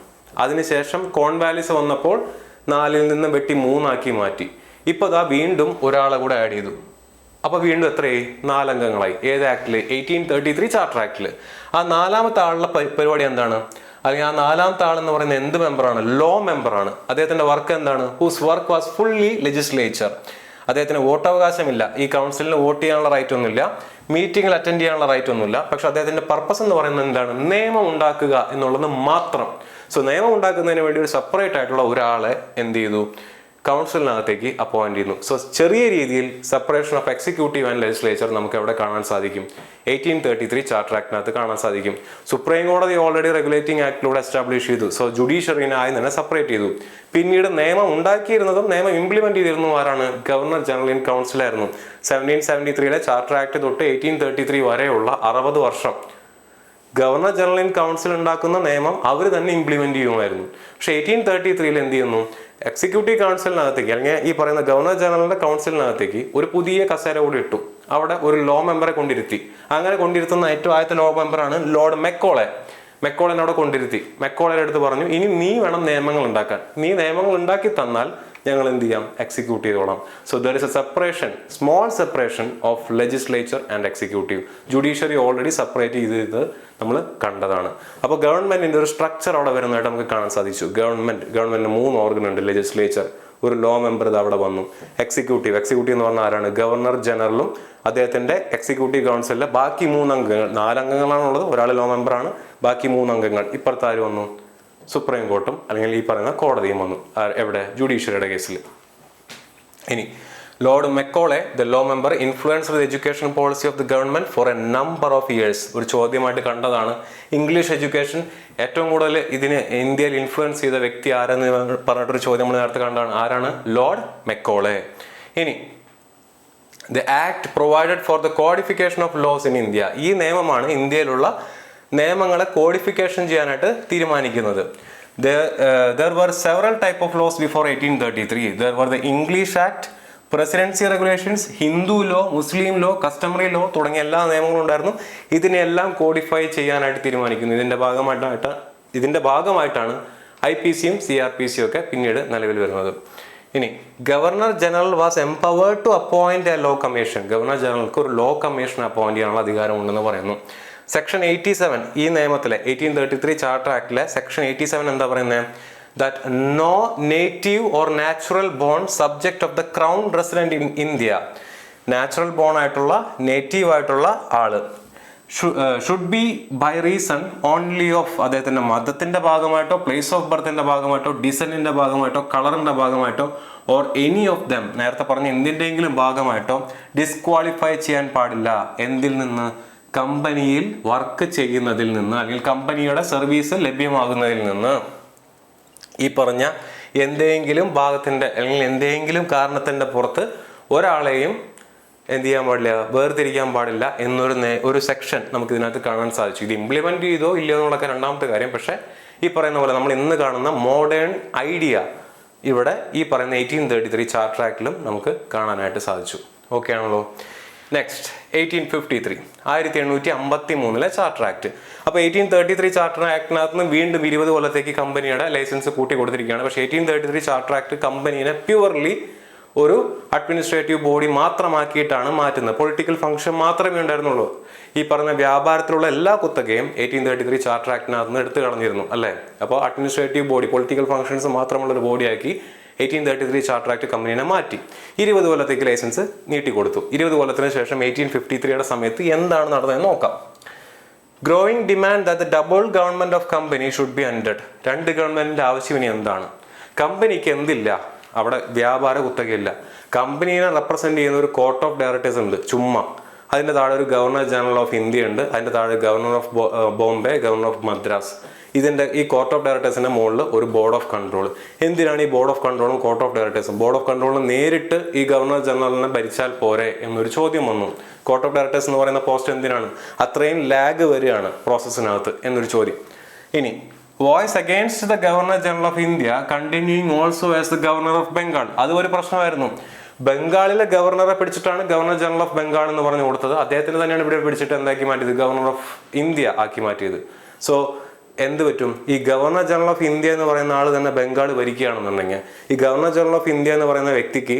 അതിനുശേഷം കോൺവാലിസ് വന്നപ്പോൾ 4 നിന്ന് വെട്ടി 3 ആക്കി മാറ്റി. ഇപ്പോൾ ദാ വീണ്ടും ഒരാളെ കൂടെ ആഡ് ചെയ്തു. അപ്പോൾ വീണ്ടും എത്രയായി, 4 അംഗങ്ങളായി. ഏത് ആക്ടിൽ, 1833 ചാർട്ടർ ആക്ടിൽ. ആ 4ാമത്തെ ആളുടെ പരിപാടി എന്താണ്, അല്ലെങ്കിൽ ആ 4ാമത്തെ ആൾ എന്ന് പറയുന്നത് എന്ത് മെമ്പറാണ്, ലോ മെമ്പറാണ്. അദ്ദേഹത്തിന്റെ വർക്ക് എന്താണ്, whose work was fully legislature. അദ്ദേഹത്തിന് വോട്ടവകാശമില്ല, ഈ കൗൺസിലിന് വോട്ട് ചെയ്യാനുള്ള റൈറ്റ് ഒന്നുമില്ല, മീറ്റിംഗിൽ അറ്റൻഡ് ചെയ്യാനുള്ള റൈറ്റ് ഒന്നുമില്ല. പക്ഷെ അദ്ദേഹത്തിന്റെ പർപ്പസ് എന്ന് പറയുന്നത് എന്താണ്, നിയമം ഉണ്ടാക്കുക എന്നുള്ളത് മാത്രം. സോ നിയമം ഉണ്ടാക്കുന്നതിന് വേണ്ടി ഒരു സെപ്പറേറ്റ് ആയിട്ടുള്ള ഒരാളെ എന്ത് ചെയ്തു, കൗൺസിലിനകത്തേക്ക് അപ്പോയിന്റ് ചെയ്യുന്നു. സോ ചെറിയ രീതിയിൽ separation of executive and legislature നമുക്ക് എവിടെ കാണാൻ സാധിക്കും, 1833 ചാർട്ടർ ആക്ടിനകത്ത് കാണാൻ സാധിക്കും. സുപ്രീം കോടതി ഓൾറെഡി റെഗുലേറ്റിംഗ് ആക്ടിലൂടെ എസ്റ്റാബ്ലിഷ് ചെയ്തു. സോ ജുഡീഷ്യറിനെ ആയി തന്നെ സെപ്പറേറ്റ് ചെയ്തു. പിന്നീട് നിയമം ഉണ്ടാക്കിയിരുന്നതും നിയമം ഇംപ്ലിമെന്റ് ചെയ്തിരുന്നതും ആരാണ്, ഗവർണർ ജനറൽ ഇൻ കൗൺസിലായിരുന്നു. 1773 ചാർട്ടർ ആക്ട് തൊട്ട് 1833 വരെയുള്ള 60 വർഷം ഗവർണർ ജനറൽ ഇൻ കൗൺസിൽ ഉണ്ടാക്കുന്ന നിയമം അവർ തന്നെ ഇംപ്ലിമെന്റ് ചെയ്യുമായിരുന്നു. പക്ഷെ 1833 എന്ത് ചെയ്യുന്നു, എക്സിക്യൂട്ടീവ് കൗൺസിലിനകത്തേക്ക് അല്ലെങ്കിൽ ഈ പറയുന്ന ഗവർണർ ജനറലിന്റെ കൗൺസിലിനകത്തേക്ക് ഒരു പുതിയ കസേര കൂടി ഇട്ടു. അവിടെ ഒരു ലോ മെമ്പറെ കൊണ്ടിരുത്തി. അങ്ങനെ കൊണ്ടിരുത്തുന്ന ഏറ്റവും ആദ്യത്തെ ലോ മെമ്പറാണ് ലോർഡ് മെക്കോളെ. മെക്കോളനെ അവിടെ കൊണ്ടിരുത്തി. മെക്കോളയുടെ അടുത്ത് പറഞ്ഞു, ഇനി നീ വേണം നിയമങ്ങൾ ഉണ്ടാക്കാൻ. നീ നിയമങ്ങൾ ഉണ്ടാക്കി തന്നാൽ ഞങ്ങൾ എന്ത് ചെയ്യാം, എക്സിക്യൂട്ട് ചെയ്തോളാം. So there is A separation, small separation of legislature and executive. Judiciary already separate ചെയ്ത് നമ്മൾ കണ്ടതാണ്. അപ്പോൾ ഗവൺമെന്റിന്റെ ഒരു സ്ട്രക്ചർ അവിടെ വരുന്നതായിട്ട് നമുക്ക് കാണാൻ സാധിച്ചു. ഗവൺമെന്റിന് 3 ഓർഗൻ ഉണ്ട്. ലെജിസ്ലേച്ചർ, ഒരു ലോ മെമ്പർ ഇത് അവിടെ വന്നു. എക്സിക്യൂട്ടീവ് എന്ന് പറഞ്ഞാൽ ആരാണ്? ഗവർണർ ജനറലും അദ്ദേഹത്തിന്റെ എക്സിക്യൂട്ടീവ് കൗൺസിലിലെ ബാക്കി 3 അംഗങ്ങൾ, 4 അംഗങ്ങളാണുള്ളത്. ഒരാൾ ലോ മെമ്പറാണ്, ബാക്കി 3 അംഗങ്ങൾ. ഇപ്പുറത്ത് ആര് വന്നു? സുപ്രീം കോർട്ടും അല്ലെങ്കിൽ ഈ പറയുന്ന കോടതിയും വന്നു. എവിടെ? ജുഡീഷ്യറിയുടെ കേസിൽ. ഇനി Lord Macaulay, the law member, influenced the education policy of the government for a number of years. ഒരു ചോദ്യമായിട്ട് കണ്ടതാണ്. ഇംഗ്ലീഷ് എഡ്യൂക്കേഷൻ ഏറ്റവും കൂടുതൽ ഇതിന് ഇന്ത്യയിൽ ഇൻഫ്ലുവൻസ് ചെയ്ത വ്യക്തി ആരെന്ന് പറഞ്ഞിട്ടൊരു ചോദ്യം നമ്മൾ നേരത്തെ കണ്ടതാണ്. ആരാണ്? Lord Macaulay. ഇനി the act provided for the codification of laws in India. ഈ നിയമമാണ് ഇന്ത്യയിലുള്ള നിയമങ്ങളെ കോഡിഫിക്കേഷൻ ചെയ്യാനായിട്ട് തീരുമാനിക്കുന്നത്. There were several type of laws before 1833. There were the English Act, presidency regulations, Hindu law, Muslim law, customary law തുടങ്ങിയ എല്ലാ നിയമങ്ങളും ഉണ്ടായിരുന്നു. ഇതിനെല്ലാം കോഡിഫൈ ചെയ്യാനായിട്ട് തീരുമാനിക്കുന്നു. ഇതിന്റെ ഭാഗമായിട്ടാണ് IPCയും CRPCയും ഒക്കെ പിന്നീട് നിലവിൽ വരുന്നത്. ഇനി governor general was empowered to appoint a law commission. Governor ജനറൽക്ക് ഒരു ലോ കമ്മീഷൻ അപ്പോയിന്റ് ചെയ്യാനുള്ള അധികാരം ഉണ്ടെന്ന് പറയുന്നു. സെക്ഷൻ 87 ഈ നിയമത്തിലെ 1833 ചാർട്ടർ ആക്ടിലെ സെക്ഷൻ 87 എന്താ പറയുന്നത്? That no native or natural born subject of the crown resident in India. Natural born ആയിട്ടുള്ള, നേറ്റീവ് ആയിട്ടുള്ള ആള് should be by reason only of അദ്ദേഹത്തിന്റെ മതത്തിന്റെ ഭാഗമായിട്ടോ, പ്ലേസ് ഓഫ് ബർത്തിന്റെ ഭാഗമായിട്ടോ, ഡിസന്റിന്റെ ഭാഗമായിട്ടോ, കളറിന്റെ ഭാഗമായിട്ടോ, ഓർ എനി ഓഫ് ദം, നേരത്തെ പറഞ്ഞ എന്തിൻ്റെങ്കിലും ഭാഗമായിട്ടോ ഡിസ്ക്വാളിഫൈ ചെയ്യാൻ പാടില്ല. എന്തിൽ നിന്ന്? കമ്പനിയിൽ വർക്ക് ചെയ്യുന്നതിൽ നിന്ന് അല്ലെങ്കിൽ കമ്പനിയുടെ സർവീസ് ലഭ്യമാകുന്നതിൽ നിന്ന്. ഈ പറഞ്ഞ എന്തെങ്കിലും ഭാഗത്തിന്റെ അല്ലെങ്കിൽ എന്തെങ്കിലും കാരണത്തിന്റെ പുറത്ത് ഒരാളെയും എന്ത് ചെയ്യാൻ പാടില്ല, വേർതിരിക്കാൻ പാടില്ല എന്നൊരു സെക്ഷൻ നമുക്ക് ഇതിനകത്ത് കാണാൻ സാധിച്ചു. ഇത് ഇംപ്ലിമെന്റ് ചെയ്തോ ഇല്ലയോ എന്നുള്ളതൊക്കെ രണ്ടാമത്തെ കാര്യം. പക്ഷെ ഈ പറയുന്ന പോലെ നമ്മൾ ഇന്ന് കാണുന്ന മോഡേൺ ഐഡിയ ഇവിടെ ഈ പറയുന്ന 1833 ചാർട്ടർ ആക്ടിലും നമുക്ക് കാണാനായിട്ട് സാധിച്ചു. ഓക്കെ ആണല്ലോ. Next 1853 1853 charter act. അപ്പോൾ 1833 ചാർട്ടർ ആക്ടിനകത്ത് നിന്ന് വീണ്ടും 20 കൊല്ലത്തേക്ക് കമ്പനിയുടെ ലൈസൻസ് കൂട്ടി കൊടുത്തിരിക്കുകയാണ്. പക്ഷേ 1833 ചാർട്ടർ ആക്ട് കമ്പനീനെ പ്യുവർലി ഒരു അഡ്മിനിസ്ട്രേറ്റീവ് ബോഡി മാത്രമാക്കിയിട്ടാണ് മാറ്റുന്നത്. പൊളിറ്റിക്കൽ ഫംഗ്ഷൻ മാത്രമേ ഉണ്ടായിരുന്നുള്ളൂ. ഈ പറഞ്ഞ വ്യാപാരത്തിലുള്ള എല്ലാ കുത്തകയും 1833 ചാർട്ടർ ആക്ടിനകത്ത് നിന്ന് എടുത്തു കളഞ്ഞിരുന്നു അല്ലേ. അപ്പോൾ അഡ്മിനിസ്ട്രേറ്റീവ് ബോഡി, പൊളിറ്റിക്കൽ ഫംഗ്ഷൻസ് മാത്രമുള്ള ഒരു ബോഡിയാക്കി 1833 ചാർട്ടർ ആക്ട് കമ്പനീനെ മാറ്റി. 20 കൊല്ലത്തേക്ക് ലൈസൻസ് നീട്ടിക്കൊടുത്തു. 20 കൊല്ലത്തിന് ശേഷം 1853 സമയത്ത് എന്താണ് നടന്നതെന്ന് നോക്കാം. Growing demand that the double government of company should be ended. 2 ഗവൺമെന്റിന്റെ ആവശ്യം ഇനി എന്താണ്? കമ്പനിക്ക് എന്തില്ല? അവിടെ വ്യാപാര കുത്തകയില്ല. കമ്പനീനെ റെപ്രസെന്റ് ചെയ്യുന്ന ഒരു കോർട്ട് ഓഫ് ഡയറക്ടേഴ്സ് ഉണ്ട് ചുമ്മാ. അതിന്റെ താഴെ ഒരു ഗവർണർ ജനറൽ ഓഫ് ഇന്ത്യ ഉണ്ട്. അതിന്റെ താഴെ governor of Bombay, governor of Madras. ഈ കോർട്ട് ഓഫ് ഡയറക്ടേഴ്സിന്റെ മുകളിൽ ഒരു ബോർഡ് ഓഫ് കൺട്രോൾ. എന്തിനാണ് ഈ ബോർഡ് ഓഫ് കൺട്രോളും കോർട്ട് ഓഫ് ഡയറക്ടേഴ്സും? ബോർഡ് ഓഫ് കൺട്രോളിന് നേരിട്ട് ഈ ഗവർണർ ജനറലിനെ ഭരിച്ചാൽ പോരെ എന്നൊരു ചോദ്യം വന്നു. കോർട്ട് ഓഫ് ഡയറക്ടേഴ്സ് എന്ന് പറയുന്ന പോസ്റ്റ് എന്തിനാണ്? അത്രയും ലാഗ് വരികയാണ് പ്രോസസ്സിനകത്ത് എന്നൊരു ചോദ്യം. ഇനി voice against the governor general of India continuing also as the governor of Bengal. അത് ഒരു പ്രശ്നമായിരുന്നു. ബംഗാളിലെ ഗവർണറെ പിടിച്ചിട്ടാണ് ഗവർണർ ജനറൽ ഓഫ് ബംഗാൾ എന്ന് പറഞ്ഞു കൊടുത്തത്. അദ്ദേഹത്തിന് തന്നെയാണ് ഇവിടെ പിടിച്ചിട്ട് എന്താക്കി മാറ്റിയത്? ഗവർണർ ഓഫ് ഇന്ത്യ ആക്കി മാറ്റിയത്. സോ എന്ത് പറ്റും? ഈ ഗവർണർ ജനറൽ ഓഫ് ഇന്ത്യ എന്ന് പറയുന്ന ആൾ തന്നെ ബംഗാൾ ഭരിക്കുകയാണെന്നുണ്ടെങ്കിൽ ഈ ഗവർണർ ജനറൽ ഓഫ് ഇന്ത്യ എന്ന് പറയുന്ന വ്യക്തിക്ക്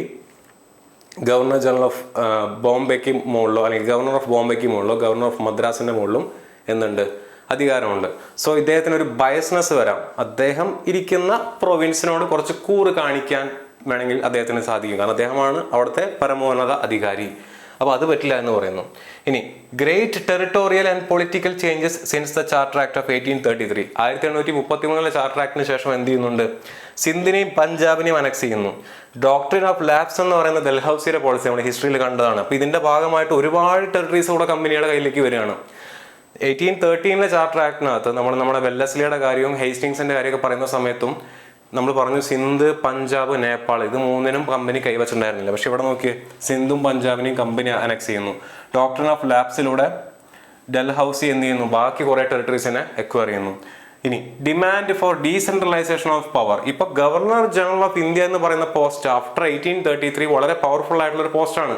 ഗവർണർ ജനറൽ ഓഫ് ബോംബെക്ക് മുകളിലോ അല്ലെങ്കിൽ ഗവർണർ ഓഫ് ബോംബെക്ക് മുകളിലോ ഗവർണർ ഓഫ് മദ്രാസിന്റെ മുകളിലും എന്തുണ്ട്? അധികാരമുണ്ട്. സോ ഇദ്ദേഹത്തിന് ഒരു ബയസ്നെസ് വരാം. അദ്ദേഹം ഇരിക്കുന്ന പ്രൊവിൻസിനോട് കുറച്ച് കൂറ് കാണിക്കാൻ വേണമെങ്കിൽ അദ്ദേഹത്തിന് സാധിക്കും. കാരണം അദ്ദേഹമാണ് അവിടുത്തെ പരമോന്നത അധികാരി. അപ്പോൾ അത് പറ്റില്ല എന്ന് പറയുന്നു. ഇനി great territorial and political changes since the charter act of 1833. 1833 charter ആക്ടിന് ശേഷം എന്ത് ചെയ്യുന്നുണ്ട്? സിന്ധിനെയും പഞ്ചാബിനെയും അനക്സ് ചെയ്യുന്നു. ഡോക്ട്രിൻ ഓഫ് ലാപ്സ് എന്ന് പറയുന്ന ഡൽഹൌസിയുടെ പോളിസി നമ്മൾ ഹിസ്റ്ററിയിൽ കണ്ടതാണ്. അപ്പോൾ ഇതിന്റെ ഭാഗമായിട്ട് ഒരുപാട് ടെറിട്ടറീസ് കൂടെ കമ്പനിയുടെ കയ്യിലേക്ക് വരികയാണ്. 1813 ചാർട്ടർ ആക്ടിനകത്ത് നമ്മുടെ വെല്ലസ്ലിയുടെ കാര്യവും ഹേസ്റ്റിങ്സിന്റെ കാര്യമൊക്കെ പറയുന്ന സമയത്തും നമ്മൾ പറഞ്ഞു സിന്ധ്, പഞ്ചാബ്, നേപ്പാൾ ഇത് 3നും കമ്പനി കൈവച്ചിട്ടുണ്ടായിരുന്നില്ല. പക്ഷെ ഇവിടെ നോക്കിയേ, സിന്ധും പഞ്ചാബിനെയും കമ്പനി അനക്സ് ചെയ്യുന്നു. ഡോക്ട്രിൻ ഓഫ് ലാപ്സിലൂടെ ഡൽഹൌസി എന്ത് ചെയ്യുന്നു? ബാക്കി കുറെ ടെറിട്ടറീസിനെ എക്വയർ ചെയ്യുന്നു. ഇനി demand for decentralisation of power. ഇപ്പൊ ഗവർണർ ജനറൽ ഓഫ് ഇന്ത്യ എന്ന് പറയുന്ന പോസ്റ്റ് ആഫ്റ്റർ 1833 വളരെ പവർഫുൾ ആയിട്ടുള്ള ഒരു പോസ്റ്റാണ്.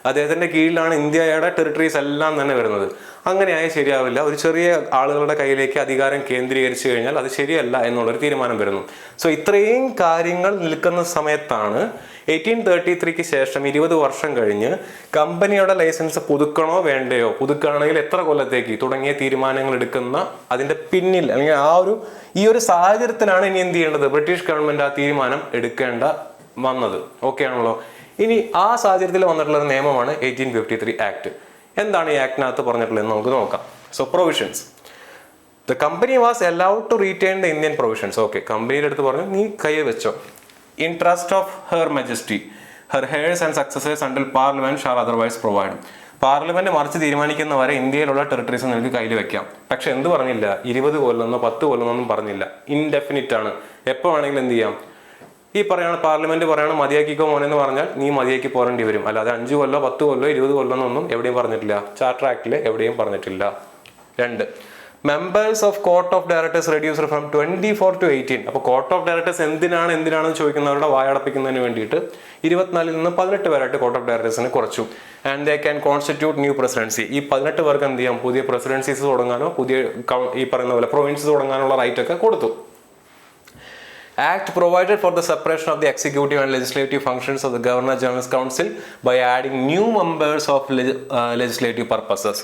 അദ്ദേഹത്തിൻ്റെ കീഴിലാണ് ഇന്ത്യയുടെ ടെറിട്ടറീസ് എല്ലാം തന്നെ വരുന്നത്. അങ്ങനെയായി ശരിയാവില്ല. ഒരു ചെറിയ ആളുകളുടെ കയ്യിലേക്ക് അധികാരം കേന്ദ്രീകരിച്ചു കഴിഞ്ഞാൽ അത് ശരിയല്ല എന്നുള്ളൊരു തീരുമാനം വരുന്നു. സോ ഇത്രയും കാര്യങ്ങൾ നിൽക്കുന്ന സമയത്താണ് 1833 ശേഷം 20 വർഷം കഴിഞ്ഞ് കമ്പനിയുടെ ലൈസൻസ് പുതുക്കണോ വേണ്ടയോ, പുതുക്കുകയാണെങ്കിൽ എത്ര കൊല്ലത്തേക്ക് തുടങ്ങിയ തീരുമാനങ്ങൾ എടുക്കുന്ന അതിൻ്റെ പിന്നിൽ അല്ലെങ്കിൽ ഈ ഒരു സാഹചര്യത്തിലാണ് ഇനി എന്ത് ചെയ്യേണ്ടത്, ബ്രിട്ടീഷ് ഗവൺമെന്റ് ആ തീരുമാനം എടുക്കേണ്ട വന്നത്. ഓക്കെ ആണല്ലോ. ഇനി ആ സാഹചര്യത്തിൽ വന്നിട്ടുള്ള ഒരു നിയമമാണ് 1853 ആക്ട്. എന്താണ് ഈ ആക്ടിനകത്ത് പറഞ്ഞിട്ടുള്ളത് നമുക്ക് നോക്കാം. So provisions. The company was allowed to retain the Indian provisions. Okay, കമ്പനിയുടെ അടുത്ത് പറഞ്ഞു നീ കൈ വെച്ചോ. In trust of her majesty her heirs and successors until parliament shall otherwise provide. Parliament മറിച്ച് തീരുമാനിക്കുന്നവരെ ഇന്ത്യയിലുള്ള ടെറിട്ടറീസ് നിനക്ക് കയ്യിൽ വെക്കാം. പക്ഷെ എന്ത് പറഞ്ഞില്ല, 20 കൊല്ലമെന്നോ 10 കൊല്ലമെന്നൊന്നും പറഞ്ഞില്ല. ഇൻഡെഫിനിറ്റ് ആണ്. എപ്പോൾ വേണമെങ്കിലും എന്ത് ചെയ്യാം. ഈ പറയാണ് പാർലമെന്റ് പറയണം മതിയാക്കിക്കോ മോനെന്ന് പറഞ്ഞാൽ നീ മതിയാക്കി പോരേണ്ടി വരും. അല്ലാതെ 5 കൊല്ലോ 10 കൊല്ലോ 20 കൊല്ലോ എന്നൊന്നും എവിടെയും പറഞ്ഞിട്ടില്ല. ചാർട്ടർ ആക്ടിൽ എവിടെയും പറഞ്ഞിട്ടില്ല. 2, members of court of directors reduced from 24 to 18. അപ്പോൾ കോർട്ട് ഓഫ് ഡയറക്ടേഴ്സ് എന്തിനാണെന്ന് ചോദിക്കുന്നവരുടെ വായടപ്പിക്കുന്നതിന് വേണ്ടിയിട്ട് 24 നിന്ന് 18 പേരായിട്ട് കോർട്ട് ഓഫ് ഡയറക്ടേഴ്സിനെ കുറച്ചു. And they can constitute new presidency. ഈ 18 പേർക്ക് എന്ത് ചെയ്യാം, പുതിയ പ്രസിഡൻസീസ് തുടങ്ങാനോ പുതിയ ഈ പറയുന്ന പോലെ പ്രൊവിൻസ് തുടങ്ങാനുള്ള റൈറ്റ് ഒക്കെ കൊടുത്തു. Act provided for the separation of the executive and legislative functions of the Governor General's Council by adding new members of legislative purposes.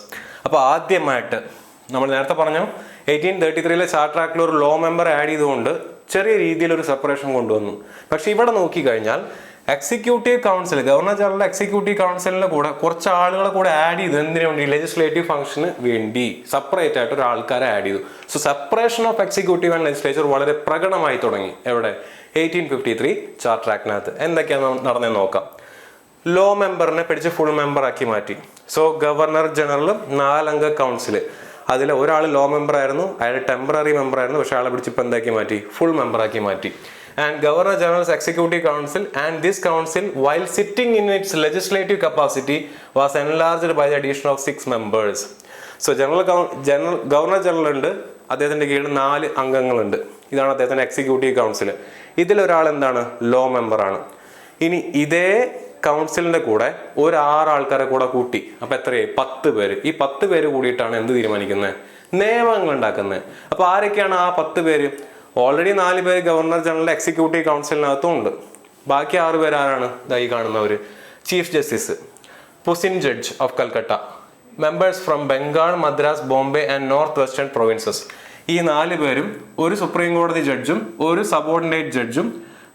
അപ്പോൾ ആദ്യമായിട്ട് നമ്മൾ നേരത്തെ പറഞ്ഞു 1833 ചാർട്ടർ ആക്ടിൽ ഒരു ലോ മെമ്പർ ആഡ് ചെയ്തുകൊണ്ട് ചെറിയ രീതിയിലൊരു സെപ്പറേഷൻ കൊണ്ടുവന്നു. പക്ഷെ ഇവിടെ നോക്കിക്കഴിഞ്ഞാൽ executive council, governor general executive കൗൺസിലിന്റെ കൂടെ കുറച്ച് ആളുകളെ കൂടെ ആഡ് ചെയ്തു. എന്തിനു വേണ്ടി, ലെജിസ്ലേറ്റീവ് ഫംഗ്ഷന് വേണ്ടി സെപ്പറേറ്റ് ആയിട്ട് ഒരു ആൾക്കാരെ ആഡ് ചെയ്തു. So separation of executive and legislature വളരെ പ്രകടമായി തുടങ്ങി. എവിടെ, 1853 ചാർട്ടർ ആക്ടിനകത്ത്. എന്തൊക്കെയാണ് നടന്നതെന്ന് നോക്കാം. ലോ മെമ്പറിനെ പിടിച്ച് ഫുൾ മെമ്പർ ആക്കി മാറ്റി. സോ ഗവർണർ ജനറലും 4 അംഗ കൗൺസില്, അതിൽ ഒരാൾ ലോ മെമ്പർ ആയിരുന്നു, അയാൾ ടെമ്പററി മെമ്പർ ആയിരുന്നു. പക്ഷെ ആളെ പിടിച്ച് ഇപ്പം എന്താക്കി മാറ്റി, ഫുൾ മെമ്പർ ആക്കി മാറ്റി. And Governor General's Executive Council and this council, while sitting in its legislative capacity, was enlarged by the addition of 6 members. So Governor General ഉണ്ട്, അദ്ദേഹത്തിന്റെ കീഴിൽ 4 അംഗങ്ങളുണ്ട്. ഇതാണ് അദ്ദേഹത്തിന്റെ എക്സിക്യൂട്ടീവ് കൗൺസിൽ. ഇതിലൊരാൾ എന്താണ്, ലോ മെമ്പർ ആണ്. ഇനി ഇതേ കൗൺസിലിന്റെ കൂടെ ഒരു 6 ആൾക്കാരെ കൂടെ കൂട്ടി. അപ്പൊ എത്രയായി, 10 പേര്. ഈ 10 പേര് കൂടിയിട്ടാണ് എന്ത് തീരുമാനിക്കുന്നത്, നിയമങ്ങൾ ഉണ്ടാക്കുന്നത്. അപ്പൊ ആരൊക്കെയാണ് ആ 10 പേര്? ഓൾറെഡി 4 പേര് ഗവർണർ ജനറൽ എക്സിക്യൂട്ടീവ് കൗൺസിലിനകത്തും ഉണ്ട്. ബാക്കി 6 പേര് ആരാണ്, ഇതായി കാണുന്നവര്. Chief justice, puisne judge of Calcutta, members from Bengal, Madras, Bombay and north western provinces. ഈ 4 പേരും ഒരു സുപ്രീം കോടതി ജഡ്ജും ഒരു സബോർഡിനേറ്റ് ജഡ്ജും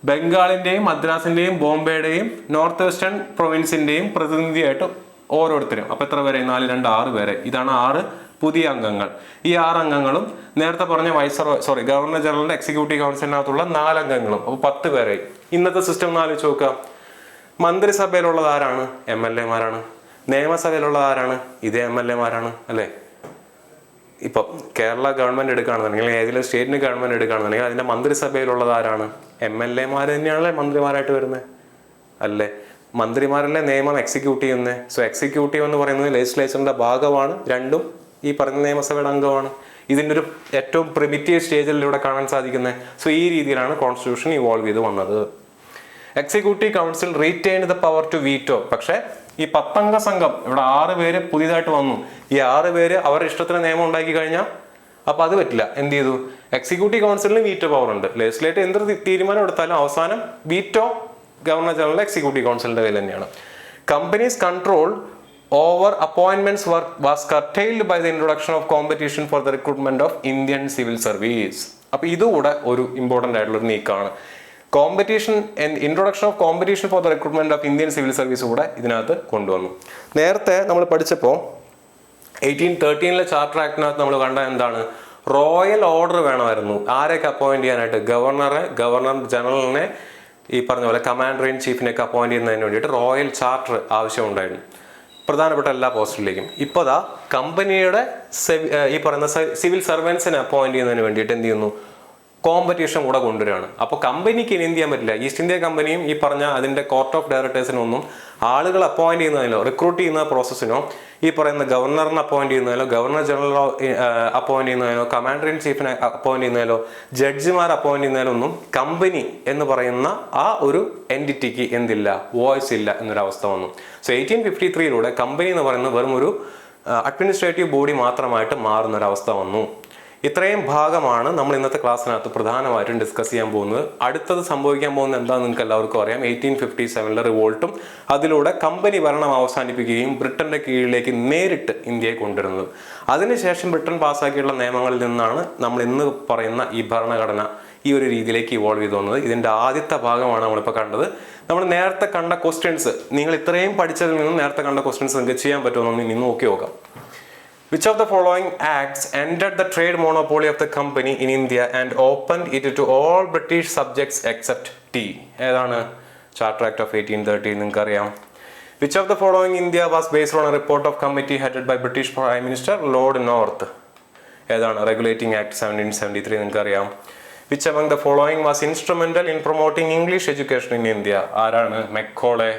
ബംഗാളിന്റെയും മദ്രാസിന്റെയും ബോംബെയുടെയും നോർത്ത് വെസ്റ്റേൺ പ്രൊവിൻസിന്റെയും പ്രതിനിധിയായിട്ട് ഓരോരുത്തരും. അപ്പൊ എത്ര പേരെ, 4, 2, 6 പേരെ. ഇതാണ് 6 പുതിയ അംഗങ്ങൾ. ഈ 6 അംഗങ്ങളും നേരത്തെ പറഞ്ഞ ഗവർണർ ജനറലിന്റെ എക്സിക്യൂട്ടീവ് കൗൺസിലിനകത്തുള്ള 4 അംഗങ്ങളും. അപ്പോൾ 10 പേരായി. ഇന്നത്തെ സിസ്റ്റം ഒന്ന് ആലോചിച്ച് നോക്കുക. മന്ത്രിസഭയിലുള്ളത് ആരാണ്, MLA മാരാണ്. നിയമസഭയിലുള്ളത് ആരാണ്, ഇതേ MLA മാരാണ്, അല്ലേ? ഇപ്പൊ കേരള ഗവൺമെന്റ് എടുക്കുകയാണെന്നുണ്ടെങ്കിൽ, ഏതെങ്കിലും സ്റ്റേറ്റിന് ഗവൺമെന്റ് എടുക്കുകയാണെന്നുണ്ടെങ്കിൽ അതിന്റെ മന്ത്രിസഭയിലുള്ളത് ആരാണ്, MLA മാര് തന്നെയാണല്ലേ മന്ത്രിമാരായിട്ട് വരുന്നത്, അല്ലേ? മന്ത്രിമാരല്ലേ നിയമം എക്സിക്യൂട്ട് ചെയ്യുന്നത്. സോ എക്സിക്യൂട്ടീവ് എന്ന് പറയുന്നത് ലെജിസ്ലേച്ചറിന്റെ ഭാഗമാണ്. രണ്ടും ഈ പറഞ്ഞ നിയമസഭയുടെ അംഗമാണ്. ഇതിൻ്റെ ഒരു ഏറ്റവും പ്രിമിറ്റീവ് സ്റ്റേജിലൂടെ കാണാൻ സാധിക്കുന്നത്. സോ ഈ രീതിയിലാണ് കോൺസ്റ്റിറ്റ്യൂഷൻ ഇവോൾവ് ചെയ്ത് വന്നത്. Executive council retain the power to veto. പക്ഷേ ഈ 10 അംഗ സംഘം, ഇവിടെ 6 പേര് പുതിയതായിട്ട് വന്നു. ഈ 6 പേര് അവരുടെ ഇഷ്ടത്തിന് നിയമം ഉണ്ടാക്കി കഴിഞ്ഞാൽ അപ്പൊ അത് പറ്റില്ല. എന്ത് ചെയ്തു, എക്സിക്യൂട്ടീവ് കൗൺസിലിന് വീറ്റോ പവർ ഉണ്ട്. ലെജിസ്ലേറ്റീവ് എന്ത് തീരുമാനം എടുത്താലും അവസാനം വീറ്റോ ഗവർണർ ജനറൽ എക്സിക്യൂട്ടീവ് കൗൺസിലിന്റെ കയ്യിൽ തന്നെയാണ്. Companies control over appointments was curtailed by the introduction of competition for the recruitment of Indian civil service. അപ്പോൾ ഇതുകൂടെ ഒരു ഇമ്പോർട്ടൻ്റ് ആയിട്ടുള്ള ഒരു നീക്കമാണ്. Competition, introduction of competition for the recruitment of Indian civil service കൂടെ ഇതിനകത്ത് കൊണ്ടുവന്നു. നേരത്തെ നമ്മൾ പഠിച്ചപ്പോൾ 1813 ചാർട്ടർ ആക്ടിനകത്ത് നമ്മൾ കണ്ട എന്താണ്, റോയൽ ഓർഡർ വേണമായിരുന്നു. ആരെയൊക്കെ അപ്പോയിന്റ് ചെയ്യാനായിട്ട്, ഗവർണർ ജനറലിനെ ഈ പറഞ്ഞ പോലെ കമാൻഡർ ഇൻ ചീഫിനെയൊക്കെ അപ്പോയിന്റ് ചെയ്യുന്നതിന് വേണ്ടിയിട്ട് റോയൽ ചാർട്ടർ ആവശ്യമുണ്ടായിരുന്നു പ്രധാനപ്പെട്ട എല്ലാ പോസ്റ്റിലേക്കും. ഇപ്പോൾ ദാ കമ്പനിയുടെ ഈ പറയുന്ന സിവിൽ സർവൻസിനെ അപ്പോയിന്റ് ചെയ്യുന്നതിന് വേണ്ടിയിട്ട് എന്ത് ചെയ്യുന്നു, കോമ്പറ്റീഷൻ കൂടെ കൊണ്ടുവരികയാണ്. അപ്പോൾ കമ്പനിക്ക് ഇനി എന്ത് ചെയ്യാൻ പറ്റില്ല, ഈസ്റ്റ് ഇന്ത്യ കമ്പനിയും ഈ പറഞ്ഞ അതിൻ്റെ കോർട്ട് ഓഫ് ഡയറക്ടേഴ്സിനൊന്നും ആളുകൾ അപ്പോയിന്റ് ചെയ്യുന്നതിനോ റിക്രൂട്ട് ചെയ്യുന്ന പ്രോസസ്സിനോ ഈ പറയുന്ന ഗവർണറിനെ അപ്പോയിന്റ് ചെയ്യുന്നതിലോ ഗവർണർ ജനറൽ അപ്പോയിന്റ് ചെയ്യുന്നതിനോ കമാൻഡർ ഇൻ ചീഫിനെ അപ്പോയിന്റ് ചെയ്യുന്നതിലോ ജഡ്ജിമാർ അപ്പോയിന്റ് ചെയ്യുന്നതിലോ ഒന്നും കമ്പനി എന്ന് പറയുന്ന ആ ഒരു എൻറ്റിറ്റിക്ക് എന്തില്ല, വോയിസ് ഇല്ല എന്നൊരവസ്ഥ വന്നു. സോ 1853 കമ്പനി എന്ന് പറയുന്നത് വെറും ഒരു അഡ്മിനിസ്ട്രേറ്റീവ് ബോഡി മാത്രമായിട്ട് മാറുന്നൊരവസ്ഥ വന്നു. ഇത്രയും ഭാഗമാണ് നമ്മൾ ഇന്നത്തെ ക്ലാസ്സിനകത്ത് പ്രധാനമായിട്ടും ഡിസ്കസ് ചെയ്യാൻ പോകുന്നത്. അടുത്തത് സംഭവിക്കാൻ പോകുന്നത് എന്താണെന്ന് നിങ്ങൾക്ക് എല്ലാവർക്കും അറിയാം. 1857 റിവോൾട്ടും അതിലൂടെ കമ്പനി ഭരണം അവസാനിപ്പിക്കുകയും ബ്രിട്ടന്റെ കീഴിലേക്ക് നേരിട്ട് ഇന്ത്യയെ കൊണ്ടുവരുന്നത്. അതിനുശേഷം ബ്രിട്ടൻ പാസ്സാക്കിയുള്ള നിയമങ്ങളിൽ നിന്നാണ് നമ്മൾ ഇന്ന് പറയുന്ന ഈ ഭരണഘടന ഈ ഒരു രീതിയിലേക്ക് ഇവോൾവ് ചെയ്തു വന്നത്. ഇതിന്റെ ആദ്യത്തെ ഭാഗമാണ് നമ്മളിപ്പോൾ കണ്ടത്. നമ്മൾ നേരത്തെ കണ്ട ക്വസ്റ്റ്യൻസ്, നിങ്ങൾ ഇത്രയും പഠിച്ചതിൽ നിന്നും നേരത്തെ കണ്ട ക്വസ്റ്റ്യൻസ് നിങ്ങൾക്ക് ചെയ്യാൻ പറ്റുമെന്ന് ഇനി നോക്കി നോക്കാം. Which of the following acts ended the trade monopoly of the company in India and opened it to all British subjects except tea? ഏതാണ്? Charter Act of 1830 നിങ്ങൾക്ക് അറിയാം. Which of the following India was based on a report of committee headed by British Prime Minister Lord North? ഏതാണ്? Regulating Act 1773 നിങ്ങൾക്ക് അറിയാം. Which among the following was instrumental in promoting English education in India? ആരാണ്? Macaulay.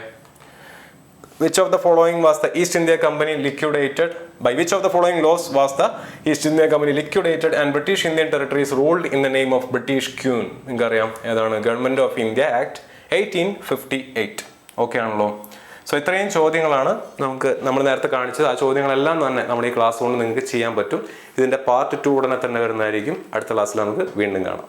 Which of the following was the East India Company liquidated? By which of the following laws was the East India Company liquidated and British Indian territories ruled in the name of British Queen? നിങ്ങൾക്കറിയാം ഏതാണ്? Government of India Act 1858. Okay ആണല്ലോ. So ഇത്രയും ചോദ്യങ്ങളാണ് നമ്മൾ നേരത്തെ കാണിച്ചത്. ആ ചോദ്യങ്ങളെല്ലാം തന്നെ നമ്മുടെ ഈ ക്ലാസ് കൊണ്ട് നിങ്ങൾക്ക് ചെയ്യാൻ പറ്റും. ഇതിൻ്റെ പാർട്ട് 2 ഉടനെ തന്നെ വരുന്നതായിരിക്കും. അടുത്ത ക്ലാസ്സിൽ നമുക്ക് വീണ്ടും കാണാം.